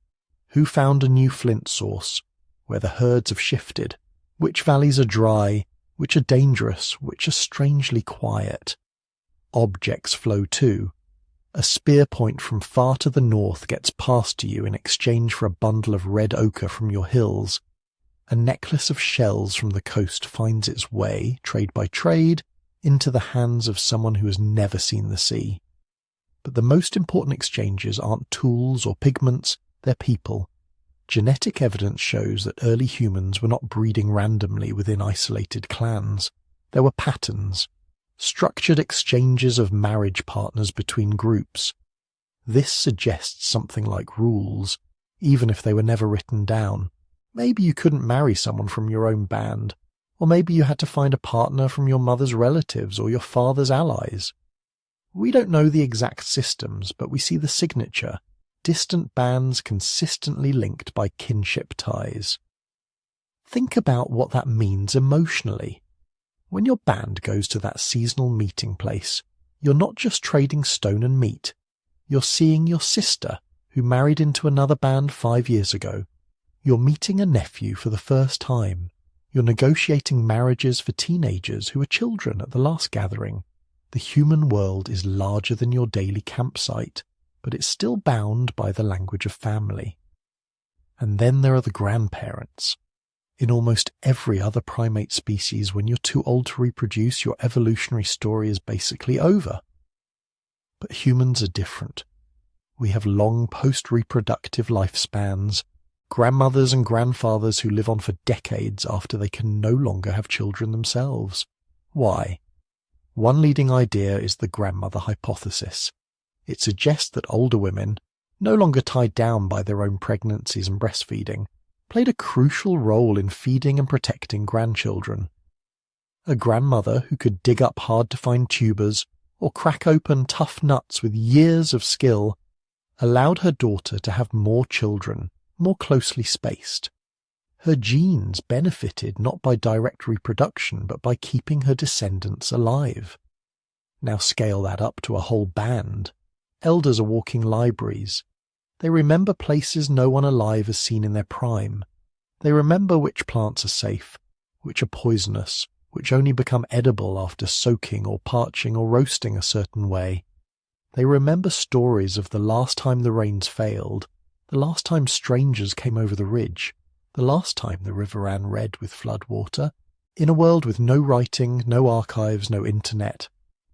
Who found a new flint source? Where the herds have shifted? Which valleys are dry? which are dangerous, which are strangely quiet. Objects flow too. A spear point from far to the north gets passed to you in exchange for a bundle of red ochre from your hills. A necklace of shells from the coast finds its way, trade by trade, into the hands of someone who has never seen the sea. But the most important exchanges aren't tools or pigments, they're people. Genetic evidence shows that early humans were not breeding randomly within isolated clans. There were patterns, structured exchanges of marriage partners between groups. This suggests something like rules, even if they were never written down. Maybe you couldn't marry someone from your own band, or maybe you had to find a partner from your mother's relatives or your father's allies. We don't know the exact systems, but we see the signature, distant bands consistently linked by kinship ties. Think about what that means emotionally. When your band goes to that seasonal meeting place, you're not just trading stone and meat. You're seeing your sister, who married into another band 5 years ago. You're meeting a nephew for the first time. You're negotiating marriages for teenagers who were children at the last gathering. The human world is larger than your daily campsite, but it's still bound by the language of family. And then there are the grandparents. In almost every other primate species, when you're too old to reproduce, your evolutionary story is basically over. But humans are different. We have long post-reproductive lifespans, grandmothers and grandfathers who live on for decades after they can no longer have children themselves. Why? One leading idea is the grandmother hypothesis. It suggests that older women, no longer tied down by their own pregnancies and breastfeeding, played a crucial role in feeding and protecting grandchildren. A grandmother who could dig up hard-to-find tubers or crack open tough nuts with years of skill allowed her daughter to have more children, more closely spaced. Her genes benefited not by direct reproduction but by keeping her descendants alive. Now scale that up to a whole band. Elders are walking libraries. They remember places no one alive has seen in their prime. They remember which plants are safe, which are poisonous, which only become edible after soaking or parching or roasting a certain way. They remember stories of the last time the rains failed, the last time strangers came over the ridge, the last time the river ran red with flood water. In a world with no writing, no archives, no internet,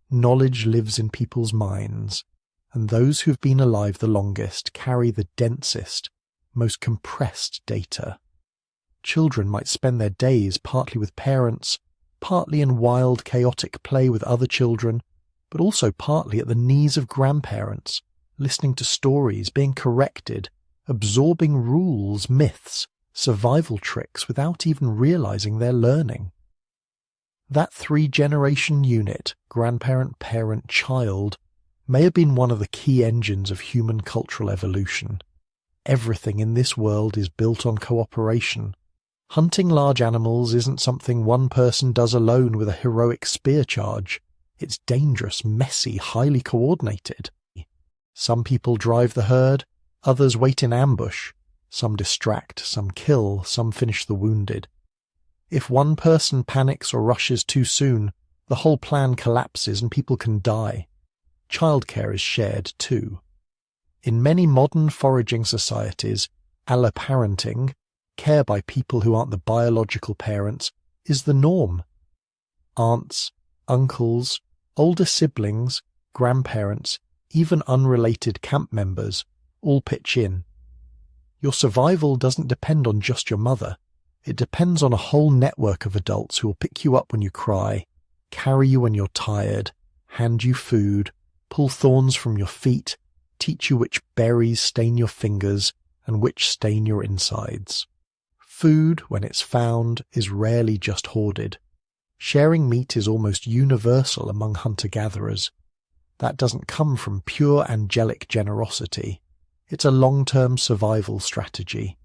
knowledge lives in people's minds. And those who've been alive the longest carry the densest, most compressed data. Children might spend their days partly with parents, partly in wild, chaotic play with other children, but also partly at the knees of grandparents, listening to stories, being corrected, absorbing rules, myths, survival tricks without even realizing they're learning. That 3-generation unit, grandparent, parent, child, may have been one of the key engines of human cultural evolution. Everything in this world is built on cooperation. Hunting large animals isn't something one person does alone with a heroic spear charge. It's dangerous, messy, highly coordinated. Some people drive the herd, others wait in ambush. Some distract, some kill, some finish the wounded. If one person panics or rushes too soon, the whole plan collapses and people can die. Childcare is shared too. In many modern foraging societies, alloparenting, care by people who aren't the biological parents, is the norm. Aunts, uncles, older siblings, grandparents, even unrelated camp members all pitch in. Your survival doesn't depend on just your mother. It depends on a whole network of adults who will pick you up when you cry, carry you when you're tired, hand you food, pull thorns from your feet, teach you which berries stain your fingers and which stain your insides. Food, when it's found, is rarely just hoarded. Sharing meat is almost universal among hunter-gatherers. That doesn't come from pure angelic generosity. It's a long-term survival strategy.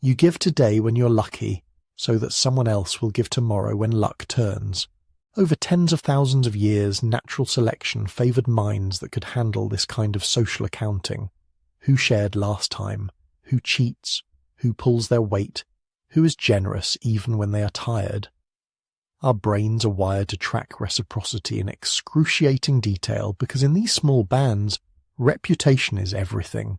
You give today when you're lucky, so that someone else will give tomorrow when luck turns. Over tens of thousands of years, natural selection favoured minds that could handle this kind of social accounting. Who shared last time? Who cheats? Who pulls their weight? Who is generous even when they are tired? Our brains are wired to track reciprocity in excruciating detail because in these small bands, reputation is everything.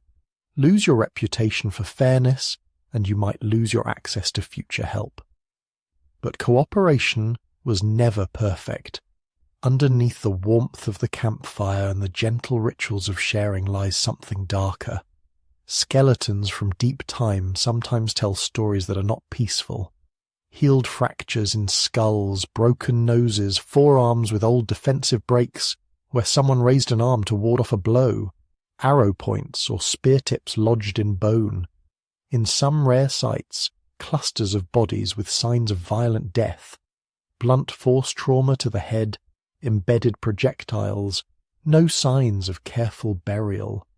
Lose your reputation for fairness, and you might lose your access to future help. But cooperation was never perfect. Underneath the warmth of the campfire and the gentle rituals of sharing lies something darker. Skeletons from deep time sometimes tell stories that are not peaceful. Healed fractures in skulls, broken noses, forearms with old defensive breaks where someone raised an arm to ward off a blow, arrow points or spear tips lodged in bone. In some rare sites, clusters of bodies with signs of violent death, blunt force trauma to the head, embedded projectiles, no signs of careful burial.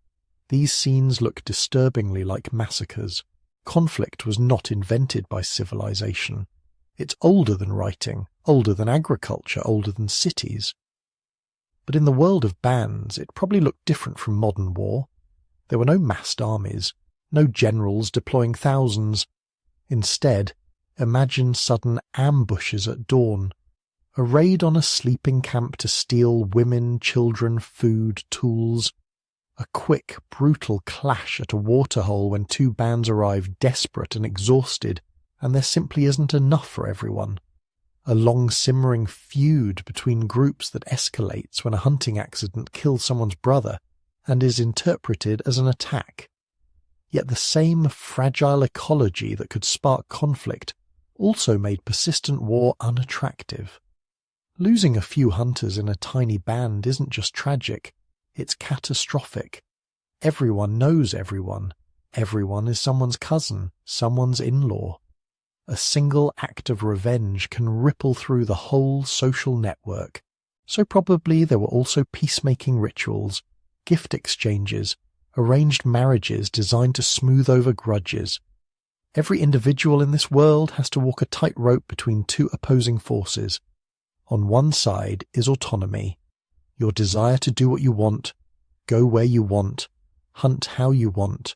These scenes look disturbingly like massacres. Conflict was not invented by civilization. It's older than writing, older than agriculture, older than cities. But in the world of bands, it probably looked different from modern war. There were no massed armies, no generals deploying thousands. Instead, imagine sudden ambushes at dawn, a raid on a sleeping camp to steal women, children, food, tools, a quick, brutal clash at a waterhole when two bands arrive desperate and exhausted, and there simply isn't enough for everyone. A long simmering feud between groups that escalates when a hunting accident kills someone's brother and is interpreted as an attack. Yet the same fragile ecology that could spark conflict also made persistent war unattractive. Losing a few hunters in a tiny band isn't just tragic, it's catastrophic. Everyone knows everyone. Everyone is someone's cousin, someone's in-law. A single act of revenge can ripple through the whole social network. So probably there were also peacemaking rituals, gift exchanges, arranged marriages designed to smooth over grudges. Every individual in this world has to walk a tightrope between two opposing forces. On one side is autonomy, your desire to do what you want, go where you want, hunt how you want,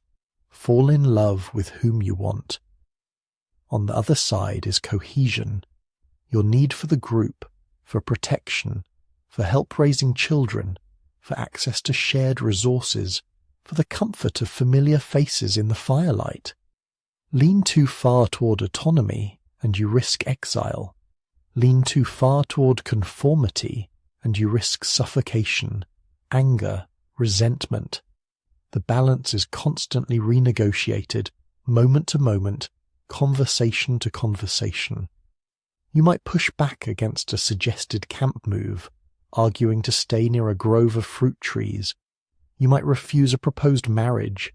fall in love with whom you want. On the other side is cohesion, your need for the group, for protection, for help raising children, for access to shared resources, for the comfort of familiar faces in the firelight. Lean too far toward autonomy, and you risk exile. Lean too far toward conformity, and you risk suffocation, anger, resentment. The balance is constantly renegotiated, moment to moment, conversation to conversation. You might push back against a suggested camp move, arguing to stay near a grove of fruit trees. You might refuse a proposed marriage.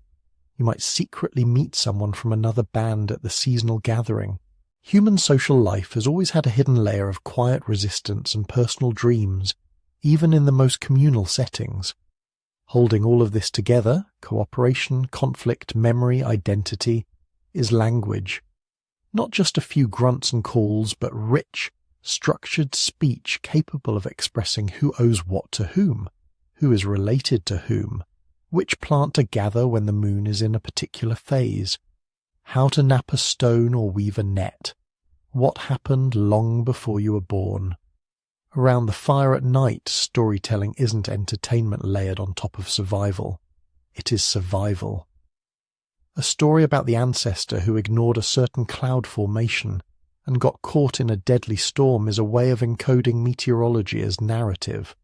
You might secretly meet someone from another band at the seasonal gathering. Human social life has always had a hidden layer of quiet resistance and personal dreams, even in the most communal settings. Holding all of this together, cooperation, conflict, memory, identity, is language. Not just a few grunts and calls, but rich, structured speech capable of expressing who owes what to whom, who is related to whom, which plant to gather when the moon is in a particular phase, how to nap a stone or weave a net, what happened long before you were born. Around the fire at night, storytelling isn't entertainment layered on top of survival. It is survival. A story about the ancestor who ignored a certain cloud formation and got caught in a deadly storm is a way of encoding meteorology as narrative.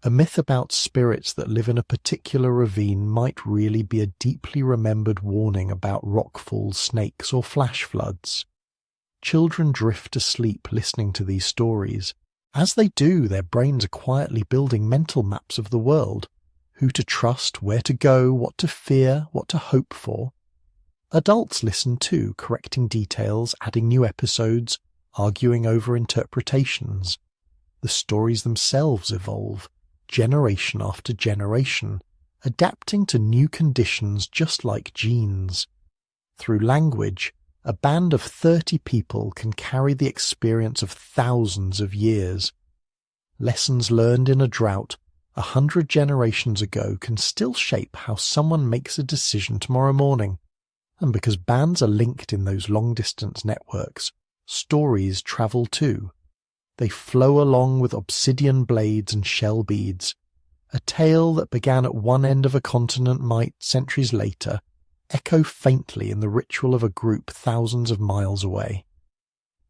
A myth about spirits that live in a particular ravine might really be a deeply remembered warning about rockfalls, snakes, or flash floods. Children drift to sleep listening to these stories. As they do, their brains are quietly building mental maps of the world, who to trust, where to go, what to fear, what to hope for. Adults listen too, correcting details, adding new episodes, arguing over interpretations. The stories themselves evolve, generation after generation, adapting to new conditions just like genes. Through language, a band of 30 people can carry the experience of thousands of years. Lessons learned in a drought 100 generations ago can still shape how someone makes a decision tomorrow morning. And because bands are linked in those long-distance networks, stories travel too. They flow along with obsidian blades and shell beads. A tale that began at one end of a continent might, centuries later, echo faintly in the ritual of a group thousands of miles away.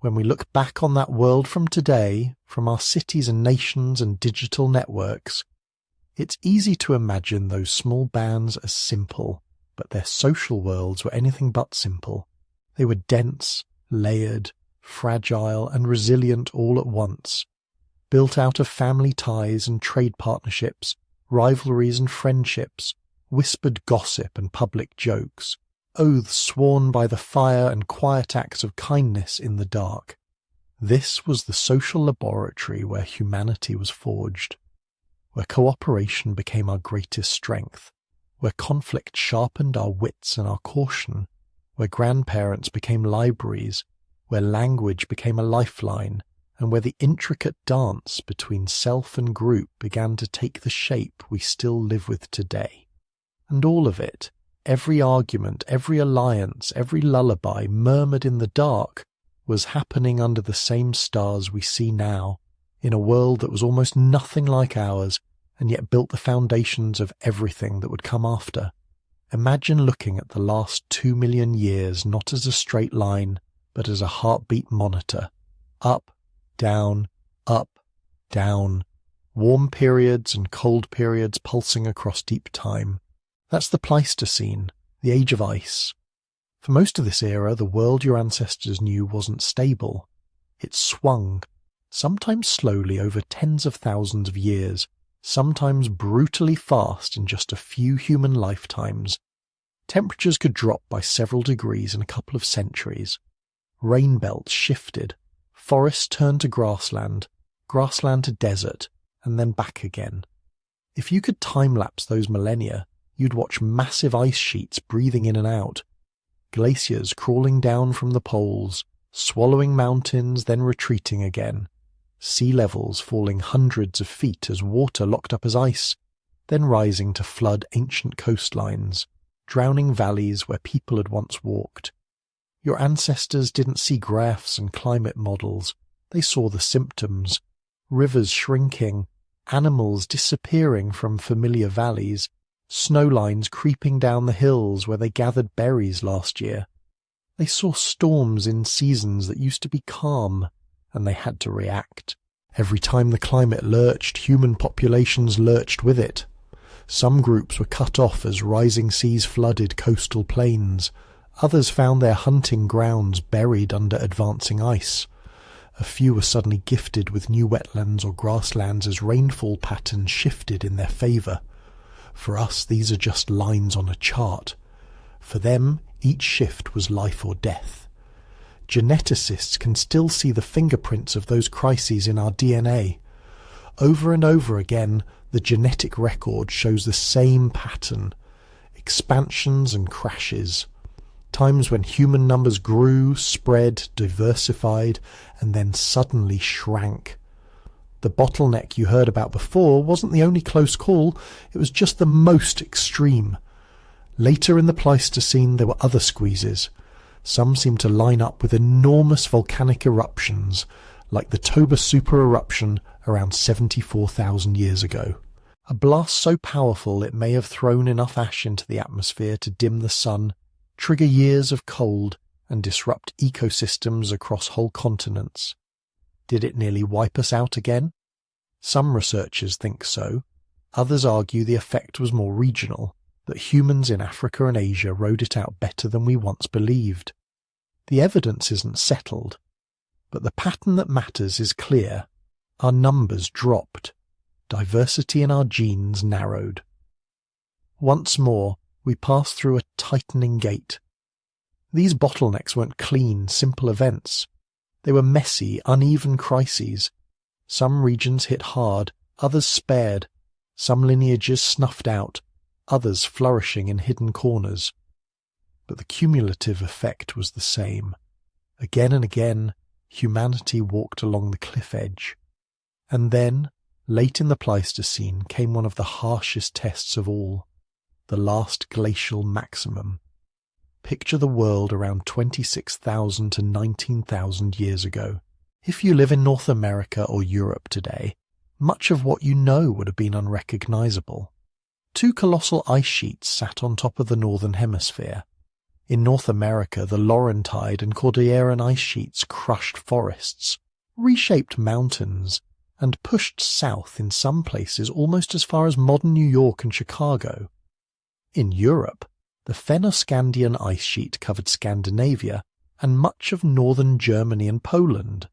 When we look back on that world from today, from our cities and nations and digital networks, it's easy to imagine those small bands as simple, but their social worlds were anything but simple. They were dense, layered, fragile and resilient all at once, built out of family ties and trade partnerships, rivalries and friendships, whispered gossip and public jokes, oaths sworn by the fire and quiet acts of kindness in the dark. This was the social laboratory where humanity was forged, where cooperation became our greatest strength, where conflict sharpened our wits and our caution, where grandparents became libraries, where language became a lifeline, and where the intricate dance between self and group began to take the shape we still live with today. And all of it, every argument, every alliance, every lullaby murmured in the dark, was happening under the same stars we see now, in a world that was almost nothing like ours, and yet built the foundations of everything that would come after. Imagine looking at the last 2 million years not as a straight line, but as a heartbeat monitor. Up, down, warm periods and cold periods pulsing across deep time. That's the Pleistocene, the age of ice. For most of this era, the world your ancestors knew wasn't stable. It swung, sometimes slowly over tens of thousands of years, sometimes brutally fast in just a few human lifetimes. Temperatures could drop by several degrees in a couple of centuries. Rain belts shifted, forests turned to grassland to desert, and then back again. If you could time-lapse those millennia, you'd watch massive ice sheets breathing in and out, glaciers crawling down from the poles, swallowing mountains, then retreating again, sea levels falling hundreds of feet as water locked up as ice, then rising to flood ancient coastlines, drowning valleys where people had once walked. Your ancestors didn't see graphs and climate models. They saw the symptoms: rivers shrinking, animals disappearing from familiar valleys, snow lines creeping down the hills where they gathered berries last year. They saw storms in seasons that used to be calm, and they had to react. Every time the climate lurched, human populations lurched with it. Some groups were cut off as rising seas flooded coastal plains. Others found their hunting grounds buried under advancing ice. A few were suddenly gifted with new wetlands or grasslands as rainfall patterns shifted in their favour. For us, these are just lines on a chart. For them, each shift was life or death. Geneticists can still see the fingerprints of those crises in our DNA. Over and over again, the genetic record shows the same pattern: expansions and crashes. Times when human numbers grew, spread, diversified, and then suddenly shrank. The bottleneck you heard about before wasn't the only close call, it was just the most extreme. Later in the Pleistocene there were other squeezes. Some seemed to line up with enormous volcanic eruptions, like the Toba super eruption around 74,000 years ago. A blast so powerful it may have thrown enough ash into the atmosphere to dim the sun, trigger years of cold, and disrupt ecosystems across whole continents. Did it nearly wipe us out again? Some researchers think so. Others argue the effect was more regional, that humans in Africa and Asia rode it out better than we once believed. The evidence isn't settled, but the pattern that matters is clear. Our numbers dropped. Diversity in our genes narrowed. Once more, we passed through a tightening gate. These bottlenecks weren't clean, simple events. They were messy, uneven crises. Some regions hit hard, others spared. Some lineages snuffed out, others flourishing in hidden corners. But the cumulative effect was the same. Again and again, humanity walked along the cliff edge. And then, late in the Pleistocene, came one of the harshest tests of all, the last glacial maximum. Picture the world around 26,000 to 19,000 years ago. If you live in North America or Europe today, much of what you know would have been unrecognizable. Two colossal ice sheets sat on top of the northern hemisphere. In North America, the Laurentide and Cordilleran ice sheets crushed forests, reshaped mountains, and pushed south in some places almost as far as modern New York and Chicago. In Europe, the Fennoscandian ice sheet covered Scandinavia and much of northern Germany and Poland.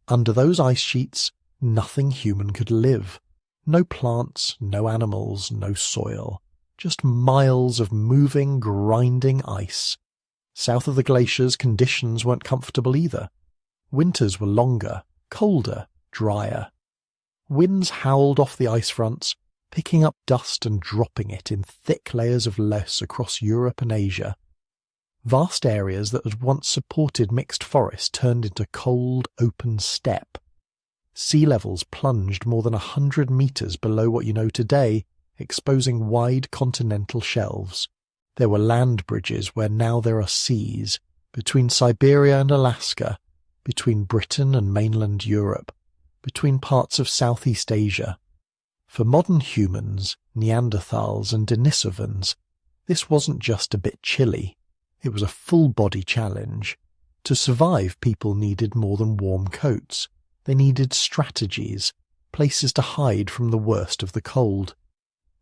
Under those ice sheets, nothing human could live. No plants, no animals, no soil. Just miles of moving, grinding ice. South of the glaciers, conditions weren't comfortable either. Winters were longer, colder, drier. Winds howled off the ice fronts, picking up dust and dropping it in thick layers of loess across Europe and Asia. Vast areas that had once supported mixed forest turned into cold, open steppe. Sea levels plunged more than 100 meters below what you know today, exposing wide continental shelves. There were land bridges where now there are seas, between Siberia and Alaska, between Britain and mainland Europe, between parts of Southeast Asia. For modern humans, Neanderthals and Denisovans, this wasn't just a bit chilly. It was a full-body challenge. To survive, people needed more than warm coats. They needed strategies, places to hide from the worst of the cold.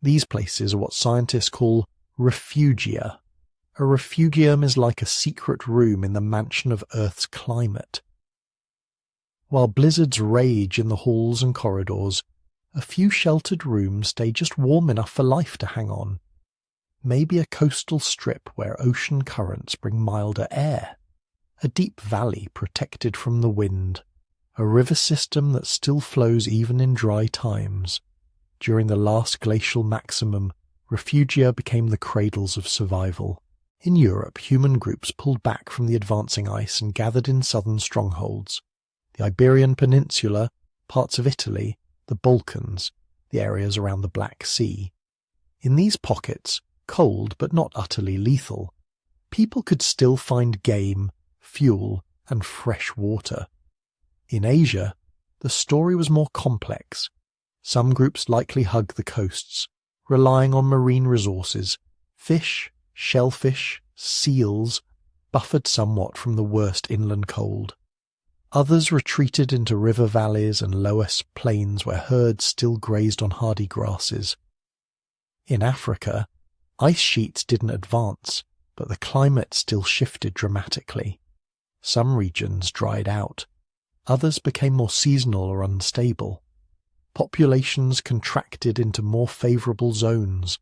These places are what scientists call refugia. A refugium is like a secret room in the mansion of Earth's climate. While blizzards rage in the halls and corridors, a few sheltered rooms stay just warm enough for life to hang on. Maybe a coastal strip where ocean currents bring milder air. A deep valley protected from the wind. A river system that still flows even in dry times. During the last glacial maximum, refugia became the cradles of survival. In Europe, human groups pulled back from the advancing ice and gathered in southern strongholds. The Iberian Peninsula, parts of Italy, the Balkans, the areas around the Black Sea. In these pockets, cold but not utterly lethal, people could still find game, fuel, and fresh water. In Asia, the story was more complex. Some groups likely hugged the coasts, relying on marine resources. Fish, shellfish, seals buffered somewhat from the worst inland cold. Others retreated into river valleys and lower plains where herds still grazed on hardy grasses. In Africa, ice sheets didn't advance, but the climate still shifted dramatically. Some regions dried out. Others became more seasonal or unstable. Populations contracted into more favourable zones,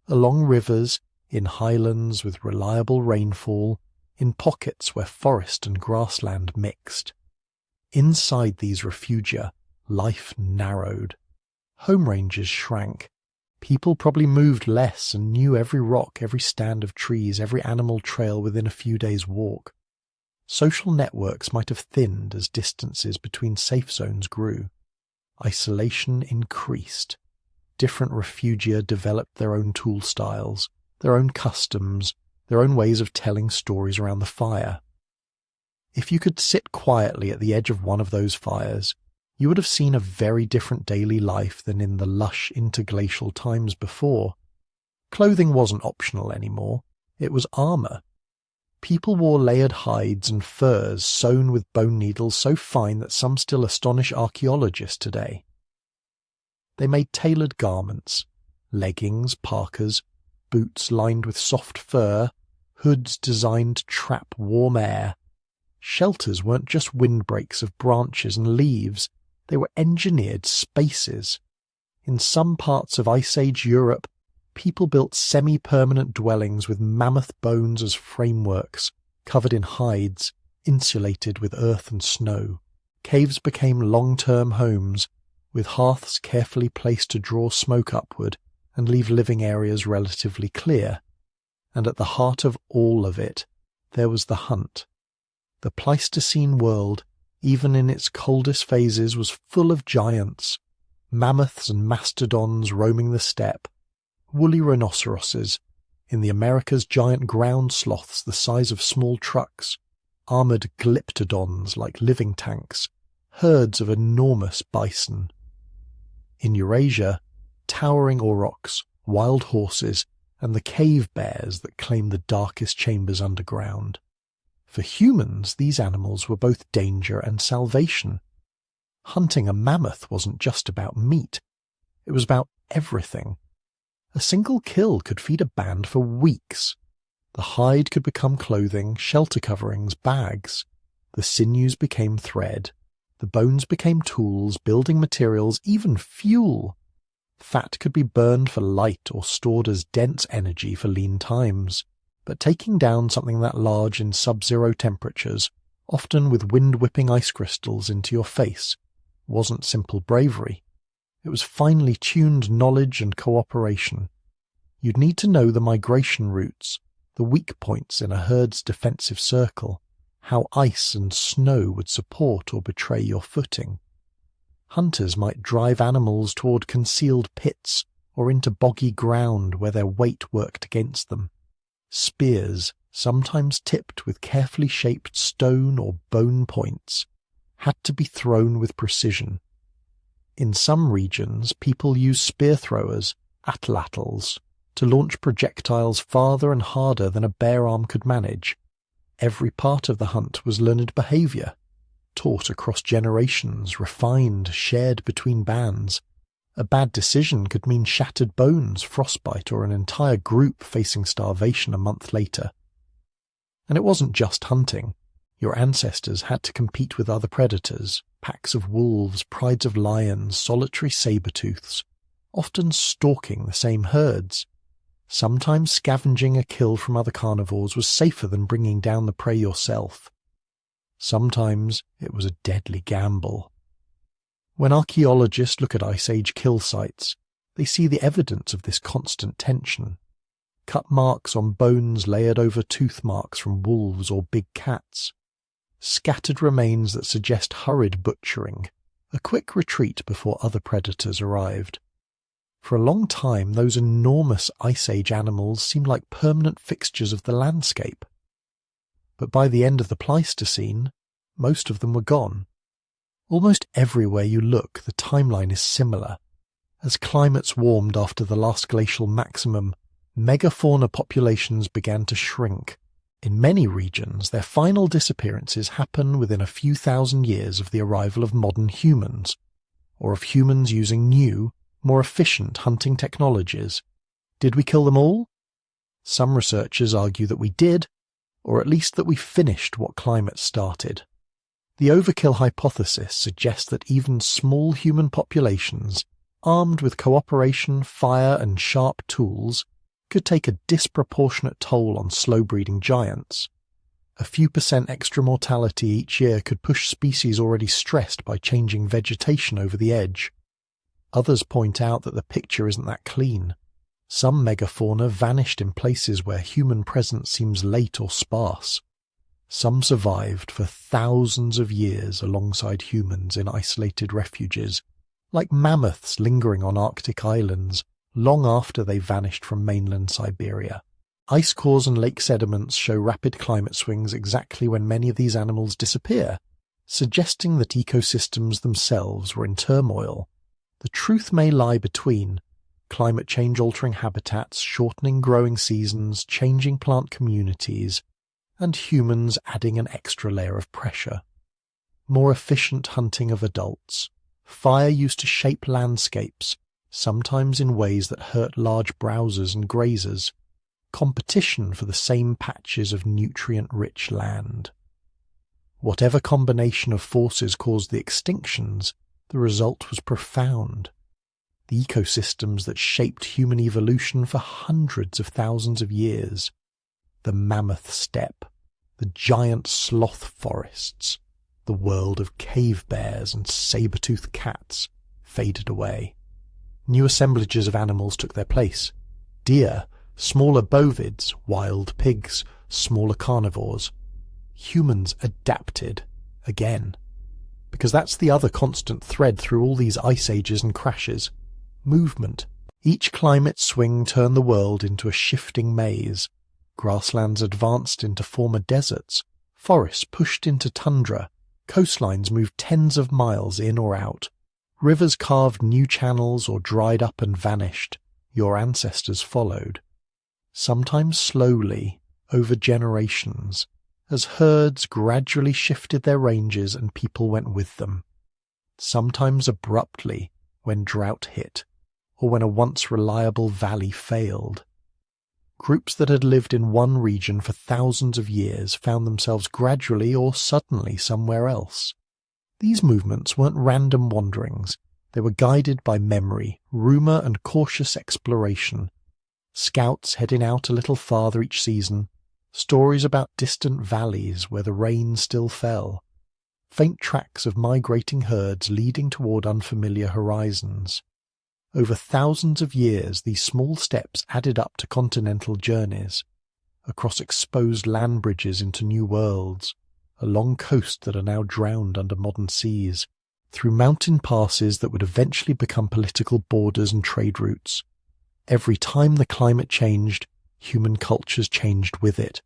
along rivers, in highlands with reliable rainfall, in pockets where forest and grassland mixed. Inside these refugia, life narrowed. Home ranges shrank. People probably moved less and knew every rock, every stand of trees, every animal trail within a few days' walk. Social networks might have thinned as distances between safe zones grew. Isolation increased. Different refugia developed their own tool styles, their own customs, their own ways of telling stories around the fire. If you could sit quietly at the edge of one of those fires, you would have seen a very different daily life than in the lush interglacial times before. Clothing wasn't optional anymore. It was armour. People wore layered hides and furs sewn with bone needles so fine that some still astonish archaeologists today. They made tailored garments, leggings, parkas, boots lined with soft fur, hoods designed to trap warm air. Shelters weren't just windbreaks of branches and leaves, they were engineered spaces. In some parts of Ice Age Europe, people built semi-permanent dwellings with mammoth bones as frameworks, covered in hides, insulated with earth and snow. Caves became long-term homes, with hearths carefully placed to draw smoke upward and leave living areas relatively clear. And at the heart of all of it, there was the hunt. The Pleistocene world, even in its coldest phases, was full of giants, mammoths and mastodons roaming the steppe, woolly rhinoceroses, in the Americas giant ground sloths the size of small trucks, armoured glyptodons like living tanks, herds of enormous bison. In Eurasia, towering aurochs, wild horses, and the cave bears that claim the darkest chambers underground. For humans, these animals were both danger and salvation. Hunting a mammoth wasn't just about meat. It was about everything. A single kill could feed a band for weeks. The hide could become clothing, shelter coverings, bags. The sinews became thread. The bones became tools, building materials, even fuel. Fat could be burned for light or stored as dense energy for lean times. But taking down something that large in sub-zero temperatures, often with wind-whipping ice crystals into your face, wasn't simple bravery. It was finely tuned knowledge and cooperation. You'd need to know the migration routes, the weak points in a herd's defensive circle, how ice and snow would support or betray your footing. Hunters might drive animals toward concealed pits or into boggy ground where their weight worked against them. Spears, sometimes tipped with carefully shaped stone or bone points, had to be thrown with precision. In some regions, people used spear throwers, atlatls, to launch projectiles farther and harder than a bare arm could manage. Every part of the hunt was learned behavior, taught across generations, refined, shared between bands. A bad decision could mean shattered bones, frostbite, or an entire group facing starvation a month later. And it wasn't just hunting. Your ancestors had to compete with other predators, packs of wolves, prides of lions, solitary saber-tooths, often stalking the same herds. Sometimes scavenging a kill from other carnivores was safer than bringing down the prey yourself. Sometimes it was a deadly gamble. When archaeologists look at Ice Age kill sites, they see the evidence of this constant tension. Cut marks on bones layered over tooth marks from wolves or big cats. Scattered remains that suggest hurried butchering, a quick retreat before other predators arrived. For a long time, those enormous Ice Age animals seemed like permanent fixtures of the landscape. But by the end of the Pleistocene, most of them were gone. Almost everywhere you look, the timeline is similar. As climates warmed after the last glacial maximum, megafauna populations began to shrink. In many regions, their final disappearances happen within a few thousand years of the arrival of modern humans, or of humans using new, more efficient hunting technologies. Did we kill them all? Some researchers argue that we did, or at least that we finished what climate started. The overkill hypothesis suggests that even small human populations, armed with cooperation, fire, and sharp tools, could take a disproportionate toll on slow-breeding giants. A few % extra mortality each year could push species already stressed by changing vegetation over the edge. Others point out that the picture isn't that clean. Some megafauna vanished in places where human presence seems late or sparse. Some survived for thousands of years alongside humans in isolated refuges, like mammoths lingering on Arctic islands long after they vanished from mainland Siberia. Ice cores and lake sediments show rapid climate swings exactly when many of these animals disappear, suggesting that ecosystems themselves were in turmoil. The truth may lie between climate change altering habitats, shortening growing seasons, changing plant communities, and humans adding an extra layer of pressure. More efficient hunting of adults. Fire used to shape landscapes, sometimes in ways that hurt large browsers and grazers. Competition for the same patches of nutrient-rich land. Whatever combination of forces caused the extinctions, the result was profound. The ecosystems that shaped human evolution for hundreds of thousands of years. The mammoth steppe, the giant sloth forests, the world of cave bears and saber-toothed cats faded away. New assemblages of animals took their place. Deer, smaller bovids, wild pigs, smaller carnivores. Humans adapted again. Because that's the other constant thread through all these ice ages and crashes. Movement. Each climate swing turned the world into a shifting maze. Grasslands advanced into former deserts. Forests pushed into tundra. Coastlines moved tens of miles in or out. Rivers carved new channels or dried up and vanished. Your ancestors followed. Sometimes slowly, over generations, as herds gradually shifted their ranges and people went with them. Sometimes abruptly, when drought hit, or when a once reliable valley failed. Groups that had lived in one region for thousands of years found themselves gradually or suddenly somewhere else. These movements weren't random wanderings. They were guided by memory, rumour and cautious exploration. Scouts heading out a little farther each season, stories about distant valleys where the rain still fell, faint tracks of migrating herds leading toward unfamiliar horizons. Over thousands of years, these small steps added up to continental journeys, across exposed land bridges into new worlds, along coasts that are now drowned under modern seas, through mountain passes that would eventually become political borders and trade routes. Every time the climate changed, human cultures changed with it.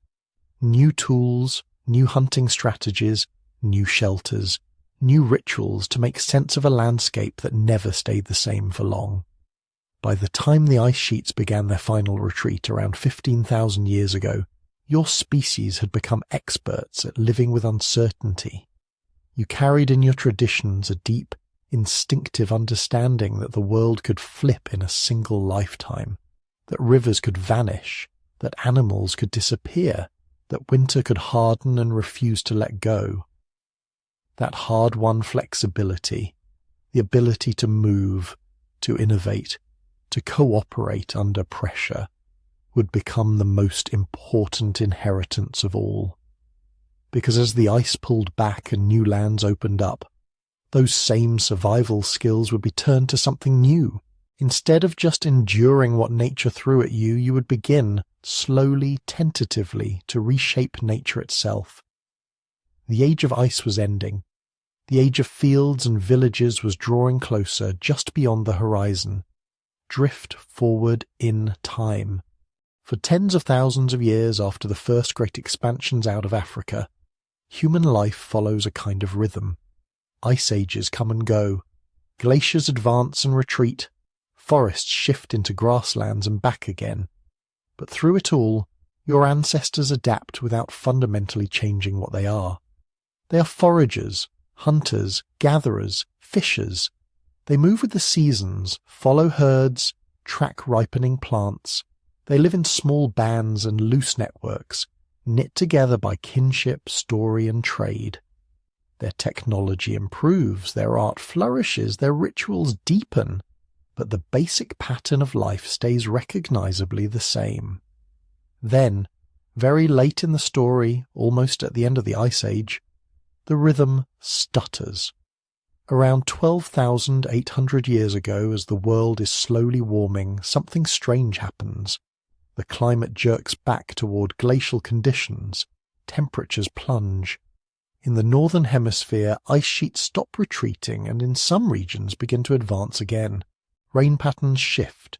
New tools, new hunting strategies, new shelters, new rituals to make sense of a landscape that never stayed the same for long. By the time the ice sheets began their final retreat around 15,000 years ago, your species had become experts at living with uncertainty. You carried in your traditions a deep, instinctive understanding that the world could flip in a single lifetime, that rivers could vanish, that animals could disappear, that winter could harden and refuse to let go. That hard-won flexibility, the ability to move, to innovate, to cooperate under pressure, would become the most important inheritance of all. Because as the ice pulled back and new lands opened up, those same survival skills would be turned to something new. Instead of just enduring what nature threw at you, you would begin, slowly, tentatively, to reshape nature itself. The age of ice was ending. The age of fields and villages was drawing closer, just beyond the horizon. Drift forward in time. For tens of thousands of years after the first great expansions out of Africa, human life follows a kind of rhythm. Ice ages come and go. Glaciers advance and retreat. Forests shift into grasslands and back again. But through it all, your ancestors adapt without fundamentally changing what they are. They are foragers, hunters, gatherers, fishers. They move with the seasons, follow herds, track ripening plants. They live in small bands and loose networks, knit together by kinship, story, and trade. Their technology improves, their art flourishes, their rituals deepen, but the basic pattern of life stays recognizably the same. Then, very late in the story, almost at the end of the Ice Age, the rhythm stutters. Around 12,800 years ago, as the world is slowly warming, something strange happens. The climate jerks back toward glacial conditions. Temperatures plunge. In the northern hemisphere, ice sheets stop retreating and in some regions begin to advance again. Rain patterns shift.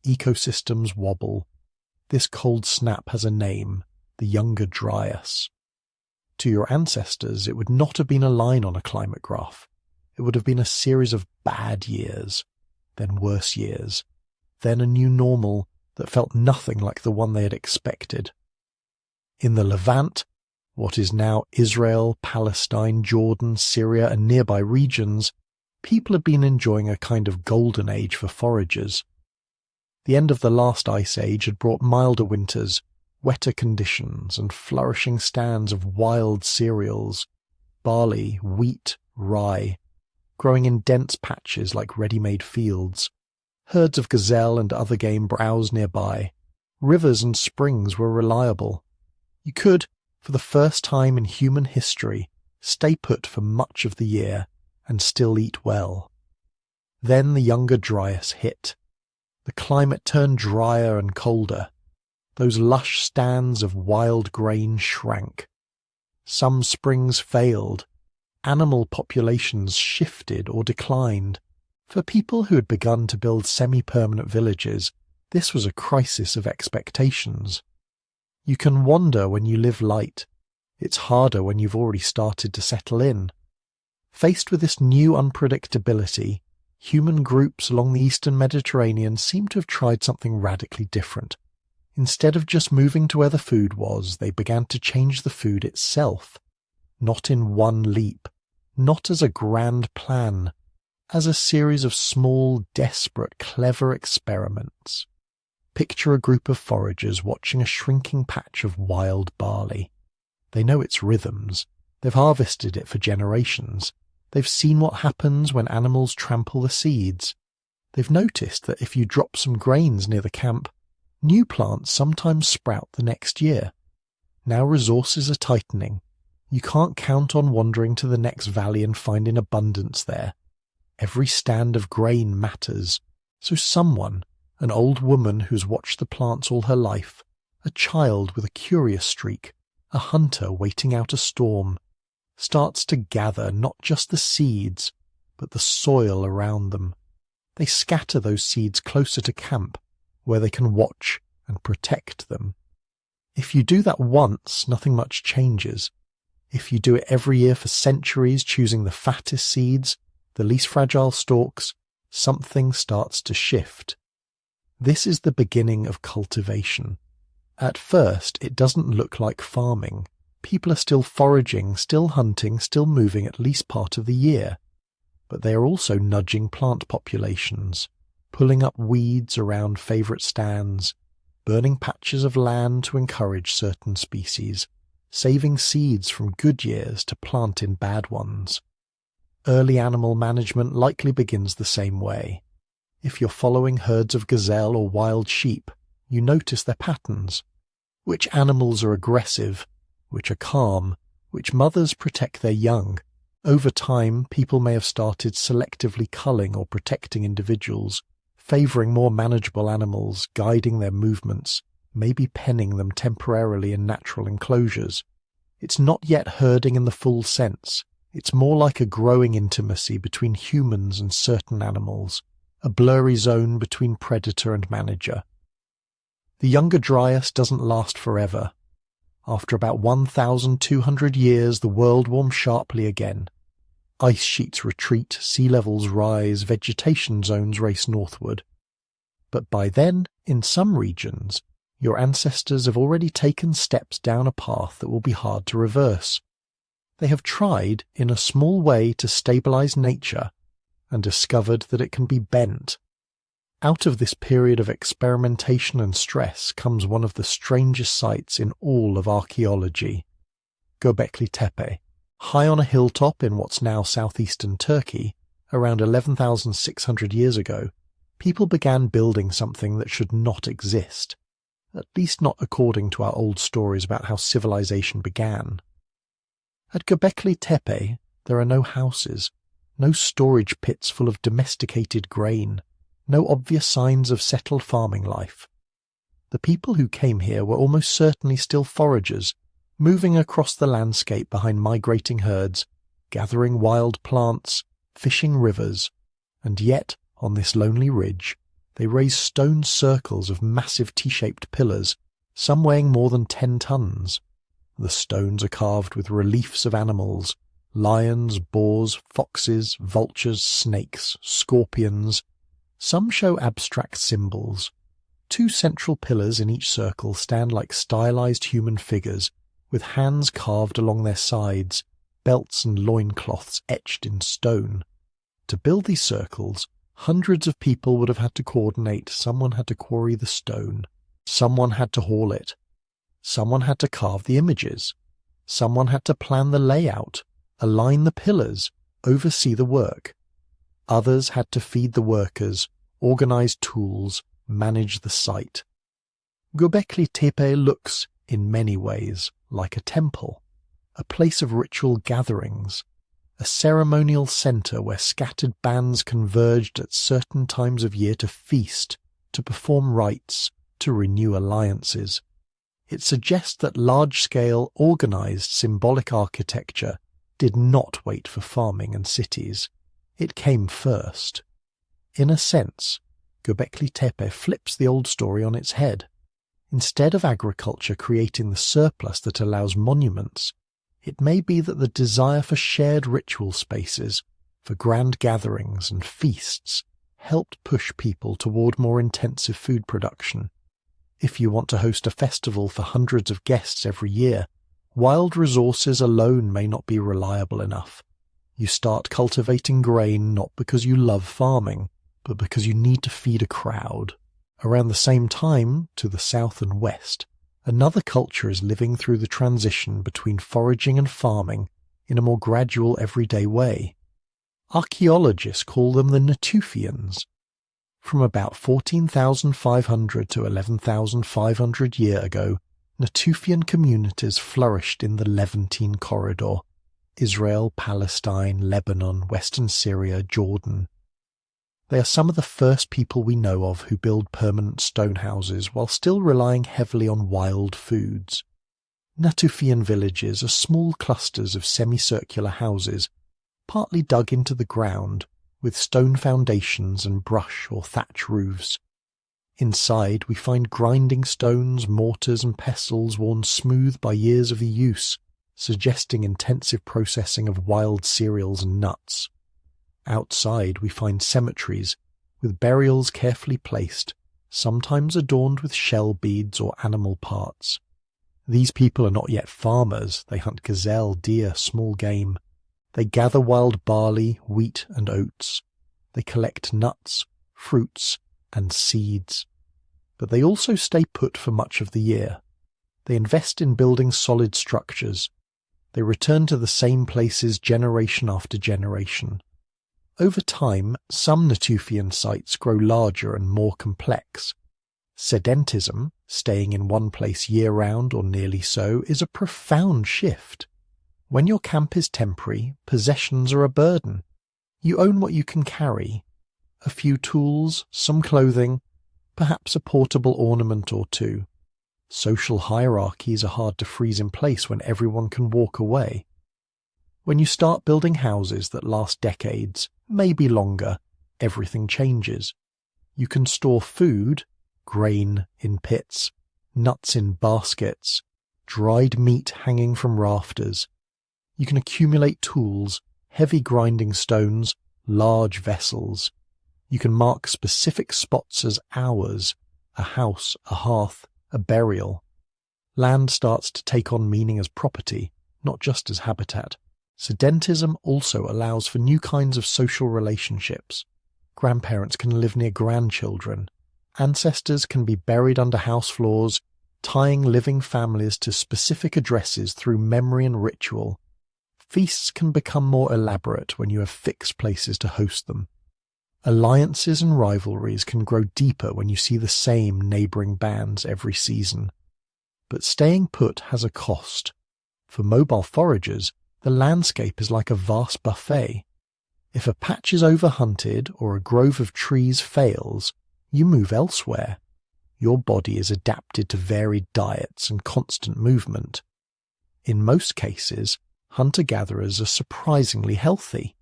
Ecosystems wobble. This cold snap has a name, the Younger Dryas. To your ancestors, it would not have been a line on a climate graph. It would have been a series of bad years, then worse years, then a new normal that felt nothing like the one they had expected. In the Levant, what is now Israel, Palestine, Jordan, Syria, and nearby regions, people had been enjoying a kind of golden age for foragers. The end of the last ice age had brought milder winters, wetter conditions, and flourishing stands of wild cereals, barley, wheat, rye, growing in dense patches like ready-made fields. Herds of gazelle and other game browsed nearby. Rivers and springs were reliable. You could, for the first time in human history, stay put for much of the year and still eat well. Then the Younger Dryas hit. The climate turned drier and colder. Those lush stands of wild grain shrank. Some springs failed. Animal populations shifted or declined. For people who had begun to build semi-permanent villages, this was a crisis of expectations. You can wander when you live light. It's harder when you've already started to settle in. Faced with this new unpredictability, human groups along the eastern Mediterranean seem to have tried something radically different. Instead of just moving to where the food was, they began to change the food itself. Not in one leap, not as a grand plan, as a series of small, desperate, clever experiments. Picture a group of foragers watching a shrinking patch of wild barley. They know its rhythms. They've harvested it for generations. They've seen what happens when animals trample the seeds. They've noticed that if you drop some grains near the camp, new plants sometimes sprout the next year. Now resources are tightening. You can't count on wandering to the next valley and finding abundance there. Every stand of grain matters. So someone, an old woman who's watched the plants all her life, a child with a curious streak, a hunter waiting out a storm, starts to gather not just the seeds, but the soil around them. They scatter those seeds closer to camp, where they can watch and protect them. If you do that once, nothing much changes. If you do it every year for centuries, choosing the fattest seeds, the least fragile stalks, something starts to shift. This is the beginning of cultivation. At first, it doesn't look like farming. People are still foraging, still hunting, still moving at least part of the year. But they are also nudging plant populations, pulling up weeds around favourite stands, burning patches of land to encourage certain species, saving seeds from good years to plant in bad ones. Early animal management likely begins the same way. If you're following herds of gazelle or wild sheep, you notice their patterns. Which animals are aggressive, which are calm, which mothers protect their young. Over time, people may have started selectively culling or protecting individuals, favouring more manageable animals, guiding their movements, maybe penning them temporarily in natural enclosures. It's not yet herding in the full sense. It's more like a growing intimacy between humans and certain animals, a blurry zone between predator and manager. The Younger Dryas doesn't last forever. After about 1,200 years, the world warms sharply again. Ice sheets retreat, sea levels rise, vegetation zones race northward. But by then, in some regions, your ancestors have already taken steps down a path that will be hard to reverse. They have tried, in a small way, to stabilize nature, and discovered that it can be bent. Out of this period of experimentation and stress comes one of the strangest sights in all of archaeology. Göbekli Tepe, high on a hilltop in what's now southeastern Turkey, around 11,600 years ago, people began building something that should not exist, at least not according to our old stories about how civilization began. At Göbekli Tepe, there are no houses, no storage pits full of domesticated grain, no obvious signs of settled farming life. The people who came here were almost certainly still foragers, moving across the landscape behind migrating herds, gathering wild plants, fishing rivers, and yet, on this lonely ridge, they raise stone circles of massive T-shaped pillars, some weighing more than 10 tons. The stones are carved with reliefs of animals, lions, boars, foxes, vultures, snakes, scorpions. Some show abstract symbols. 2 central pillars in each circle stand like stylized human figures, with hands carved along their sides, belts and loincloths etched in stone. To build these circles, hundreds of people would have had to coordinate. Someone had to quarry the stone. Someone had to haul it. Someone had to carve the images. Someone had to plan the layout, align the pillars, oversee the work. Others had to feed the workers, organize tools, manage the site. Göbekli Tepe looks, in many ways, like a temple, a place of ritual gatherings, a ceremonial center where scattered bands converged at certain times of year to feast, to perform rites, to renew alliances. It suggests that large-scale, organized symbolic architecture did not wait for farming and cities. It came first. In a sense, Göbekli Tepe flips the old story on its head. Instead of agriculture creating the surplus that allows monuments, It may be that the desire for shared ritual spaces, for grand gatherings and feasts, helped push people toward more intensive food production. If you want to host a festival for hundreds of guests every year, wild resources alone may not be reliable enough. You start cultivating grain not because you love farming, but because you need to feed a crowd. Around the same time, to the south and west, another culture is living through the transition between foraging and farming in a more gradual everyday way. Archaeologists call them the Natufians. From about 14,500 to 11,500 years ago, Natufian communities flourished in the Levantine corridor: Israel, Palestine, Lebanon, Western Syria, Jordan. They are some of the first people we know of who build permanent stone houses while still relying heavily on wild foods. Natufian villages are small clusters of semicircular houses, partly dug into the ground, with stone foundations and brush or thatch roofs. Inside we find grinding stones, mortars and pestles worn smooth by years of use, suggesting intensive processing of wild cereals and nuts. Outside we find cemeteries, with burials carefully placed, sometimes adorned with shell beads or animal parts. These people are not yet farmers. They hunt gazelle, deer, small game. They gather wild barley, wheat and oats. They collect nuts, fruits and seeds. But they also stay put for much of the year. They invest in building solid structures. They return to the same places generation after generation. Over time, some Natufian sites grow larger and more complex. Sedentism, staying in one place year-round or nearly so, is a profound shift. When your camp is temporary, possessions are a burden. You own what you can carry: a few tools, some clothing, perhaps a portable ornament or two. Social hierarchies are hard to freeze in place when everyone can walk away. When you start building houses that last decades, maybe longer, everything changes. You can store food, grain in pits, nuts in baskets, dried meat hanging from rafters. You can accumulate tools, heavy grinding stones, large vessels. You can mark specific spots as ours: a house, a hearth, a burial. Land starts to take on meaning as property, not just as habitat. Sedentism also allows for new kinds of social relationships. Grandparents can live near grandchildren. Ancestors can be buried under house floors, tying living families to specific addresses through memory and ritual. Feasts can become more elaborate when you have fixed places to host them. Alliances and rivalries can grow deeper when you see the same neighbouring bands every season. But staying put has a cost. For mobile foragers, the landscape is like a vast buffet. If a patch is overhunted or a grove of trees fails, you move elsewhere. Your body is adapted to varied diets and constant movement. In most cases, hunter-gatherers are surprisingly healthy.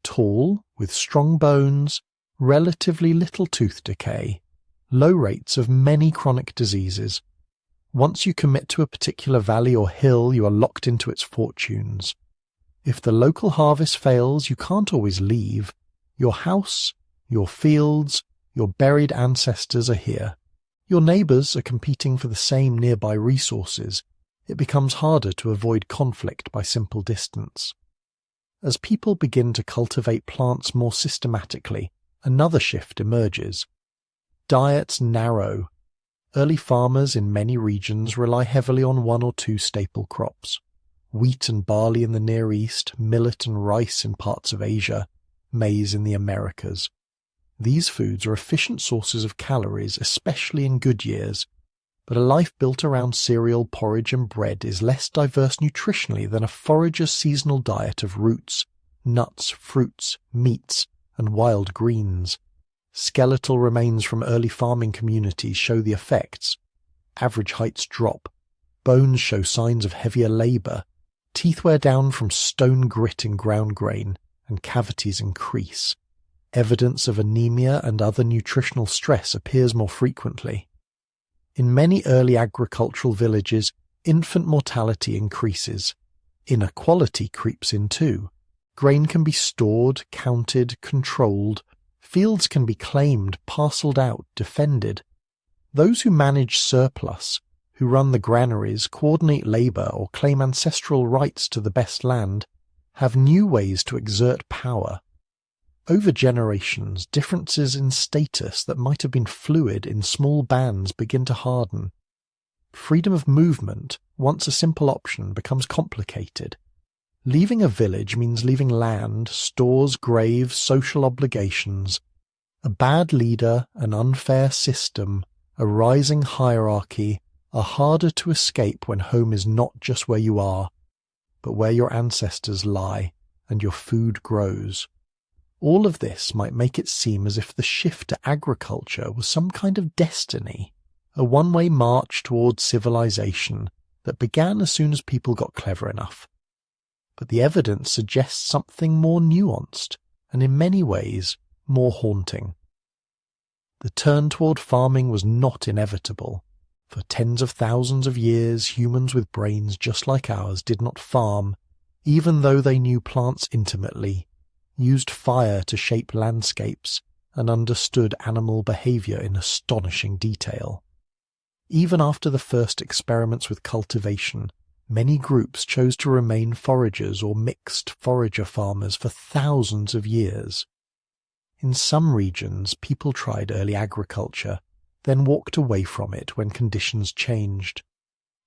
Tall, with strong bones, relatively little tooth decay, low rates of many chronic diseases. Once you commit to a particular valley or hill, you are locked into its fortunes. If the local harvest fails, you can't always leave. Your house, your fields, your buried ancestors are here. Your neighbours are competing for the same nearby resources. It becomes harder to avoid conflict by simple distance. As people begin to cultivate plants more systematically, another shift emerges. Diets narrow. Early farmers in many regions rely heavily on one or two staple crops: wheat and barley in the Near East, millet and rice in parts of Asia, maize in the Americas. These foods are efficient sources of calories, especially in good years, but a life built around cereal, porridge and bread is less diverse nutritionally than a forager's seasonal diet of roots, nuts, fruits, meats, and wild greens. Skeletal remains from early farming communities show the effects. Average heights drop. Bones show signs of heavier labour. Teeth wear down from stone grit in ground grain, and cavities increase. Evidence of anemia and other nutritional stress appears more frequently. In many early agricultural villages, infant mortality increases. Inequality creeps in too. Grain can be stored, counted, controlled. Fields can be claimed, parcelled out, defended. Those who manage surplus, who run the granaries, coordinate labour, or claim ancestral rights to the best land, have new ways to exert power. Over generations, differences in status that might have been fluid in small bands begin to harden. Freedom of movement, once a simple option, becomes complicated. Leaving a village means leaving land, stores, graves, social obligations. A bad leader, an unfair system, a rising hierarchy are harder to escape when home is not just where you are, but where your ancestors lie and your food grows. All of this might make it seem as if the shift to agriculture was some kind of destiny, a one-way march towards civilization that began as soon as people got clever enough. But the evidence suggests something more nuanced and in many ways more haunting. The turn toward farming was not inevitable. For tens of thousands of years, humans with brains just like ours did not farm, even though they knew plants intimately, used fire to shape landscapes, and understood animal behavior in astonishing detail. Even after the first experiments with cultivation, many groups chose to remain foragers or mixed forager farmers for thousands of years. In some regions, people tried early agriculture, then walked away from it when conditions changed.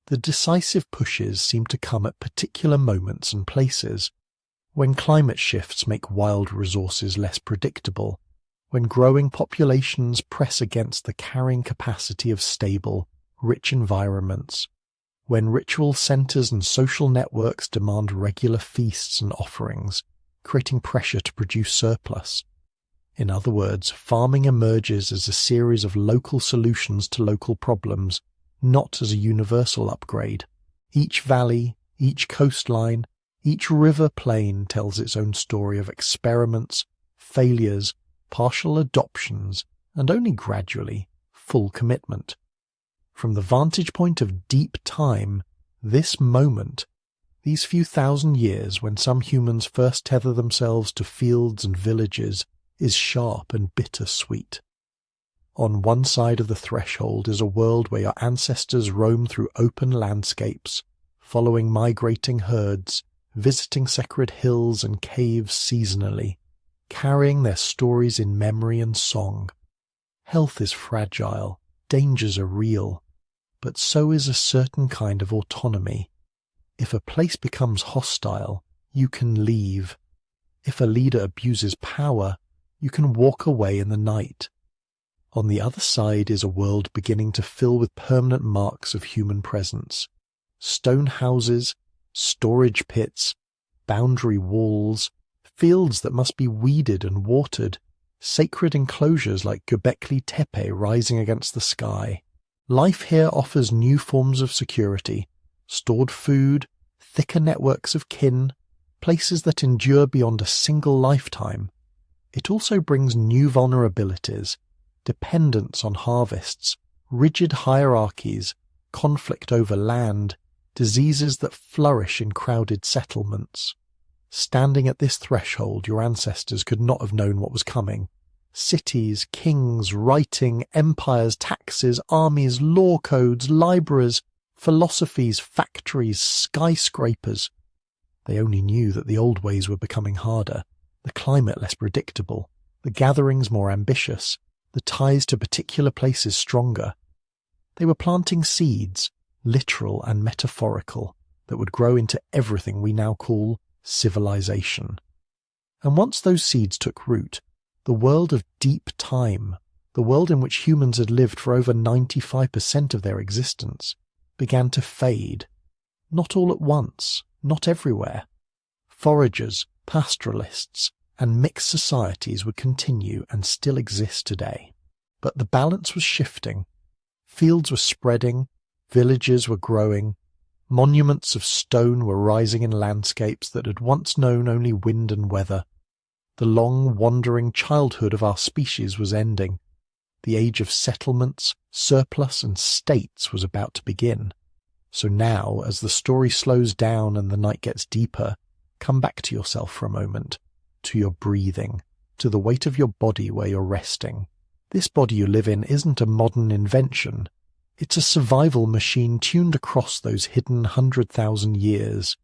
The decisive pushes seem to come at particular moments and places, when climate shifts make wild resources less predictable, when growing populations press against the carrying capacity of stable, rich environments, when ritual centres and social networks demand regular feasts and offerings, creating pressure to produce surplus. In other words, farming emerges as a series of local solutions to local problems, not as a universal upgrade. Each valley, each coastline, each river plain tells its own story of experiments, failures, partial adoptions, and only gradually, full commitment. From the vantage point of deep time, this moment, these few thousand years when some humans first tether themselves to fields and villages, is sharp and bitter-sweet. On one side of the threshold is a world where your ancestors roam through open landscapes, following migrating herds, visiting sacred hills and caves seasonally, carrying their stories in memory and song. Health is fragile, dangers are real, but so is a certain kind of autonomy. If a place becomes hostile, you can leave. If a leader abuses power, you can walk away in the night. On the other side is a world beginning to fill with permanent marks of human presence. Stone houses, storage pits, boundary walls, fields that must be weeded and watered, sacred enclosures like Göbekli Tepe rising against the sky. Life here offers new forms of security, stored food, thicker networks of kin, places that endure beyond a single lifetime. It also brings new vulnerabilities, dependence on harvests, rigid hierarchies, conflict over land, diseases that flourish in crowded settlements. Standing at this threshold, your ancestors could not have known what was coming. Cities, kings, writing, empires, taxes, armies, law codes, libraries, philosophies, factories, skyscrapers. They only knew that the old ways were becoming harder, the climate less predictable, the gatherings more ambitious, the ties to particular places stronger. They were planting seeds, literal and metaphorical, that would grow into everything we now call civilization. And once those seeds took root, the world of deep time, the world in which humans had lived for over 95% of their existence, began to fade. Not all at once, not everywhere. Foragers, pastoralists, and mixed societies would continue and still exist today. But the balance was shifting. Fields were spreading, villages were growing, monuments of stone were rising in landscapes that had once known only wind and weather. The long, wandering childhood of our species was ending. The age of settlements, surplus, and states was about to begin. So now, as the story slows down and the night gets deeper, come back to yourself for a moment, to your breathing, to the weight of your body where you're resting. This body you live in isn't a modern invention. It's a survival machine tuned across those hidden 100,000 years.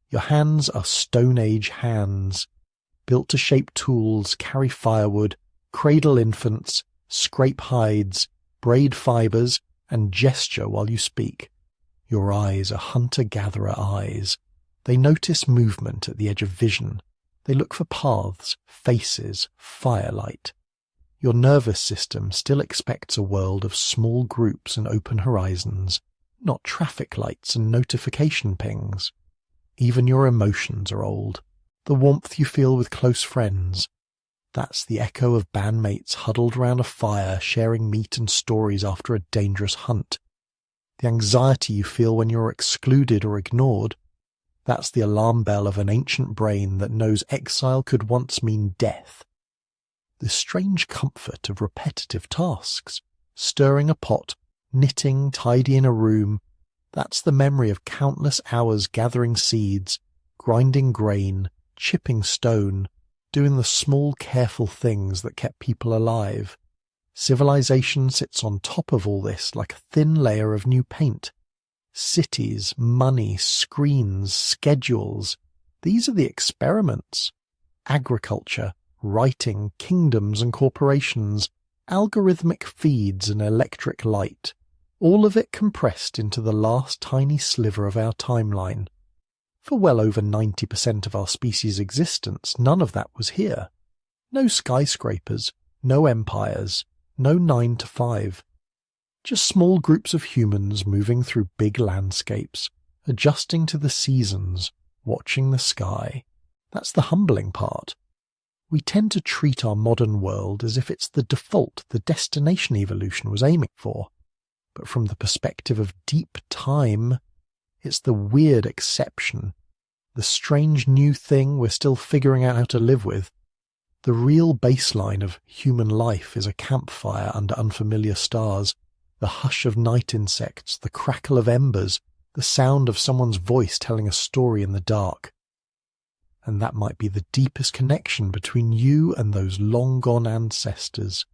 Your hands are Stone Age hands, built to shape tools, carry firewood, cradle infants, scrape hides, braid fibers, and gesture while you speak. Your eyes are hunter-gatherer eyes. They notice movement at the edge of vision. They look for paths, faces, firelight. Your nervous system still expects a world of small groups and open horizons, not traffic lights and notification pings. Even your emotions are old. The warmth you feel with close friends. That's the echo of bandmates huddled round a fire, sharing meat and stories after a dangerous hunt. The anxiety you feel when you're excluded or ignored. That's the alarm bell of an ancient brain that knows exile could once mean death. The strange comfort of repetitive tasks, stirring a pot, knitting, tidying a room, that's the memory of countless hours gathering seeds, grinding grain, chipping stone, doing the small careful things that kept people alive. Civilization sits on top of all this like a thin layer of new paint. Cities, money, screens, schedules, these are the experiments. Agriculture, writing, kingdoms and corporations, algorithmic feeds and electric light, all of it compressed into the last tiny sliver of our timeline. For well over 90% of our species' existence, none of that was here. No skyscrapers, no empires, no 9 to 5. Just small groups of humans moving through big landscapes, adjusting to the seasons, watching the sky. That's the humbling part. We tend to treat our modern world as if it's the default, the destination evolution was aiming for. But from the perspective of deep time, it's the weird exception, the strange new thing we're still figuring out how to live with. The real baseline of human life is a campfire under unfamiliar stars, the hush of night insects, the crackle of embers, the sound of someone's voice telling a story in the dark. And that might be the deepest connection between you and those long-gone ancestors,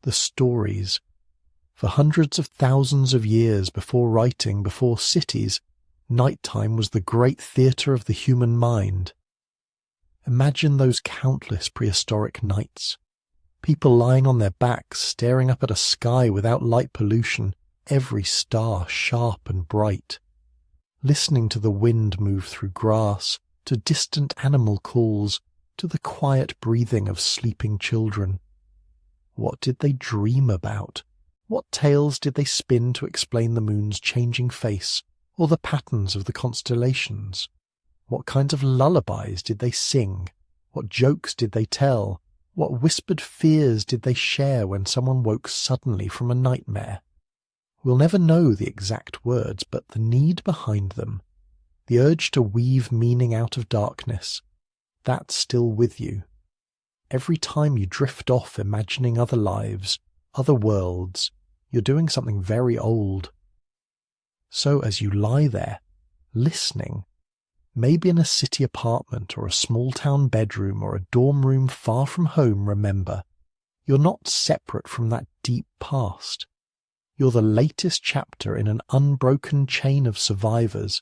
the stories. For hundreds of thousands of years before writing, before cities, nighttime was the great theatre of the human mind. Imagine those countless prehistoric nights. People lying on their backs, staring up at a sky without light pollution, every star sharp and bright. Listening to the wind move through grass, to distant animal calls, to the quiet breathing of sleeping children. What did they dream about? What tales did they spin to explain the moon's changing face, or the patterns of the constellations? What kinds of lullabies did they sing? What jokes did they tell? What whispered fears did they share when someone woke suddenly from a nightmare? We'll never know the exact words, but the need behind them, the urge to weave meaning out of darkness, that's still with you. Every time you drift off imagining other lives, other worlds, you're doing something very old. So as you lie there, listening, maybe in a city apartment or a small-town bedroom or a dorm room far from home, remember, you're not separate from that deep past. You're the latest chapter in an unbroken chain of survivors.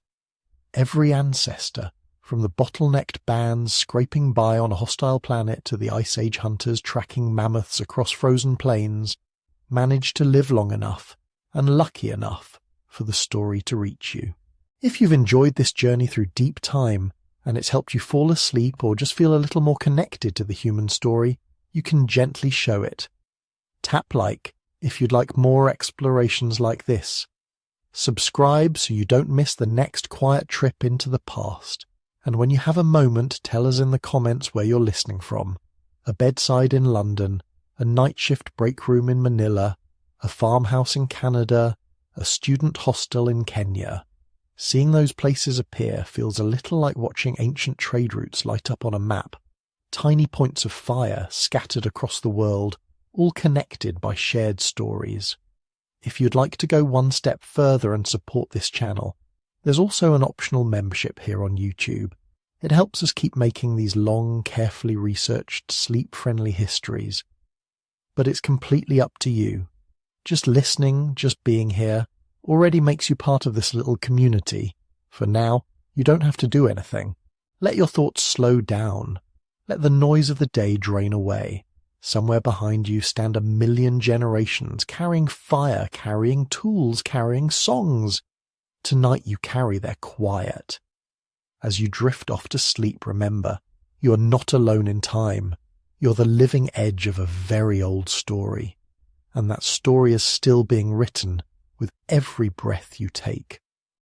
Every ancestor, from the bottlenecked bands scraping by on a hostile planet to the Ice Age hunters tracking mammoths across frozen plains, managed to live long enough and lucky enough for the story to reach you. If you've enjoyed this journey through deep time and it's helped you fall asleep or just feel a little more connected to the human story, you can gently show it. Tap like if you'd like more explorations like this. Subscribe so you don't miss the next quiet trip into the past. And when you have a moment, tell us in the comments where you're listening from. A bedside in London, a night shift break room in Manila, a farmhouse in Canada, a student hostel in Kenya. Seeing those places appear feels a little like watching ancient trade routes light up on a map. Tiny points of fire scattered across the world, all connected by shared stories. If you'd like to go one step further and support this channel, There's also an optional membership here on YouTube. It helps us keep making these long, carefully researched, sleep-friendly histories. But it's completely up to you. Just listening, just being here, already makes you part of this little community. For now, you don't have to do anything. Let your thoughts slow down. Let the noise of the day drain away. Somewhere behind you stand 1,000,000 generations, carrying fire, carrying tools, carrying songs. Tonight you carry their quiet. As you drift off to sleep, remember, you are not alone in time. You're the living edge of a very old story. And that story is still being written with every breath you take.